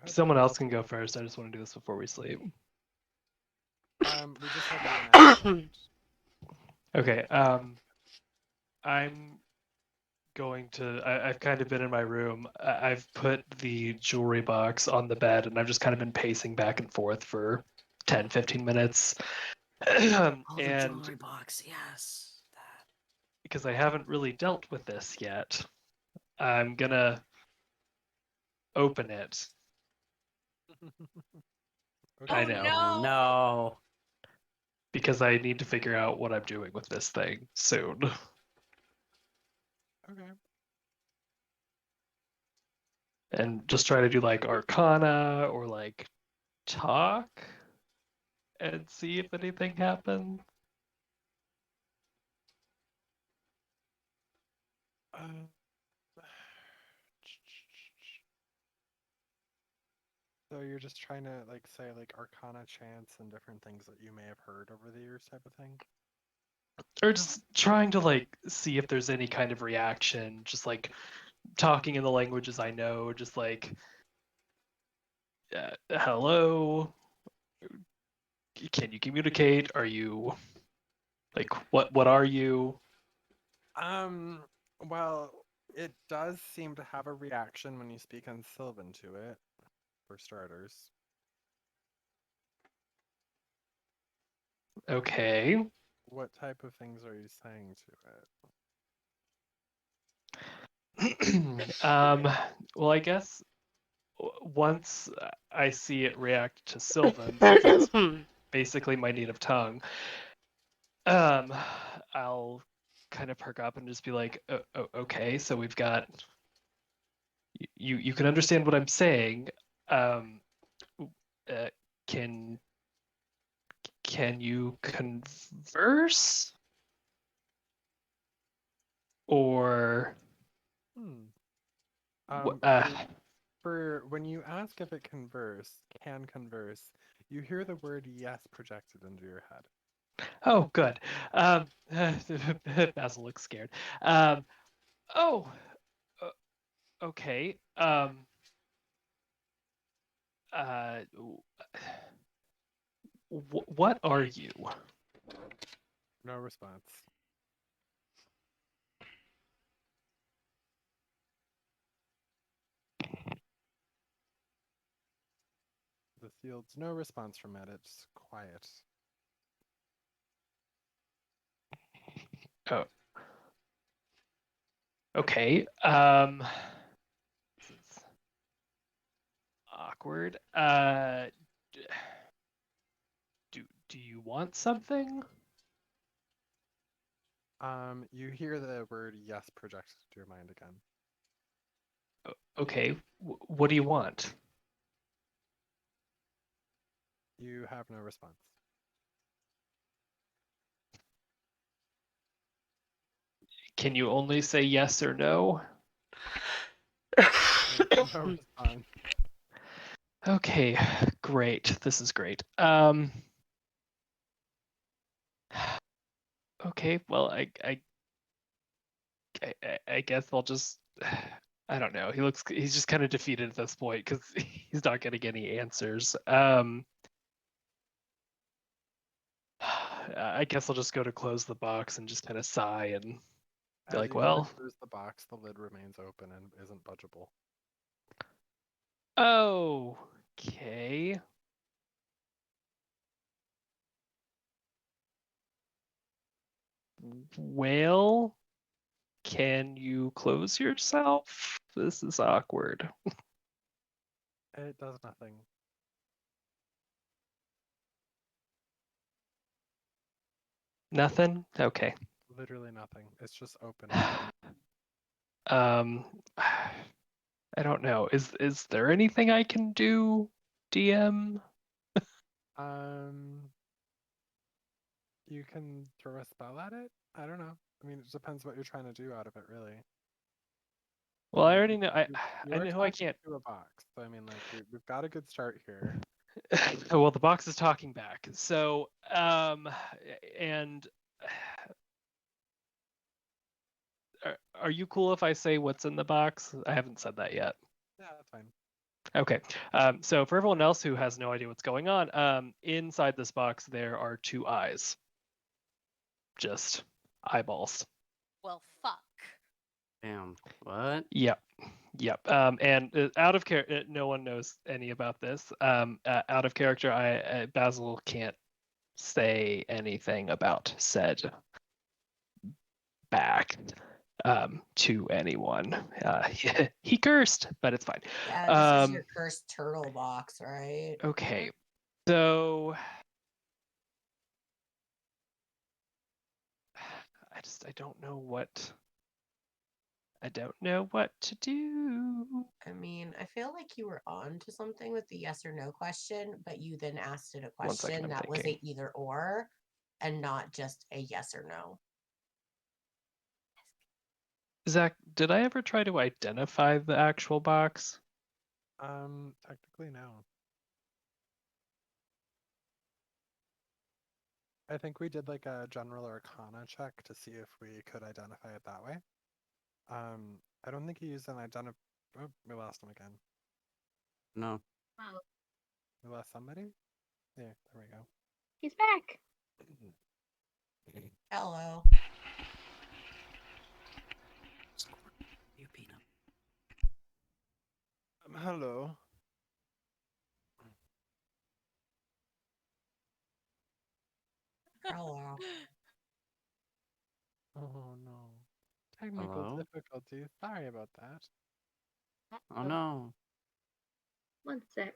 Someone else can go first. I just want to do this before we sleep. We just have you an Okay. I'm going to. I've kind of been in my room. I've put the jewelry box on the bed, and I've just kind of been pacing back and forth for 10, 15 minutes. Oh, the And jewelry box, yes. That. because I haven't really dealt with this yet, I'm gonna open it. Okay. I Oh, know. no. No. Because I need to figure out what I'm doing with this thing soon. Okay. And just try to do like Arcana or like talk and see if anything happens. Uh, so you're just trying to like say like Arcana chants and different things that you may have heard over the years type of thing? Or just trying to like see if there's any kind of reaction, just like talking in the languages I know, just like hello, can you communicate? Are you like what are you? Well, it does seem to have a reaction when you speak on Sylvan to it, for starters. Okay. What type of things are you saying to it? Well, I guess once I see it react to Sylvan, since it's basically my native tongue, I'll kind of perk up and just be like, okay, so we've got you can understand what I'm saying. Can you converse or Hmm. wh- For when you ask if it can converse, you hear the word yes projected into your head. oh, good. Basil looks scared. Oh, okay. Uh, what are you? No response. The field's no response from it. It's quiet. Oh, okay. This is awkward. Do you want something? You hear the word yes projected to your mind again. Okay, what do you want? You have no response. Can you only say yes or no? No response. Okay, great. This is great. Okay, well, I guess I'll just. I don't know. He's just kind of defeated at this point because he's not getting any answers. I guess I'll just go to close the box and just kind of sigh and be As like, you go to well, close the box, the lid remains open and isn't budgeable. okay. Well, can you close yourself? This is awkward. It does nothing. Nothing? Okay. Literally nothing. It's just open. Um, I don't know. Is there anything I can do, DM? You can throw a spell at it? I don't know. I mean, it depends what you're trying to do out of it, really. Well, I mean, already know. I You're know I talking can't. to a box, so I mean, like, we've got a good start here. Well, the box is talking back. So, and are you cool if I say what's in the box? I haven't said that yet. Yeah, that's fine. Okay. So for everyone else who has no idea what's going on, inside this box there are 2 eyes. Just eyeballs. Well, fuck. Damn. What? Yep. And out of character, no one knows any about this. Out of character, Basil can't say anything about said back to anyone. He cursed, but it's fine. Yeah, this is your cursed turtle box, right? Okay, so I don't know what to do. I mean, I feel like you were on to something with the yes or no question, but you then asked it a 1 second, question I'm that was thinking. a either or and not just a yes or no. Zach, did I ever try to identify the actual box? Technically, no. I think we did like a general arcana check to see if we could identify it that way. I don't think he used an identify. Oh, we lost him again. No. Wow, We lost somebody? Yeah, there we go. he's back. Hello. You peanut. Hello. Hello. Oh no. Technical Hello? difficulties. Sorry about that. Oh no. One sec.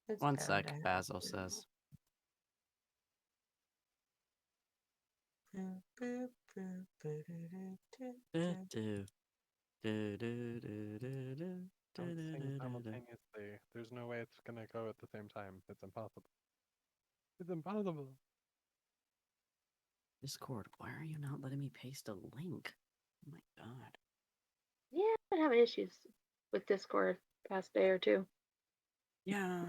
It's One going sec, down. Basil says. Boop, boop, boop, Do, boop, do, do, do, do, do, do, Don't do, sing do, do. simultaneously. There's no way it's gonna go at the same time. It's impossible. It's impossible. Discord, why are you not letting me paste a link? Oh my god. Yeah, I've been having issues with Discord past day or two. Yeah.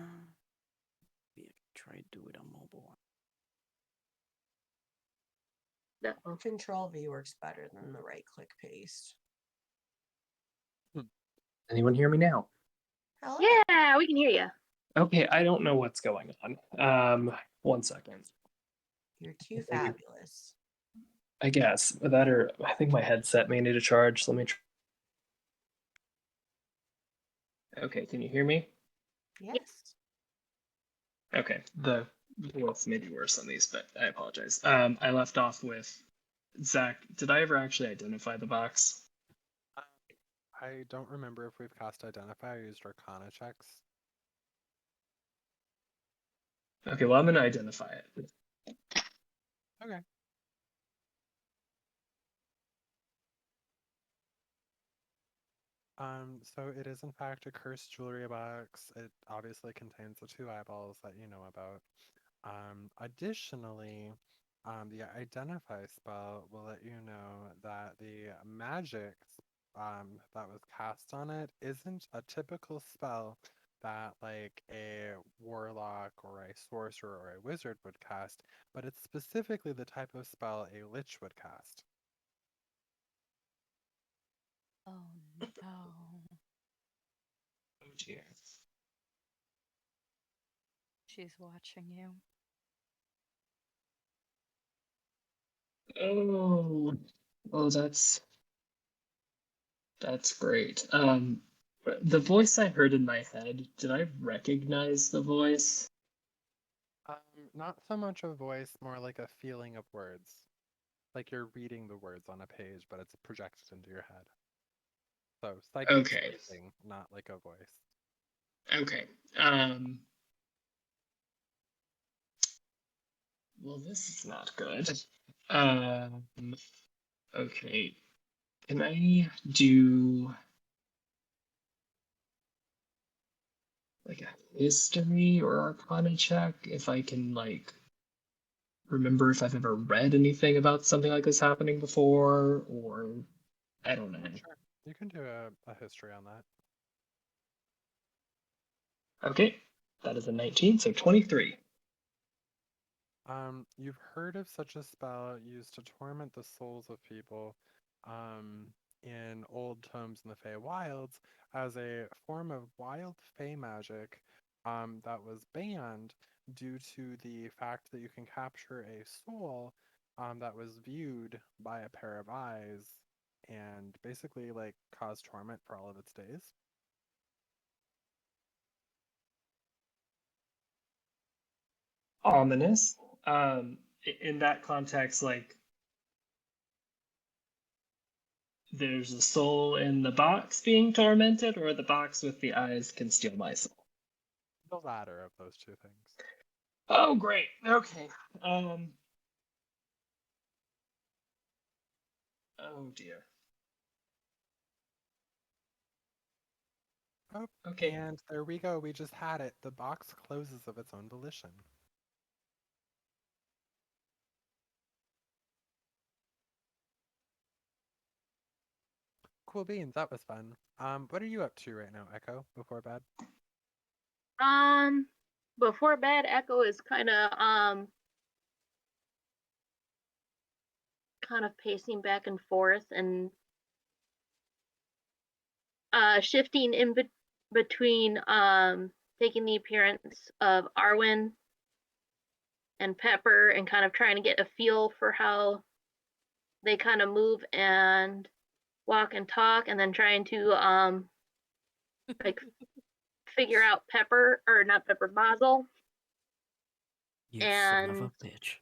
Maybe I could try to do it on mobile. No. Control V works better than the right click paste. Anyone hear me now? Hello. Yeah, we can hear you. Okay, I don't know what's going on. 1 second. You're too fabulous. I guess that, or I think my headset may need a charge. So let me. Okay, can you hear me? Yes. Okay, the voice may be worse on these, but I apologize. I left off with Zach. Did I ever actually identify the box? I don't remember if we've cast Identify or used Arcana checks. Okay, well, I'm going to identify it. Okay. So it is in fact a cursed jewelry box. It obviously contains the two eyeballs that you know about. Additionally, the identify spell will let you know that the magic that was cast on it isn't a typical spell that like a warlock or a sorcerer or a wizard would cast, but it's specifically the type of spell a lich would cast. Oh no. Oh dear. She's watching you. Oh, well, that's great. The voice I heard in my head, did I recognize the voice? Not so much a voice, more like a feeling of words. Like you're reading the words on a page, but it's projected into your head. So psychic Okay. speaking, not like a voice. Okay. Well, this is not good. Um, okay. Can I do like a history or arcana check if I can like remember if I've ever read anything about something like this happening before, or I don't know. Sure. You can do a history on that. Okay, that is a 19, so 23. You've heard of such a spell used to torment the souls of people in old tomes in the Fey Wilds as a form of wild Fey magic that was banned due to the fact that you can capture a soul that was viewed by a pair of eyes and basically like cause torment for all of its days. Ominous. In that context, like there's a soul in the box being tormented, or the box with the eyes can steal my soul. The latter of those two things. Oh, great. Okay. Oh dear. Oh, Okay. and there we go. We just had it. The box closes of its own volition. Cool beans. That was fun. What are you up to right now, Echo? Before bed? Before bed, Echo is kind of pacing back and forth and shifting in between taking the appearance of Arwyn and Pepper and kind of trying to get a feel for how they kind of move and walk and talk, and then trying to like figure out Pepper, or not Pepper, Basil. You son of And a bitch.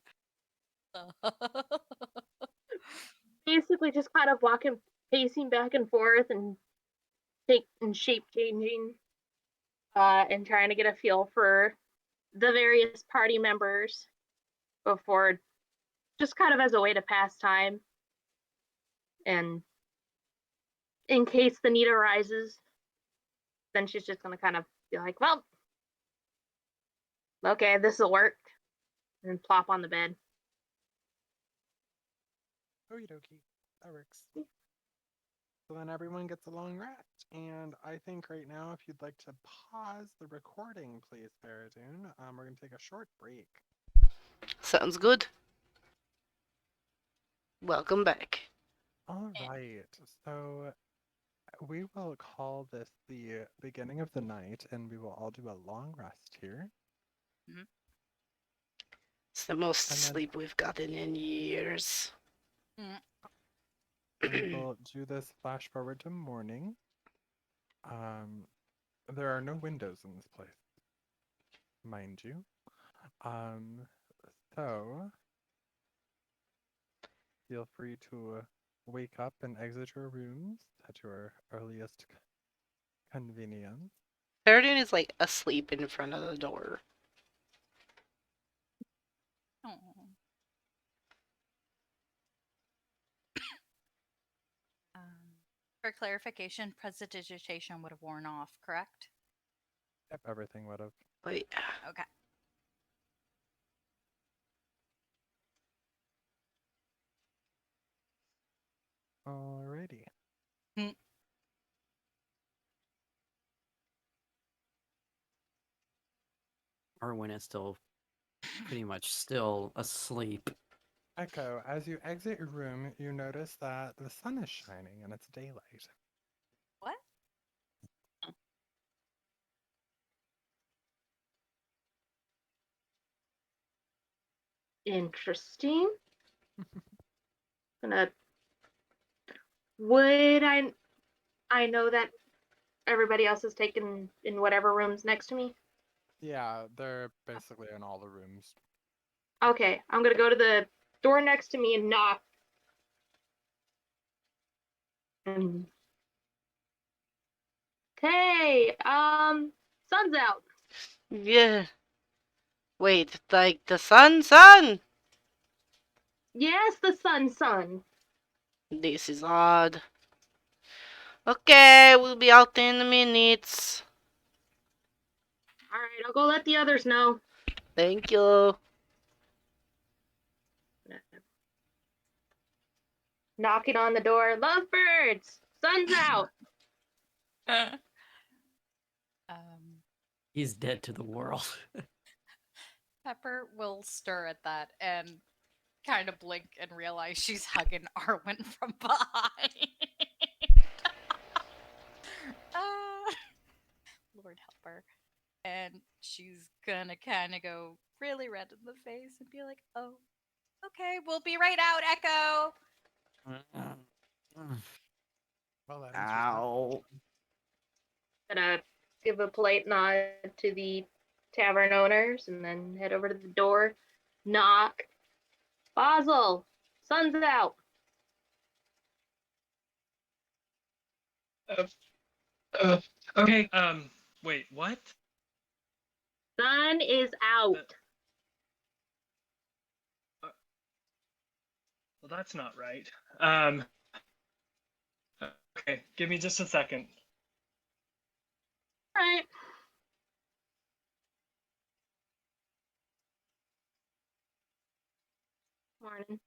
basically just kind of pacing back and forth and shape changing, and trying to get a feel for the various party members before, just kind of as a way to pass time, and in case the need arises, then she's just gonna kind of be like, well, okay, this will work, and plop on the bed. Okie dokie. That works. So then everyone gets a long rest. And I think right now, if you'd like to pause the recording, please, Fereydun, we're going to take a short break. Sounds good. Welcome back. All right. So we will call this the beginning of the night, and we will all do a long rest here. It's the most And then- sleep we've gotten in years. We will do this flash forward to morning. There are no windows in this place, mind you. So feel free to wake up and exit your rooms at your earliest convenience. Fereydun is like asleep in front of the door. Aw. For clarification, prestidigitation would have worn off, correct? Yep, everything would have. Wait. Okay. Alrighty. Arwyn is still pretty much still asleep. Echo, as you exit your room, you notice that the sun is shining and it's daylight. What? Interesting. Gonna. Would I know that everybody else is taken in whatever rooms next to me? Yeah, they're basically in all the rooms. Okay, I'm gonna go to the door next to me and knock. Hey, sun's out. Yeah. Wait, like the sun? Yes, the sun. This is odd. Okay, we'll be out in minutes. All right, I'll go let the others know. Thank you. Knocking on the door. Lovebirds, sun's out. He's dead to the world. Pepper will stir at that and kind of blink and realize she's hugging Arwen from behind. Lord help her. And she's gonna kind of go really red in the face and be like, oh, okay, we'll be right out, Echo. Well, that answers that Ow. Gonna give a polite nod to the tavern owners and then head over to the door. Knock. Basil, sun's out. Okay. Wait, what? Sun is out. Well, that's not right. Okay, give me just a second. All right. Morning.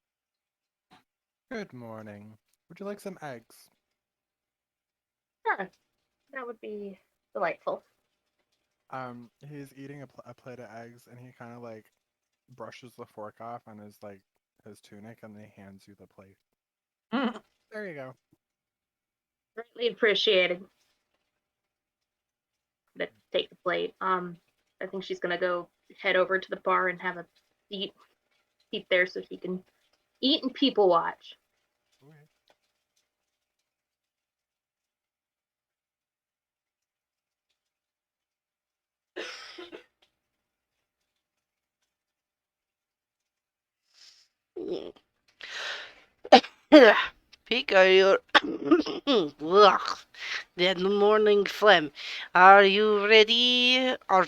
Good morning. Would you like some eggs? Sure. That would be delightful. He's eating a plate of eggs, and he kind of like brushes the fork off on his his tunic, and then he hands you the plate. There you go. Greatly appreciated. I'm gonna take the plate. I think she's gonna go head over to the bar and have a seat there so she can eat and people watch. Okay. Pika, your ugh, that morning phlegm. Are you ready? Or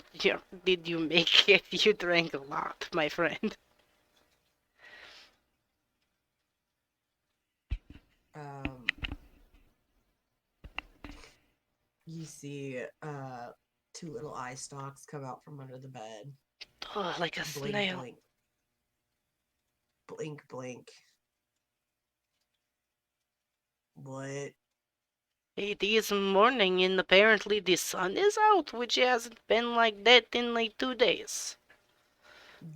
did you make it? You drank a lot, my friend. You see two little eye stalks come out from under the bed. Oh, like a Blink, snail. blink. Blink, blink. What? It is morning and apparently the sun is out, which hasn't been like that in like 2 days.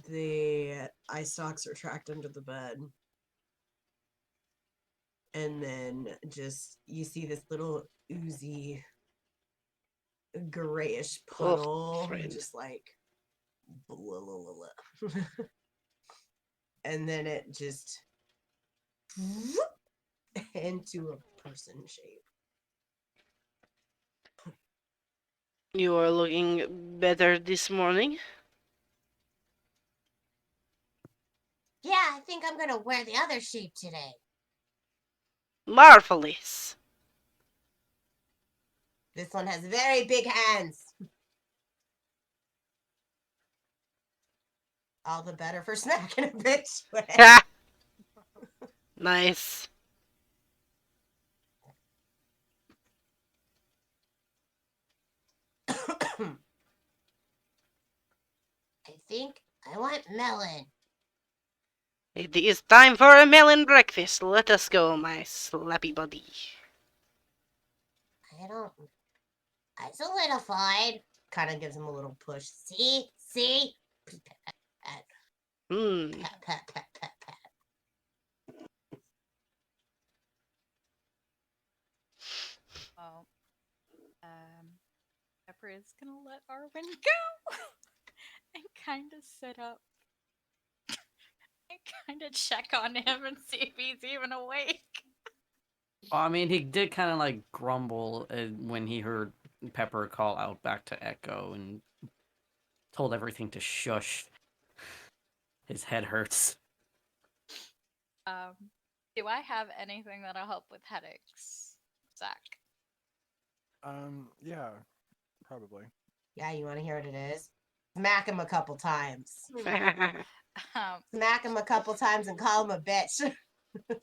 The eye stalks are tracked under the bed. And then just you see this little oozy grayish Oh, puddle, friend. just like blah, blah, blah, blah. And then it just into a person shape. You are looking better this morning. Yeah, I think I'm gonna wear the other shape today. Marvelous. This one has very big hands. All the better for smacking a bitch with. Nice. I think I want melon. It is time for a melon breakfast. Let us go, my slappy buddy. I don't. I solidified. Kind of gives him a little push. See? See? Pat, pat, Hmm. pat, pat, pat, pat, pat. Well, Pepper is gonna let Arwyn go and kind of sit up and kind of check on him and see if he's even awake. I mean, he did kind of like grumble when he heard Pepper call out back to Echo and told everything to shush. His head hurts. Do I have anything that'll help with headaches, Zach? Yeah, probably. Yeah, you want to hear what it is? Smack him a couple times. Um, Smack him a couple times and call him a bitch.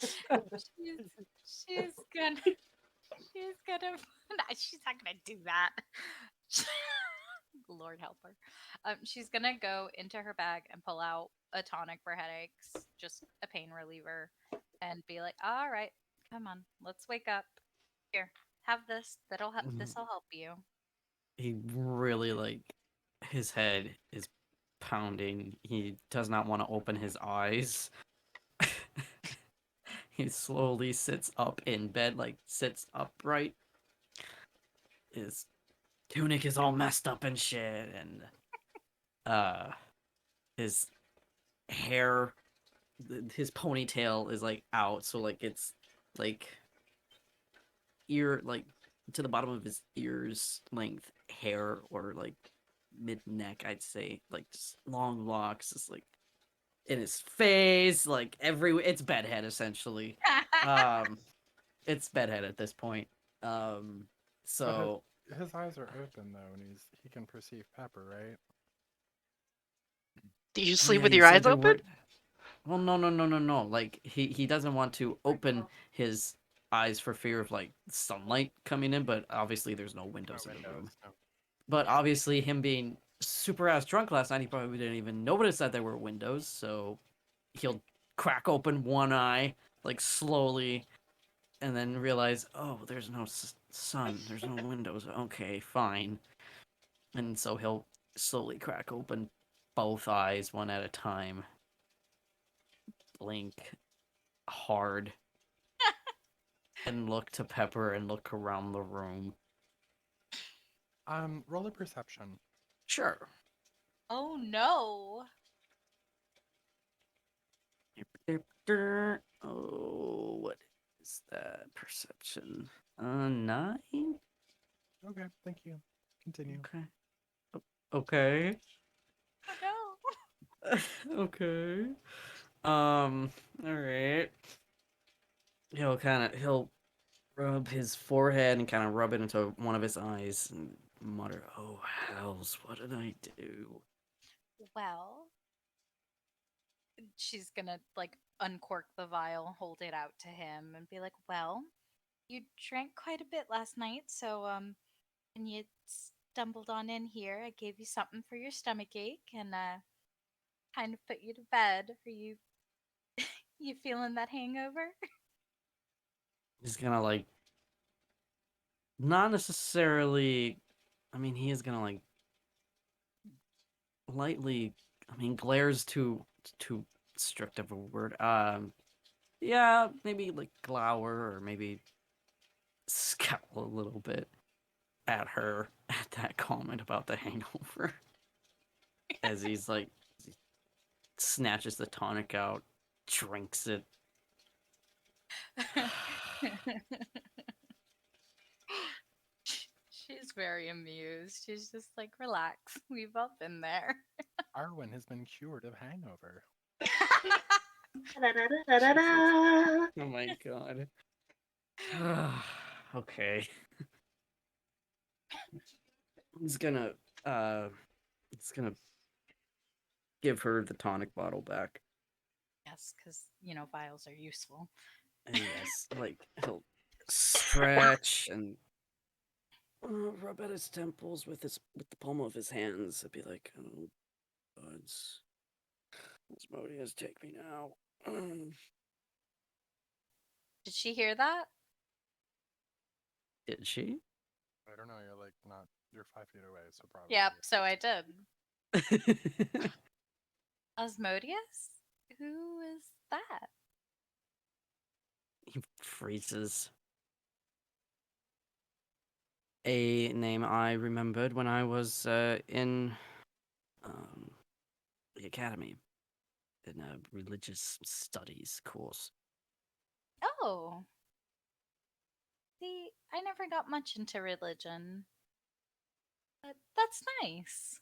she's gonna she's not gonna do that. Lord help her. She's gonna go into her bag and pull out a tonic for headaches, just a pain reliever, and be like, "All right, come on, let's wake up. Here, have this. This'll help you." He really like his head is pounding. He does not want to open his eyes. He slowly sits up in bed, like sits upright. His tunic is all messed up and shit, and his hair, his ponytail is like out, so like it's like ear, like to the bottom of his ears length hair, or like mid neck, I'd say, like just long locks, just like in his face, like it's bedhead essentially. It's bedhead at this point. So His eyes are open though, and he can perceive Pepper, right? Do you sleep yeah, with you your said eyes there open? well, no. Like he doesn't want to open his eyes for fear of like sunlight coming in, but obviously there's no windows in the room. No. But obviously him being super ass drunk last night, he probably didn't even notice that there were windows, so he'll crack open one eye like slowly and then realize, oh, there's no sun, there's no windows. Okay, fine. And so he'll slowly crack open both eyes one at a time. Blink hard and look to Pepper and look around the room. Roll a perception. Sure. Oh no! Oh, what is that? Perception. 9? Okay, thank you. Continue. Okay. Okay. Oh no! Okay. Alright. He'll rub his forehead and kind of rub it into one of his eyes and mutter, "Oh hells, what did I do?" Well, she's gonna like uncork the vial, hold it out to him, and be like, "Well, you drank quite a bit last night, so and you stumbled on in here. I gave you something for your stomach ache, and kind of put you to bed. Are you feeling that hangover?" He's gonna like not necessarily. I mean, he is gonna like lightly. I mean, glares too strict of a word. Yeah, maybe like glower or maybe scowl a little bit at her at that comment about the hangover. As he's like snatches the tonic out, drinks it. She's very amused. She's just like, "Relax. We've all been there." Arwyn has been cured of hangover. Da-da-da-da-da-da. Oh my god. Okay. He's gonna uh he's gonna give her the tonic bottle back. Yes, because vials are useful. And yes, like he'll stretch and rub at his temples with the palm of his hands. It'd be like, oh, Buds. Asmodeus, take me now. Did she hear that? Did she? I don't know. You're like not. You're 5 feet away, so probably. Yep, so I did. Asmodeus? Who is that? He freezes. A name I remembered when I was in the academy in a religious studies course. Oh. See, I never got much into religion. But that's nice.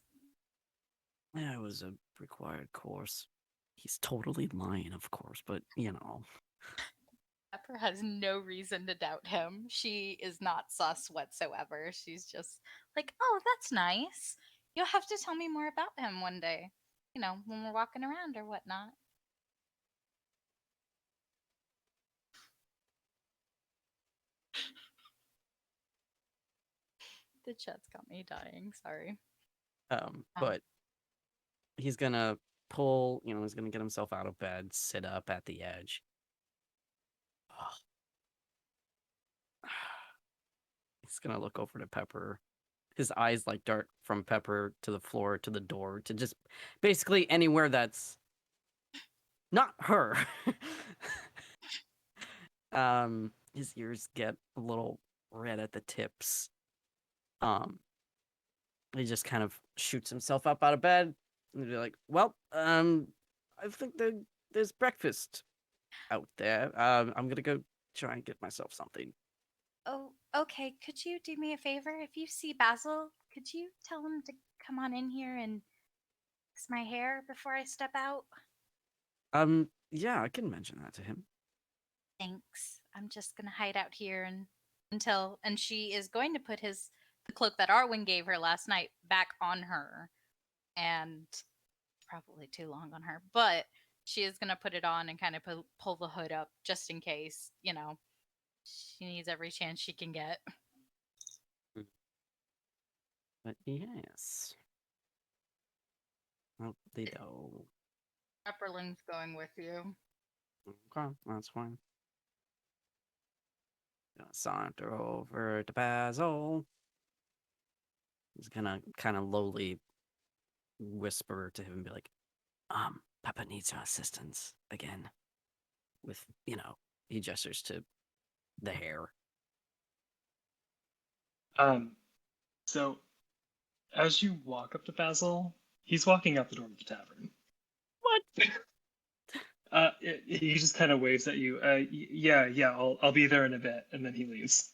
Yeah, it was a required course. He's totally lying, of course, but you know. Pepper has no reason to doubt him. She is not sus whatsoever. She's just like, oh, that's nice. You'll have to tell me more about him one day. You know, when we're walking around or whatnot. The chat's got me dying. Sorry. But he's gonna pull, he's gonna get himself out of bed, sit up at the edge. He's gonna look over to Pepper. His eyes like dart from Pepper to the floor to the door to just basically anywhere that's not her. His ears get a little red at the tips. He just kind of shoots himself up out of bed and be like, "Well, I think there's breakfast out there. I'm gonna go try and get myself something." Oh, okay. Could you do me a favor? If you see Basil, could you tell him to come on in here and fix my hair before I step out? Yeah, I can mention that to him. Thanks. I'm just gonna hide out here and she is going to put the cloak that Arwyn gave her last night back on her. And probably too long on her, but she is gonna put it on and kind of pull the hood up just in case, she needs every chance she can get. But yes. Oh, they do. Pepperling's going with you. Okay, that's fine. Gonna saunter over to Basil. He's gonna kind of lowly whisper to him and be like, Peppa needs your assistance again. With, he gestures to the hair. So as you walk up to Basil, he's walking out the door of the tavern. What? He just kind of waves at you. Yeah, I'll be there in a bit, and then he leaves.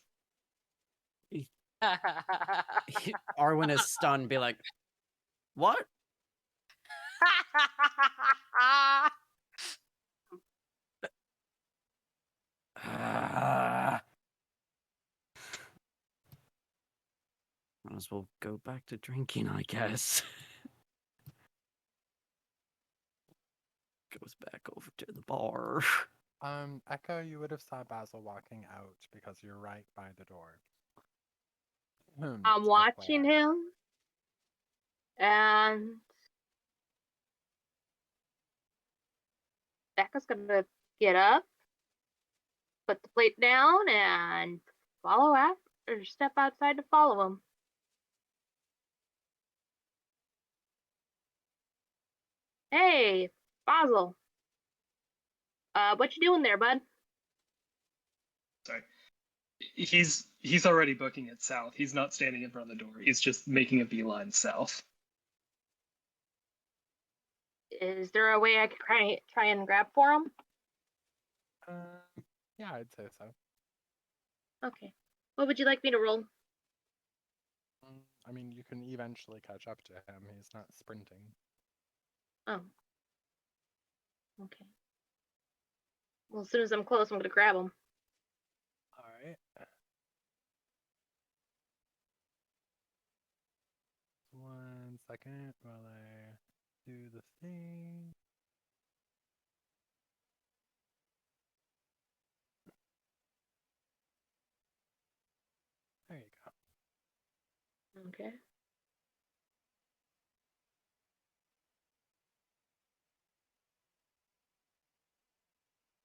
Arwyn is stunned, be like, what? Might as well go back to drinking, I guess. Goes back over to the bar. Echo, you would have saw Basil walking out because you're right by the door. I'm watching FYI. him, and Becca's gonna get up, put the plate down, and follow after, or step outside to follow him. Hey, Basil. What you doing there, bud? Sorry. He's already booking it south. He's not standing in front of the door. He's just making a beeline south. Is there a way I could try and grab for him? Yeah, I'd say so. Okay. What would you like me to roll? I mean, you can eventually catch up to him. He's not sprinting. Oh. Okay. Well, as soon as I'm close, I'm gonna grab him. All right. One second while I do the thing. There you go. Okay.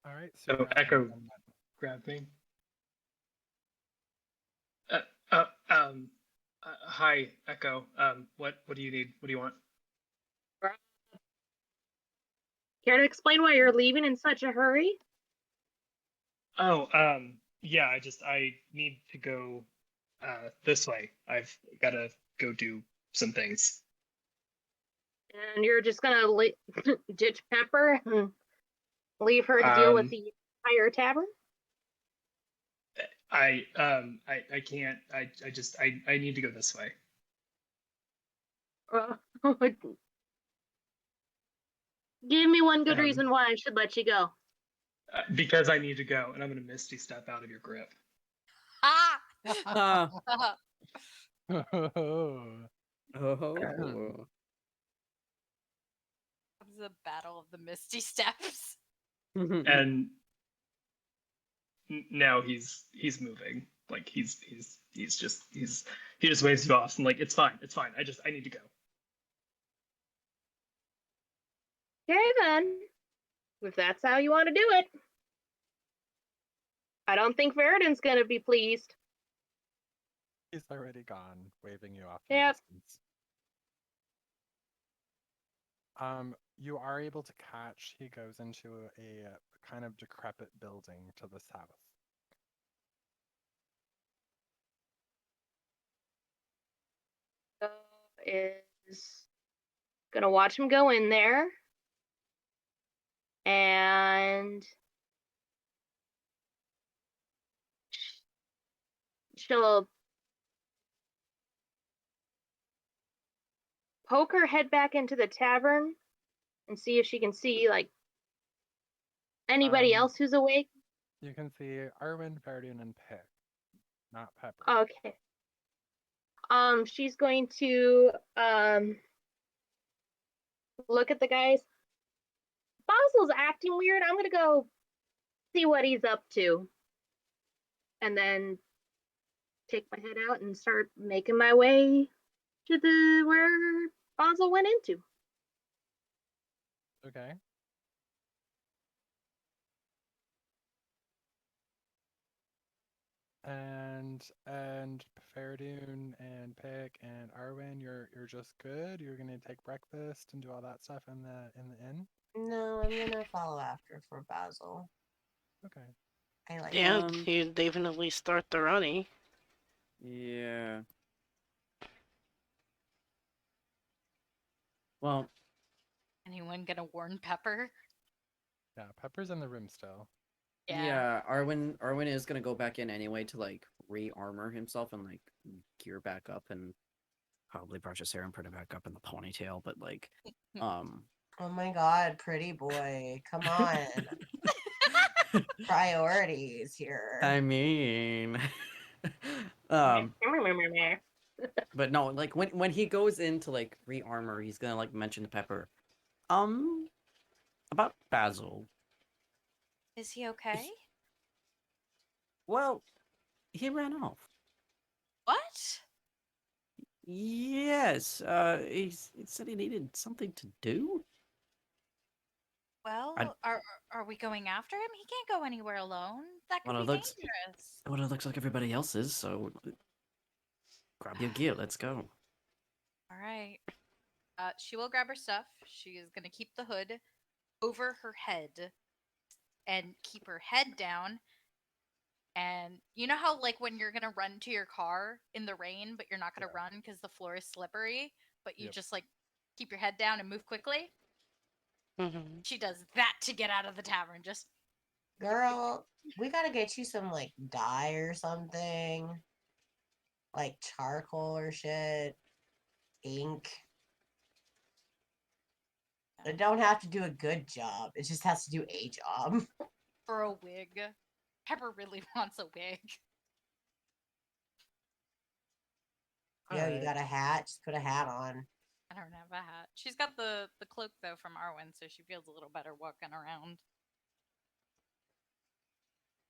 All right. So Oh, you're at Echo one. grab me. Hi, Echo. What do you need? What do you want? Care to explain why you're leaving in such a hurry? Oh, yeah. I need to go this way. I've got to go do some things. And you're just gonna ditch Pepper and leave her to deal with Um, the entire tavern? I can't. I need to go this way. Uh, Give me one good Um, reason why I should let you go. because I need to go, and I'm gonna misty step out of your grip. Ah! Ah. Oh. Oh. It was a battle of the Misty Steps. And now he's moving. Like he just waves you off and like it's fine. I need to go. Okay then, if that's how you want to do it. I don't think Fereydun's gonna be pleased. He's already gone, waving you off in Yep. the distance. You are able to catch. He goes into a kind of decrepit building to the south. So is gonna watch him go in there, and she'll poke her head back into the tavern and see if she can see like anybody Um, else who's awake. You can see Arwyn, Fereydun, and Pick, not Pepper. Okay. She's going to look at the guys. Basil's acting weird. I'm gonna go see what he's up to, and then take my head out and start making my way to the where Basil went into. Okay. And Fereydun and Pick and Arwyn, you're just good. You're gonna take breakfast and do all that stuff in the inn. No, I'm gonna follow after for Basil. Okay. I like Yeah, Um, you definitely start the running. Yeah. Well, Anyone gonna warn Pepper? Yeah, Pepper's in the room still. yeah, Arwyn is gonna go back in anyway to like re-armor himself and like gear back up and probably brush his hair and put it back up in the ponytail, but like Oh my god, pretty boy. Come on. Priorities here. I mean but no, like when he goes in to like re-armor, he's gonna like mention to Pepper. About Basil. Is he okay? Well, he ran off. What? Yes, he said he needed something to do. Well, are we going after him? He can't go anywhere alone. That could Well, be it looks- dangerous. Well, it looks like everybody else is, so grab your gear, let's go. All right. She will grab her stuff. She is gonna keep the hood over her head and keep her head down. And you know how like when you're gonna run to your car in the rain, but you're not gonna Yeah. run because the floor is slippery, but you Yep. just like keep your head down and move quickly? Hmm. She does that to get out of the tavern. Just Girl, we gotta get you some like dye or something. Like charcoal or shit. Ink. It don't have to do a good job. It just has to do a job. for a wig. Pepper really wants a wig. Yo, you Alright. got a hat? Just put a hat on. I don't have a hat. She's got the cloak though from Arwyn, so she feels a little better walking around.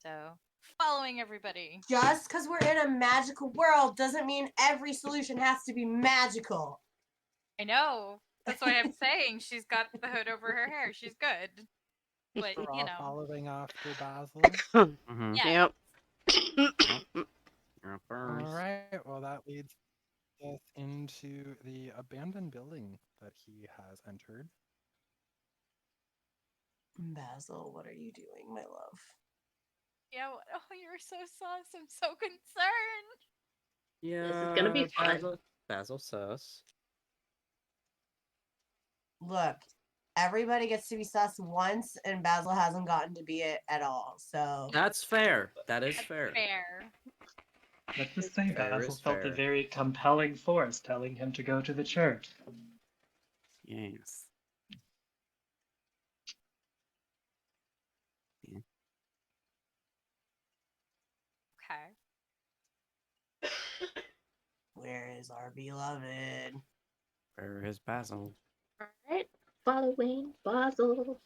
So following everybody. Just because we're in a magical world doesn't mean every solution has to be magical. I know. That's why I'm saying she's got the hood over her hair. She's good. but We're you all know, following after Basil. Mm-hmm. yeah. Yep. You're All first. right. Well, that leads us into the abandoned building that he has entered. Basil, what are you doing, my love? Yeah. Oh, you're so sus. I'm so concerned. Yeah. This is gonna be fun. Basil sus. Look, everybody gets to be sus once, and Basil hasn't gotten to be it at all. So That's fair. That is That's fair. fair. Let's just say Fair Basil is felt a fair. very compelling force telling him to go to the church. Yes. Okay. where is our beloved? Where is Basil? Alright, following Basil.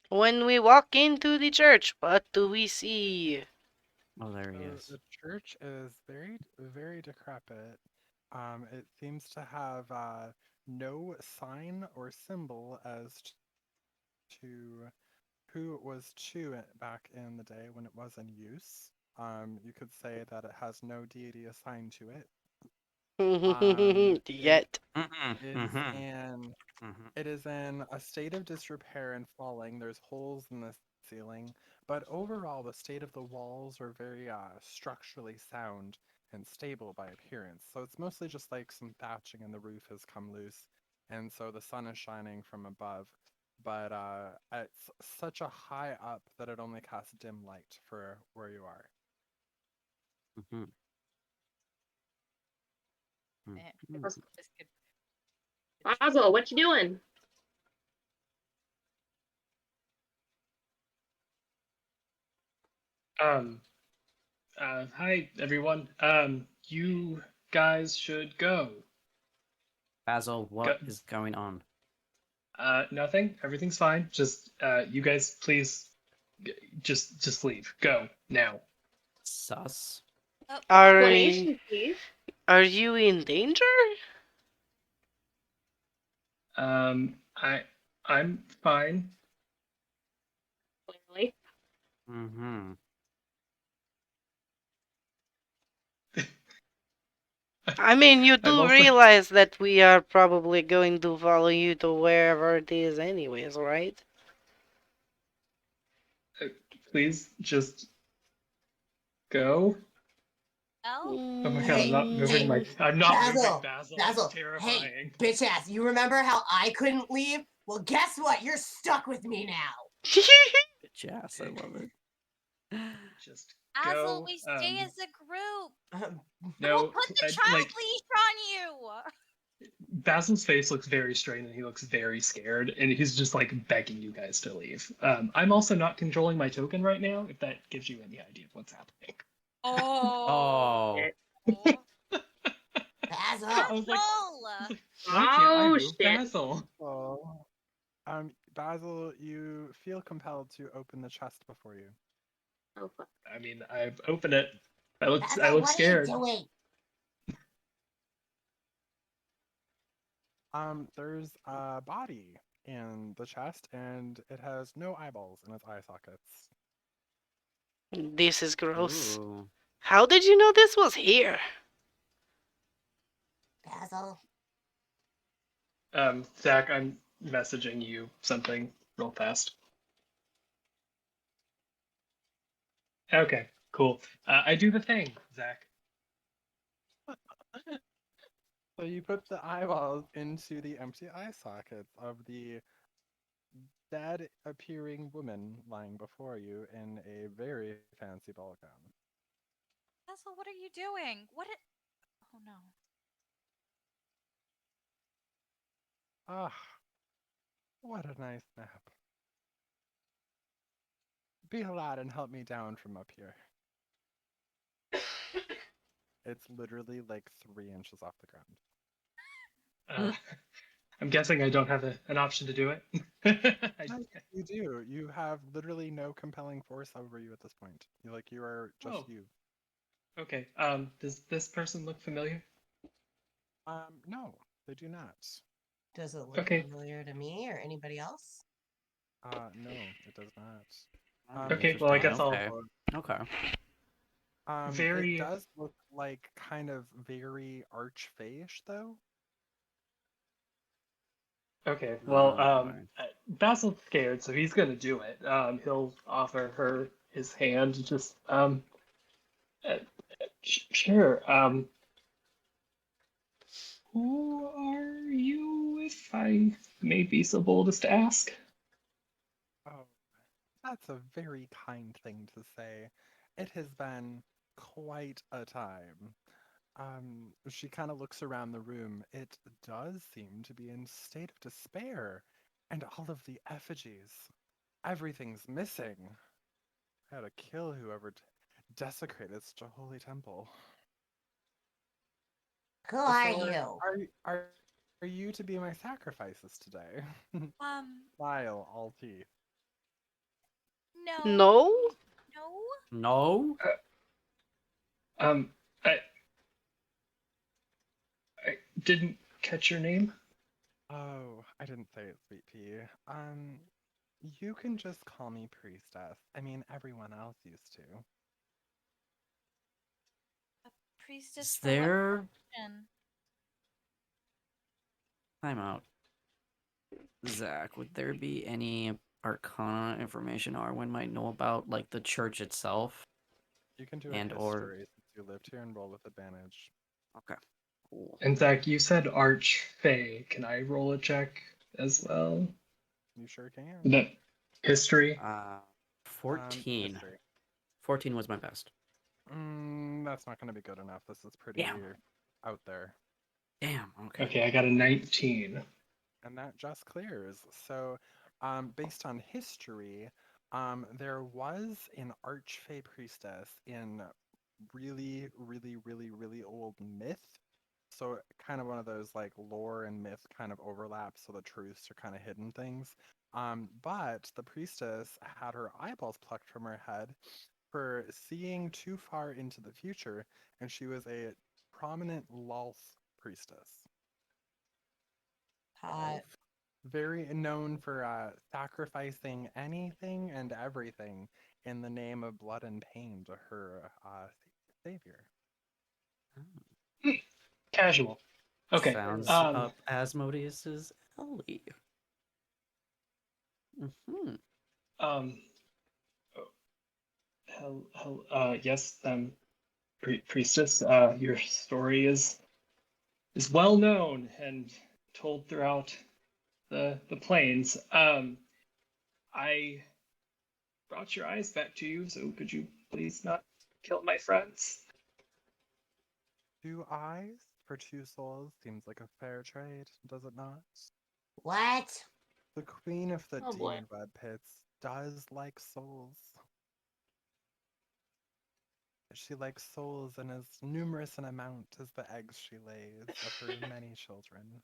When we walk into the church, what do we see? Oh, there he So is. the church is very, very decrepit. It seems to have no sign or symbol as to who it was back in the day when it was in use. You could say that it has no deity assigned to it. It Yet. is in Mm-hmm. it is in a state of disrepair and falling. There's holes in the ceiling, but overall the state of the walls are very structurally sound and stable by appearance. So it's mostly just like some thatching and the roof has come loose, and so the sun is shining from above. But it's such a high up that it only casts dim light for where you are. Mm-hmm. Eh, Mm-hmm. This could. Basil, what you doing? Um, hi everyone. You guys should go. Basil, Go. what is going on? Nothing. Everything's fine. Just, you guys, please, just leave. Go now. Sus. Are Explanation, please. are you in danger? Um, I, I'm fine. Clearly. Mm-hmm. I mean, you I'm do also. realize that we are probably going to follow you to wherever it is anyways, right? Please just go. Well, Oh my god, I'm not moving my. Mm. I'm not moving Basil, Basil. Basil, It's hey, terrifying. bitch ass, you remember how I couldn't leave? Well, guess what? You're stuck with me now. Bitch ass, I love it. Just Basil, go. we stay as a group. No, We'll put the child like leash on you. Basil's face looks very strained and he looks very scared, and he's just like begging you guys to leave. I'm also not controlling my token right now, if that gives you any idea of what's happening. Oh. Basil. I was like, Basil! why can't I Oh, move shit. Basil? Oh, Basil, you feel compelled to open the chest before you. Oh, fuck. I mean, I've opened it. I look Basil, what scared. are you doing? There's a body in the chest, and it has no eyeballs in its eye sockets. This is gross. Ooh. How did you know this was here? Basil. Zach, I'm messaging you something real fast. Okay, cool. I do the thing, Zach. So you put the eyeballs into the empty eye sockets of the dead appearing woman lying before you in a very fancy ball gown. Basil, what are you doing? Oh no. Ah, what a nice nap. Be a lad and help me down from up here. It's literally like 3 inches off the ground. Uh, I'm guessing I don't have an option to do it. Yes, you do. You have literally no compelling force over you at this point. You are just Oh. you. Okay. Does this person look familiar? No, they do not. Does it look Okay. familiar to me or anybody else? No, it does not. Okay, It's well, I Interesting. guess just I'll. Okay. Okay. it Very. does look like kind of very archfey-ish though. Okay, well, Okay. Basil's scared, so he's gonna do it. He'll offer her his hand, and just, uh, sure. Who are you, if I may be so bold as to ask? Oh, that's a very kind thing to say. It has been quite a time. She kind of looks around the room. It does seem to be in state of despair, and all of the effigies, everything's missing. I had to kill whoever desecrated such a holy temple. Who are So you? are you to be my sacrifices today? Um, Smile, all teeth. no, No? no. No? Um, I I didn't catch your name. Oh, I didn't say it, sweet pea. You can just call me priestess. I mean, everyone else used to. Priestess Is for what there function? time out? Zach, would there be any arcana information Arwen might know about, like the church itself? You can do a And or history since you lived here and roll with advantage. okay. Cool. And Zach, you said Archfey. Can I roll a check as well? You sure can. That history. 14. History. 14 was my best. That's not going to be good enough. This is pretty Damn. out there. Damn, okay. Okay, I got a 19. And that just clears. So, based on history, there was an Archfey priestess in really, really, really, really old myth. So kind of one of those like lore and myth kind of overlap, so the truths are kind of hidden things. But the priestess had her eyeballs plucked from her head for seeing too far into the future, and she was a prominent Lolth priestess. Hot. Very known for sacrificing anything and everything in the name of blood and pain to her savior. Hmm, casual. Okay. Sounds up Asmodeus's alley. Mm-hmm. Um, yes, priestess. Your story is well known and told throughout the plains. I brought your eyes back to you, so could you please not kill my friends? 2 eyes for 2 souls seems like a fair trade, does it not? What? The queen of the Oh boy. demon red pits does like souls. She likes souls in as numerous an amount as the eggs she lays of her many children.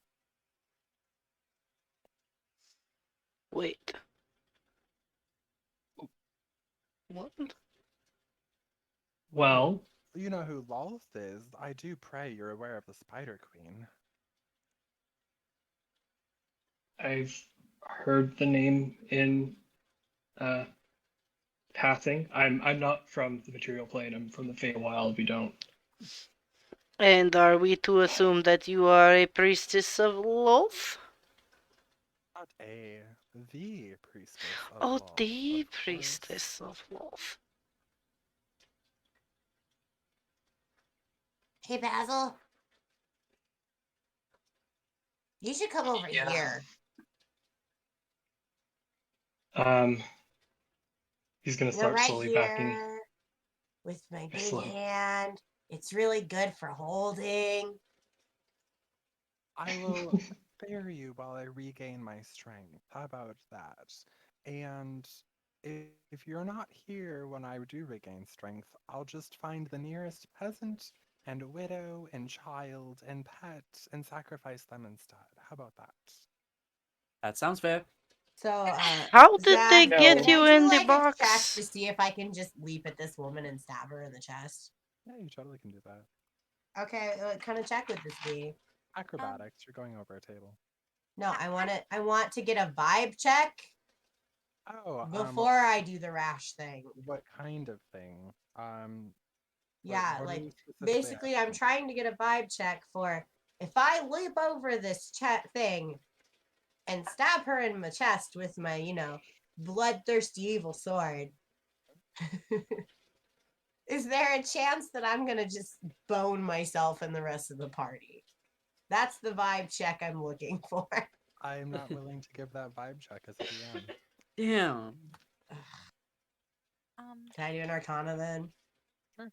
Wait. What? Well, You know who Lolth is. I do pray you're aware of the Spider Queen. I've heard the name in uh, passing. I'm not from the material plane. I'm from the Feywild. We don't. And are we to assume that you are a priestess of Loth? Not the priestess of Oh, Lolth, the of course. priestess of Loth. Hey, Basil. You should come over Yeah. here. Um, he's gonna You're start right slowly backing. here with my big Slow. hand. It's really good for holding. I will spare you while I regain my strength. How about that? And if you're not here when I do regain strength, I'll just find the nearest peasant and widow and child and pet and sacrifice them instead. How about that? That sounds fair. So, How did they Zach, No. get can I you do in the like a check box? to see if I can just leap at this woman and stab her in the chest? Yeah, you totally can do that. Okay, what kind of check would this be? Acrobatics, you're going over a table. No, I want to get a vibe check Oh, before I do the rash thing. what kind of thing? Yeah, what are like you specifically basically, I'm asking? trying to get a vibe check for if I leap over this thing and stab her in my chest with my, bloodthirsty evil sword. Is there a chance that I'm gonna just bone myself and the rest of the party? That's the vibe check I'm looking for. I am not willing to give that vibe check as a DM. Damn. Can I do an arcana then? Sure.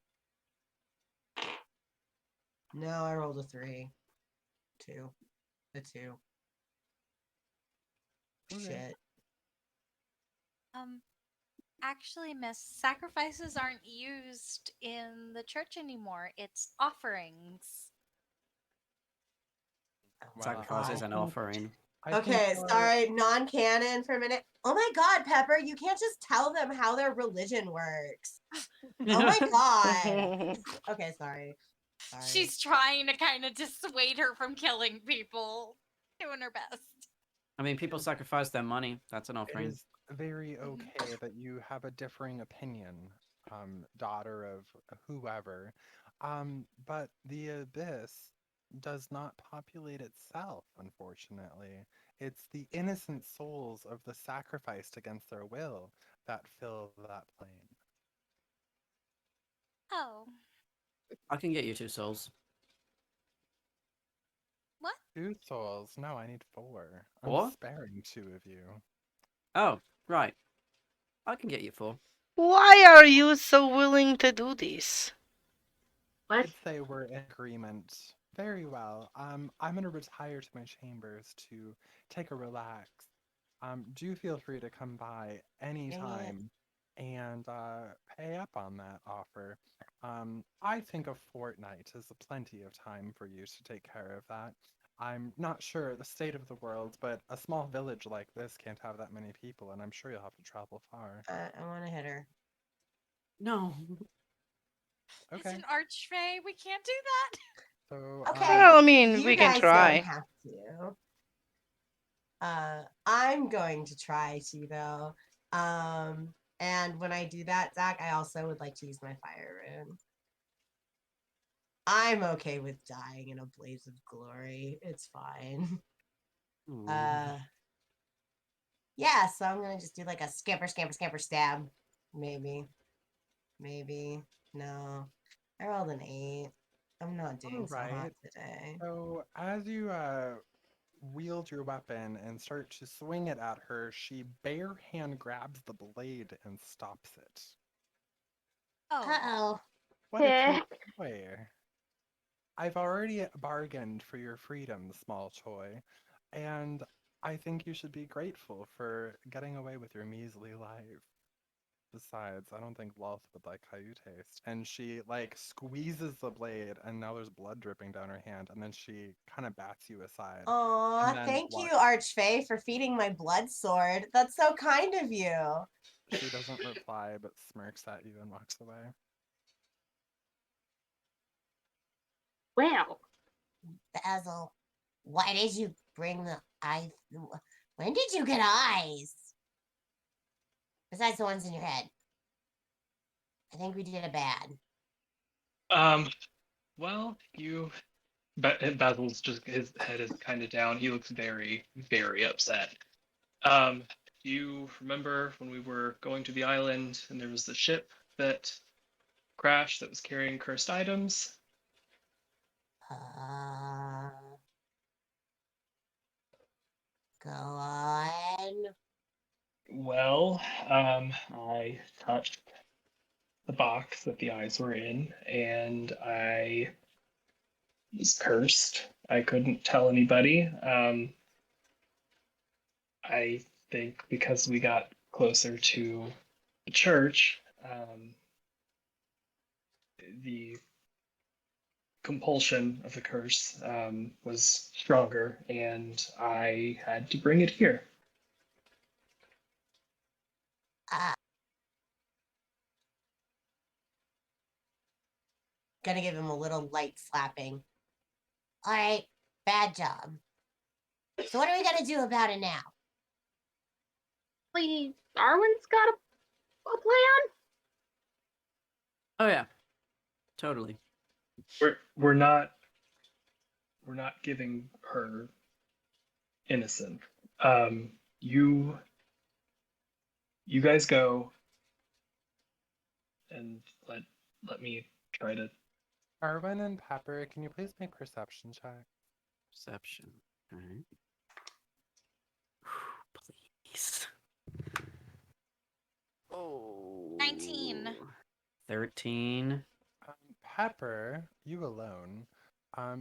No, I rolled a 3. 2. A 2. Okay. Shit. Actually, miss, sacrifices aren't used in the church anymore. It's offerings. Well, Sacrifice is I an think- offering. I think Okay, you're- sorry, non-canon for a minute. Oh my god, Pepper, you can't just tell them how their religion works. Oh my god. Okay, sorry. She's trying to kind of dissuade her from killing people. Doing her best. I mean, people sacrifice their money. That's an It offering. is very okay that you have a differing opinion, daughter of whoever. But the abyss does not populate itself, unfortunately. It's the innocent souls of the sacrificed against their will that fill that plane. Oh. I can get you 2 souls. What? 2 souls? No, I need 4. I'm 4? sparing 2 of you. Oh, right. I can get you 4. Why are you so willing to do this? What? I'd say we're in agreement. Very well. I'm gonna retire to my chambers to take a relax. Do feel free to come by anytime and pay up on that offer. I think a fortnight is plenty of time for you to take care of that. I'm not sure the state of the world, but a small village like this can't have that many people, and I'm sure you'll have to travel far. I want to hit her. No. It's Okay. an archfey. We can't do that. So, Okay. Well, I mean, You we can guys try. don't have to. I'm going to try to though. And when I do that, Zach, I also would like to use my fire rune. I'm okay with dying in a blaze of glory. It's fine. Yeah, so I'm gonna just do like a scamper, stab. Maybe. No. I rolled an 8. I'm not doing so hot Alright. today. So as you wield your weapon and start to swing it at her, she bare hand grabs the blade and stops it. Oh. Uh-oh. What a cute toy. I've already bargained for your freedom, small toy, and I think you should be grateful for getting away with your measly life. Besides, I don't think Lolth would like how you taste. And she, like, squeezes the blade, and now there's blood dripping down her hand, and then she kind of bats you aside. Aw, And then thank you, walks- Archfey, for feeding my blood sword. That's so kind of you. She doesn't reply, but smirks at you and walks away. Well, Basil, why did you bring the eyes? When did you get eyes? Besides the ones in your head. I think we did it bad. Well, Basil's just his head is kind of down. He looks very, very upset. You remember when we were going to the island and there was the ship that crashed that was carrying cursed items? Go on. Well, I touched the box that the eyes were in, and I was cursed. I couldn't tell anybody. I think because we got closer to the church, the compulsion of the curse was stronger, and I had to bring it here. Gonna give him a little light slapping. All right, bad job. So what are we gonna do about it now? Arwyn's got a plan? Oh yeah, totally. We're not giving her innocent. Um, you guys go and let me try to. Arwyn and Pepper, can you please make perception check? Perception. All right. Please. Oh. 19. 13. Pepper, you alone,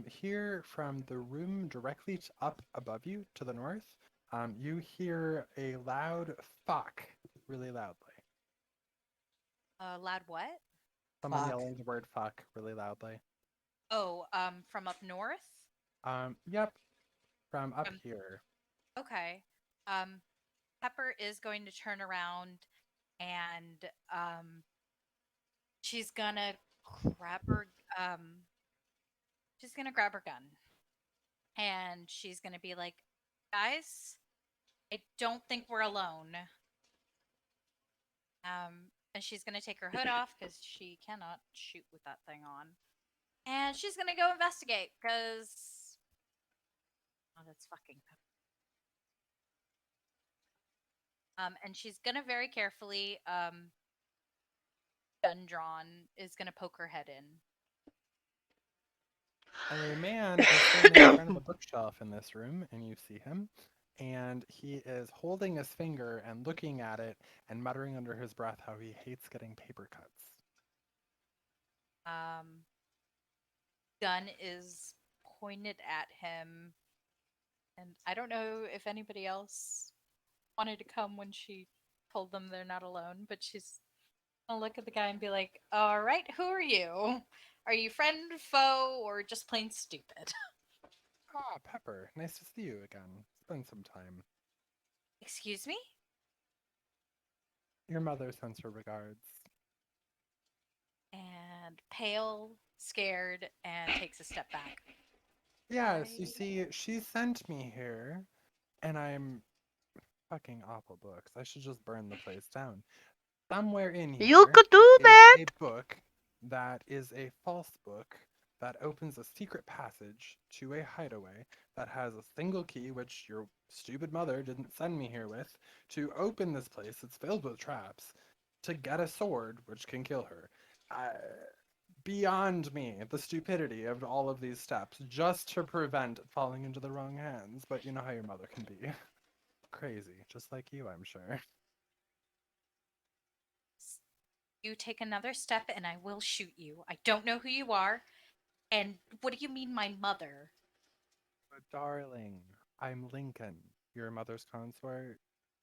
hear from the room directly up above you to the north, you hear a loud fuck really loudly. Loud what? Someone Fuck. yelling the word fuck really loudly. Oh, from up north? Yep, from up Um, here. Okay. Pepper is going to turn around and she's gonna grab her she's gonna grab her gun. And she's gonna be like, guys, I don't think we're alone. And she's gonna take her hood off because she cannot shoot with that thing on. And she's gonna go investigate because oh, that's fucking Pepper. And she's gonna very carefully, gun drawn, is gonna poke her head in. A man is standing in front of a bookshelf in this room, and you see him, and he is holding his finger and looking at it and muttering under his breath how he hates getting paper cuts. Gun is pointed at him, and I don't know if anybody else wanted to come when she told them they're not alone, but she's gonna look at the guy and be like, all right, who are you? Are you friend, foe, or just plain stupid? Ah, Pepper, nice to see you again. It's been some time. Excuse me? Your mother sends her regards. And pale, scared, and takes a step back. Yes, you I- see, she sent me here, and I'm fucking awful books. I should just burn the place down. Somewhere in You here could do is that. a book that is a false book that opens a secret passage to a hideaway that has a single key, which your stupid mother didn't send me here with, to open this place. It's filled with traps, to get a sword, which can kill her. Beyond me, the stupidity of all of these steps, just to prevent falling into the wrong hands. But you know how your mother can be. Crazy, just like you, I'm sure. You take another step and I will shoot you. I don't know who you are. And what do you mean, my mother? But darling, I'm Lincoln, your mother's consort.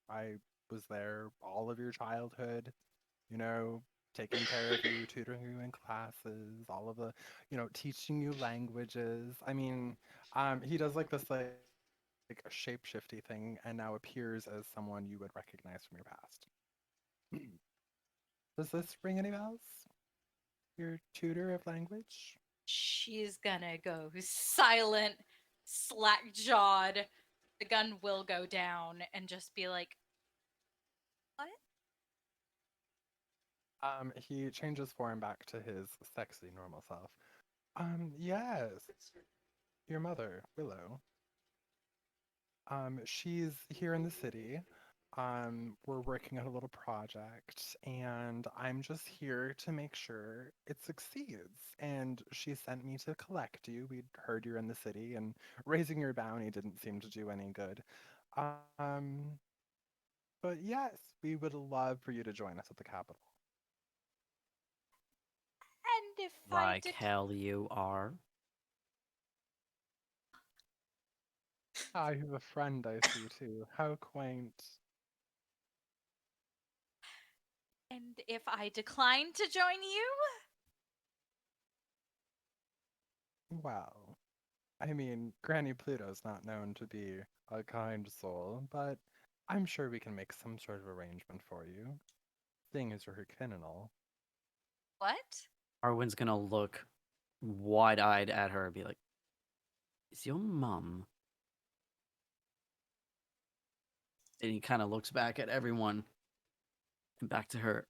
I was there all of your childhood, you know, taking care of you, tutoring you in classes, all of the, teaching you languages. I mean, he does like this like a shape-shifty thing and now appears as someone you would recognize from your past. Does this ring any bells? Your tutor of language? She's gonna go silent, slack jawed. The gun will go down and just be like, what? He changes form back to his sexy normal self. Yes, your mother, Willow. She's here in the city. We're working on a little project, and I'm just here to make sure it succeeds. And she sent me to collect you. We'd heard you're in the city, and raising your bounty didn't seem to do any good. Um, but yes, we would love for you to join us at the capital. And if Like hell you are. Ah, you have a friend I see too. How quaint. I decline to join you, Well, I mean, Granny Pluto's not known to be a kind soul, but I'm sure we can make some sort of arrangement for you, seeing as you're her kin and all. what? Arwyn's gonna look wide-eyed at her and be like, is your mum? And he kind of looks back at everyone and back to her.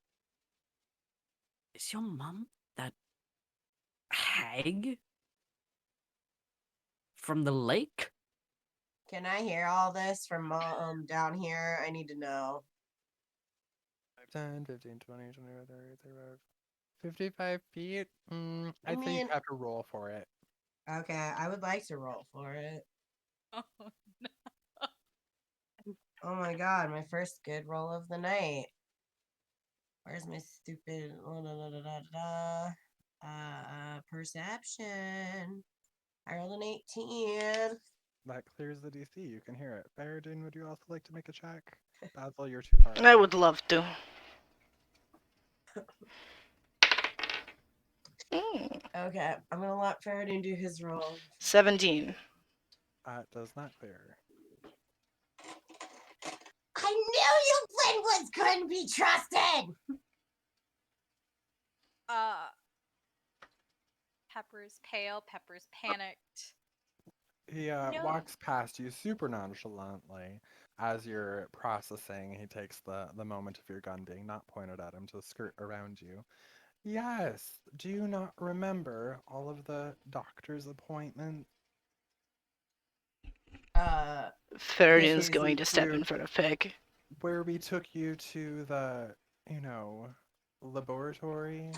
Is your mum that hag from the lake? Can I hear all this from mom down here? I need to know. 10, 15, 20, 25, 30, 35, 55 feet? I'd say mean- you'd have to roll for it. Okay, I would like to roll for it. Oh, no. Oh my god, my first good roll of the night. Where's my stupid perception? I rolled an 18. That clears the DC. You can hear it. Fereydun, would you also like to make a check? Basil, you're too far. I would love to. Okay, I'm gonna let Fereydun do his roll. 17. Does not clear. I knew you Flintwoods couldn't be trusted! Pepper's pale. Pepper's panicked. He walks past you super nonchalantly as you're processing. He takes the moment of your gun being not pointed at him to skirt around you. Yes, do you not remember all of the doctor's appointments? Fereydun's Yes, going to step we're- in front of Peg. Where we took you to the, laboratory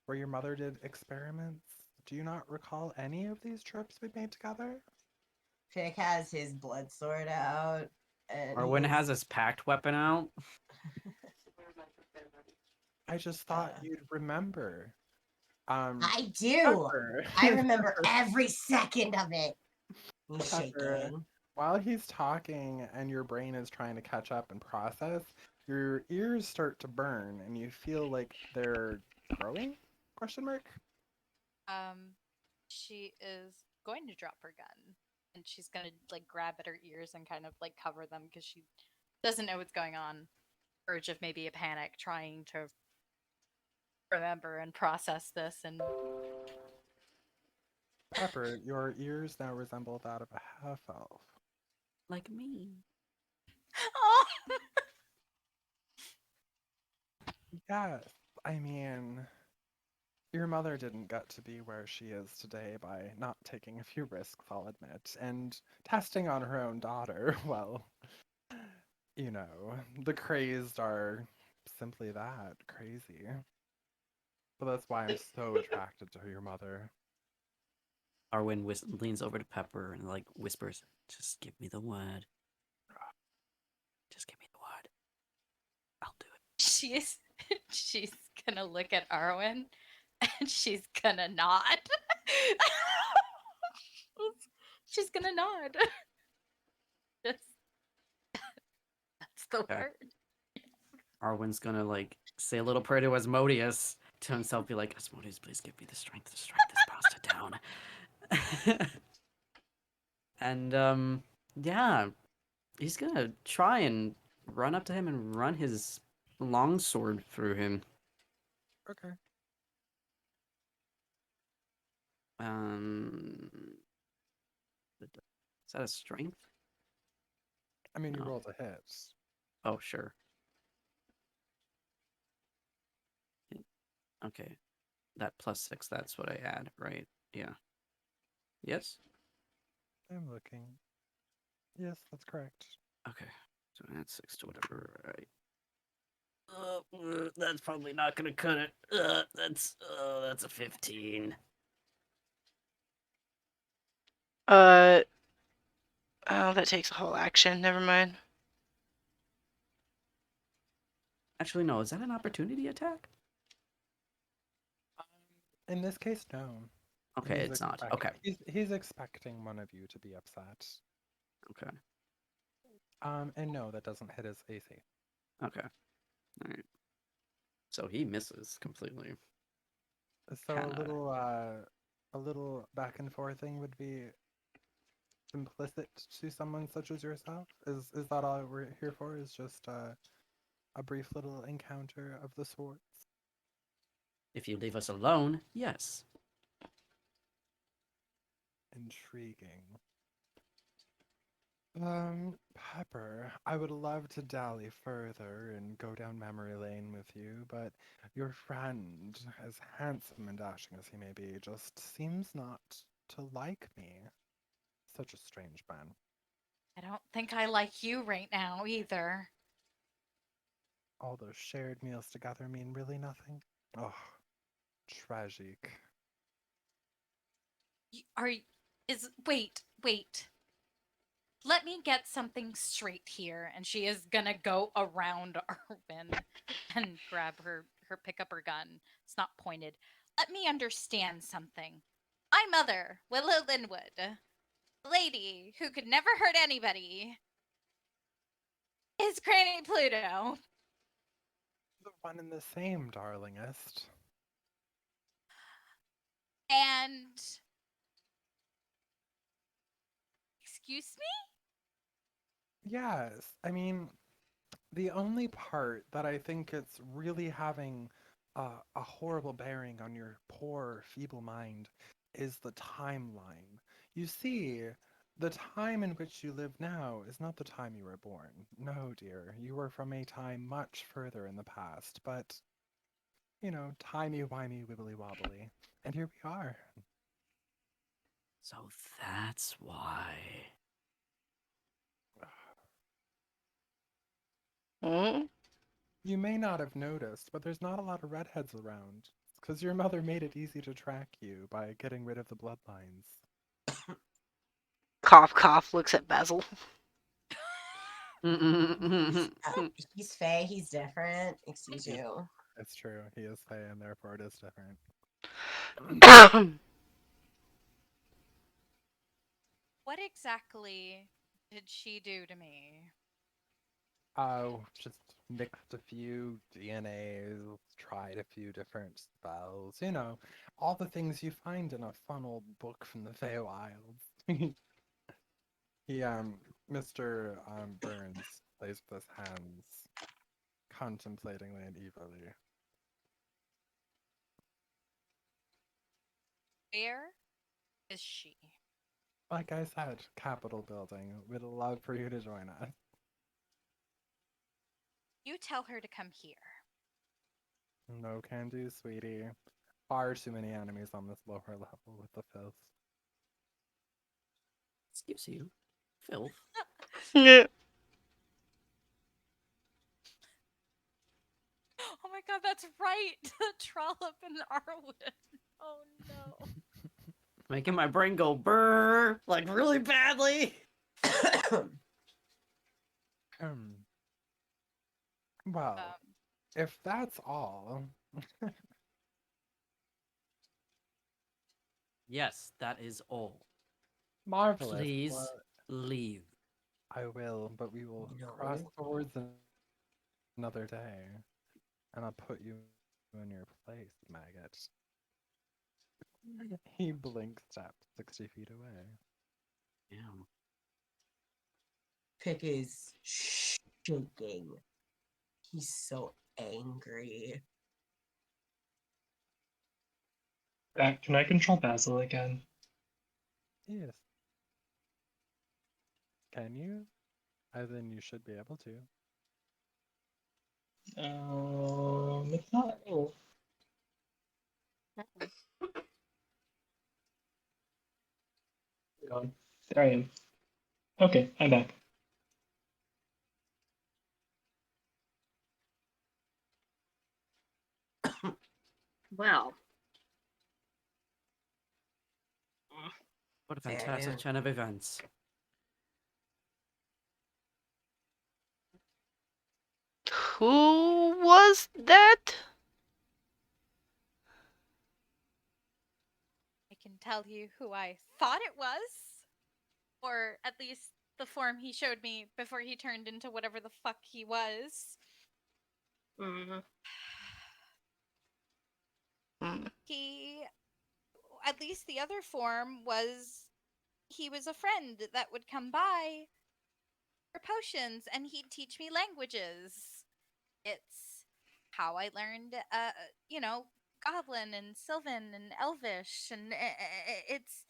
where your mother did experiments? Do you not recall any of these trips we made together? Pick has his blood sword out. And Arwyn he's- has his packed weapon out. I just thought you'd remember. I do! Pepper. I remember every second of it. He's Pepper. shaking. While he's talking and your brain is trying to catch up and process, your ears start to burn and you feel like they're growing? Question mark? She is going to drop her gun, and she's gonna like grab at her ears and kind of like cover them because she doesn't know what's going on. Urge of maybe a panic, trying to remember and process this, and Pepper, your ears now resemble that of a half-elf. Like me. oh, Yes, I mean, your mother didn't get to be where she is today by not taking a few risks, I'll admit, and testing on her own daughter. Well, the crazed are simply that, crazy. But that's why I'm so attracted to your mother. Arwyn leans over to Pepper and like whispers, "Just give me the word. Just give me the word. I'll do it." she's gonna look at Arwen, and she's gonna nod. She's gonna nod. Just that's the Okay. word. Arwyn's gonna like say a little prayer to Asmodeus to himself, be like, "Asmodeus, please give me the strength to strike this bastard down." And yeah, he's gonna try and run up to him and run his longsword through him. Okay. Is that a strength? I mean, you No. rolled a hit. Oh, sure. Okay, that +6. That's what I add, right? Yeah. Yes. I'm looking. Yes, that's correct. Okay, so add 6 to whatever. Right. That's probably not gonna cut it. That's a 15. Oh, that takes a whole action. Never mind. Actually, no. Is that an opportunity attack? In this case, no. Okay, He's it's not. Okay. He's expecting one of you to be upset. Okay. And no, that doesn't hit his AC. Okay. All right. So he misses completely. So Kinda. a little back and forth thing would be implicit to someone such as yourself. Is that all we're here for? Is just a brief little encounter of the sorts? If you leave us alone, yes. Intriguing. Pepper, I would love to dally further and go down memory lane with you, but your friend, as handsome and dashing as he may be, just seems not to like me. Such a strange man. I don't think I like you right now either. All those shared meals together mean really nothing. Oh, tragic. Are is wait. Let me get something straight here. And she is gonna go around Arwyn and grab pick up her gun. It's not pointed. Let me understand something. My mother, Willow Linwood, the lady who could never hurt anybody, is Granny Pluto. The one and the same, darlingest. And excuse me? Yes, I mean, the only part that I think it's really having a horrible bearing on your poor, feeble mind is the timeline. You see, the time in which you live now is not the time you were born. No, dear, you were from a time much further in the past, but, timey-wimey, wibbly-wobbly. And here we are. So that's why. Hmm? You may not have noticed, but there's not a lot of redheads around. It's because your mother made it easy to track you by getting rid of the bloodlines. Cough, cough, looks at Basil. He's Fae, he's different. Excuse you. It's true. He is Fae, and therefore it is different. What exactly did she do to me? Oh, just mixed a few DNAs, tried a few different spells. All the things you find in a fun old book from the Feywilds. Mr. Burns plays with his hands, contemplatingly and evilly. Where is she? Like I said, Capitol building. We'd love for you to join us. You tell her to come here. No can do, sweetie. Far too many enemies on this lower level with the filth. Excuse you. Filth. Yeah. Oh my god, that's right! Trollop and Arwyn. Oh no. Making my brain go brrr, like really badly. Well, Um, if that's all, Yes, that is all. marvelous. Please Well, leave. I will, but we will cross No. swords another day, and I'll put you in your place, maggot. He blinks up 60 feet away. Damn. Pick is shaking. He's so angry. Can I control Basil again? Yes. Can you? As in, you should be able to. It's not. Oh, gone. There I am. Okay, I'm back. Well, What a Fair fantastic dude. turn of events. Who was that? I can tell you who I thought it was, or at least the form he showed me before he turned into whatever the fuck he was. mm, Hmm. He, at least the other form was, he was a friend that would come by for potions and he'd teach me languages. It's how I learned, you know, Goblin and Sylvan and Elvish, and it's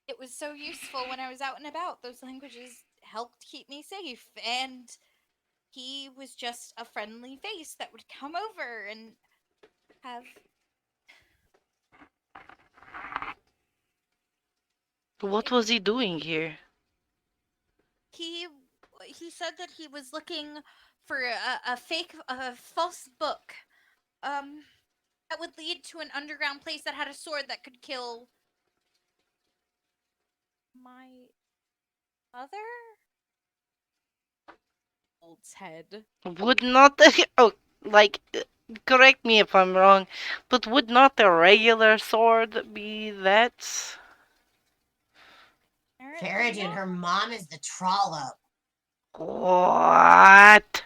It was so useful when I was out and about. Those languages helped keep me safe, and he was just a friendly face that would come over and have. What was he doing here? He he said that he was looking for a false book, that would lead to an underground place that had a sword that could kill my mother. Old's head. Would not oh, like, correct me if I'm wrong, but would not the regular sword be that? Apparently Fereydun, not. her mom is the trollop. What?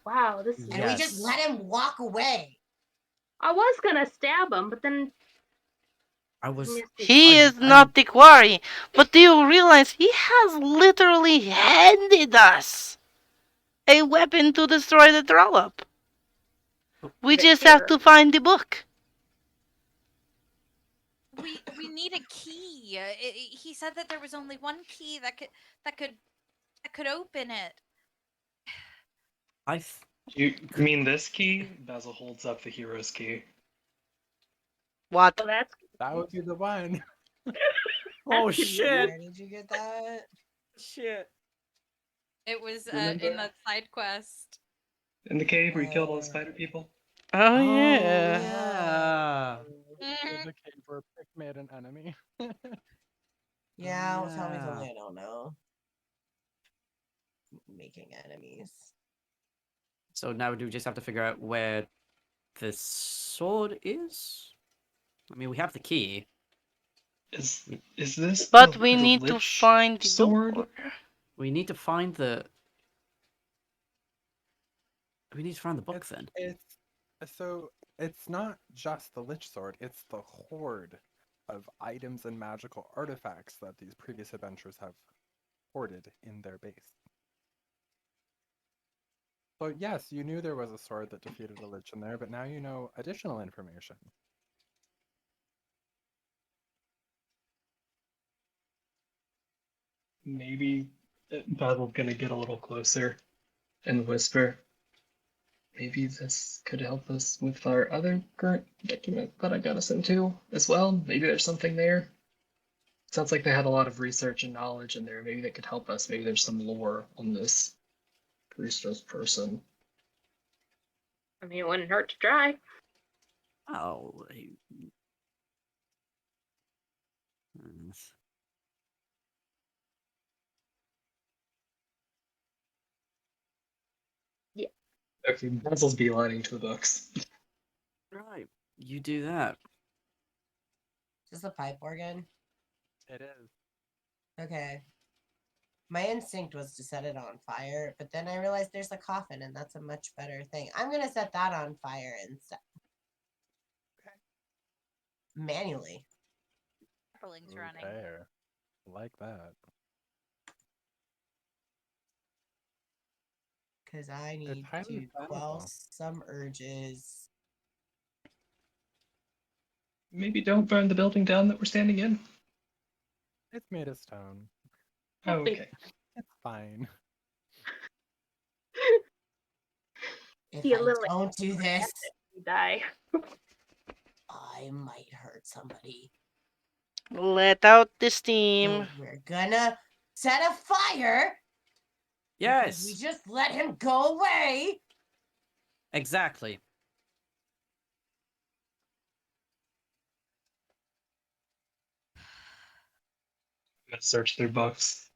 Wow, this is. And we just let him walk away. I was gonna stab him, but then I was. He I'm- is not the quarry, but do you realize he has literally handed us a weapon to destroy the trollop? We just have to find the book. We need a key. He said that there was only one key that could open it. I. You mean this key? Basil holds up the hero's key. What? well, that's That would be the one. Oh That's shit! Where did you get that? Shit! It was in Remember? the side quest. In the cave where you killed all the spider people? Oh, yeah. yeah. In the cave where Pick made an enemy. Yeah, well, tell me Yeah. something I don't know. Making enemies. So now do we just have to figure out where the sword is? I mean, we have the key. Is this But the, we the need to lich find the sword? door. We need to find the. We need to find the book It's, then. so it's not just the Lich Sword, it's the hoard of items and magical artifacts that these previous adventurers have hoarded in their base. So yes, you knew there was a sword that defeated a Lich in there, but now you know additional information. Maybe Basil's gonna get a little closer and whisper. Maybe this could help us with our other current document that I got us into as well. Maybe there's something there. Sounds like they had a lot of research and knowledge in there. Maybe that could help us. Maybe there's some lore on this Christos person. I mean, it wouldn't hurt to try. Oh. Okay, Basil's beelining to the books. Right. You do that. Is this a pipe organ? It is. Okay. My instinct was to set it on fire, but then I realized there's a coffin, and that's a much better thing. I'm gonna set that on fire instead. Okay. Manually. Purpling's running. There. Like that. Because I need highly to quell flammable. some urges. Maybe don't burn the building down that we're standing in. It's made of stone. Oh, okay. It's fine. If See a I little don't do this, you die. I might hurt somebody. Let out the So steam. we're gonna set a fire. Because we Yes. just let him go away. Exactly. I'm gonna search their books.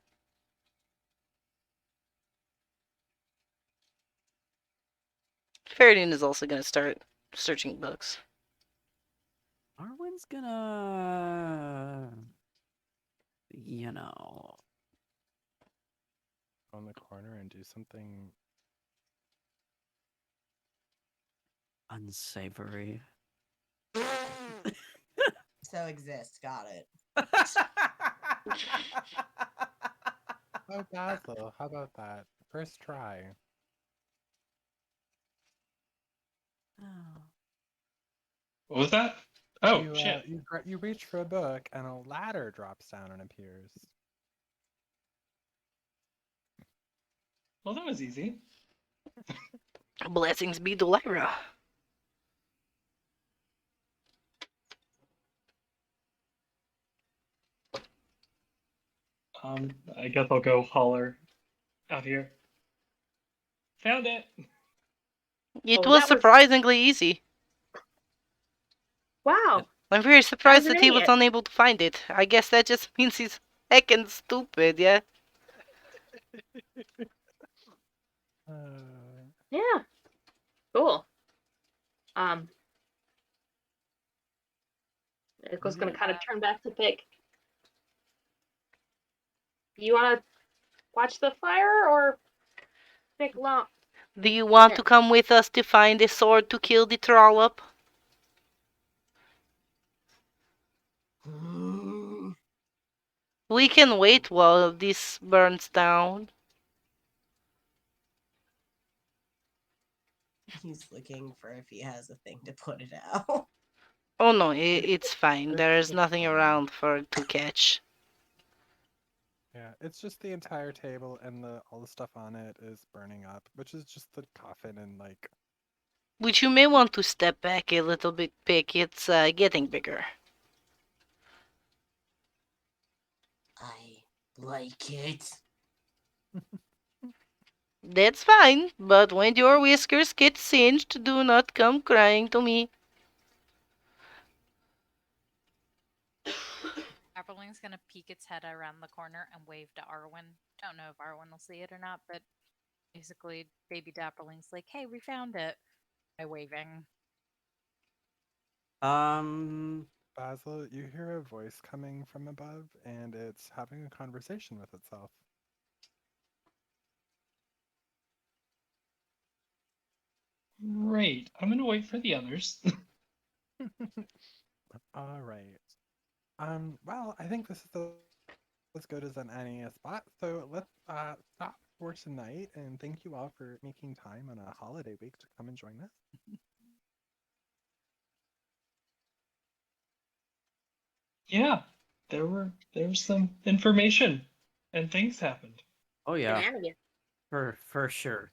Fereydun is also going to start searching books. Arwyn's gonna. You know. On the corner and do something. Unsavory. So exist. Got it. Oh, Basil, how about that? First try. Oh. What was that? Oh you, shit! you reach for a book, and a ladder drops down and appears. Well, that was easy. Blessings be to Lyra. I guess I'll go holler out here. Found it. It Oh, was that was- surprisingly easy. Wow. I'm very surprised an that he was idiot. unable to find it. I guess that just means he's heckin' stupid, yeah? Yeah. Cool. Echo's gonna kind of turn back to Pig. You wanna watch the fire or pick lump? Do you want Okay. to come with us to find a sword to kill the trollop? We can wait while this burns down. He's looking for if he has a thing to put it out. Oh no, it's fine. It's There's just nothing fine. around for it to catch. Yeah, it's just the entire table and all the stuff on it is burning up, which is just the coffin and like. Which you may want to step back a little bit, Pick. It's getting bigger. I like it. That's fine, but when your whiskers get singed, do not come crying to me. Apperling's gonna peek its head around the corner and wave to Arwyn. Don't know if Arwyn will see it or not, but basically, baby Dapperling's like, "Hey, we found it." By waving. Basil, you hear a voice coming from above, and it's having a conversation with itself. Great. I'm gonna wait for the others. All right. Well, I think this is as good as any spot. So let's stop for tonight, and thank you all for making time on a holiday week to come and join us. Yeah, there was some information and things happened. Oh yeah, Shenanigans. for sure.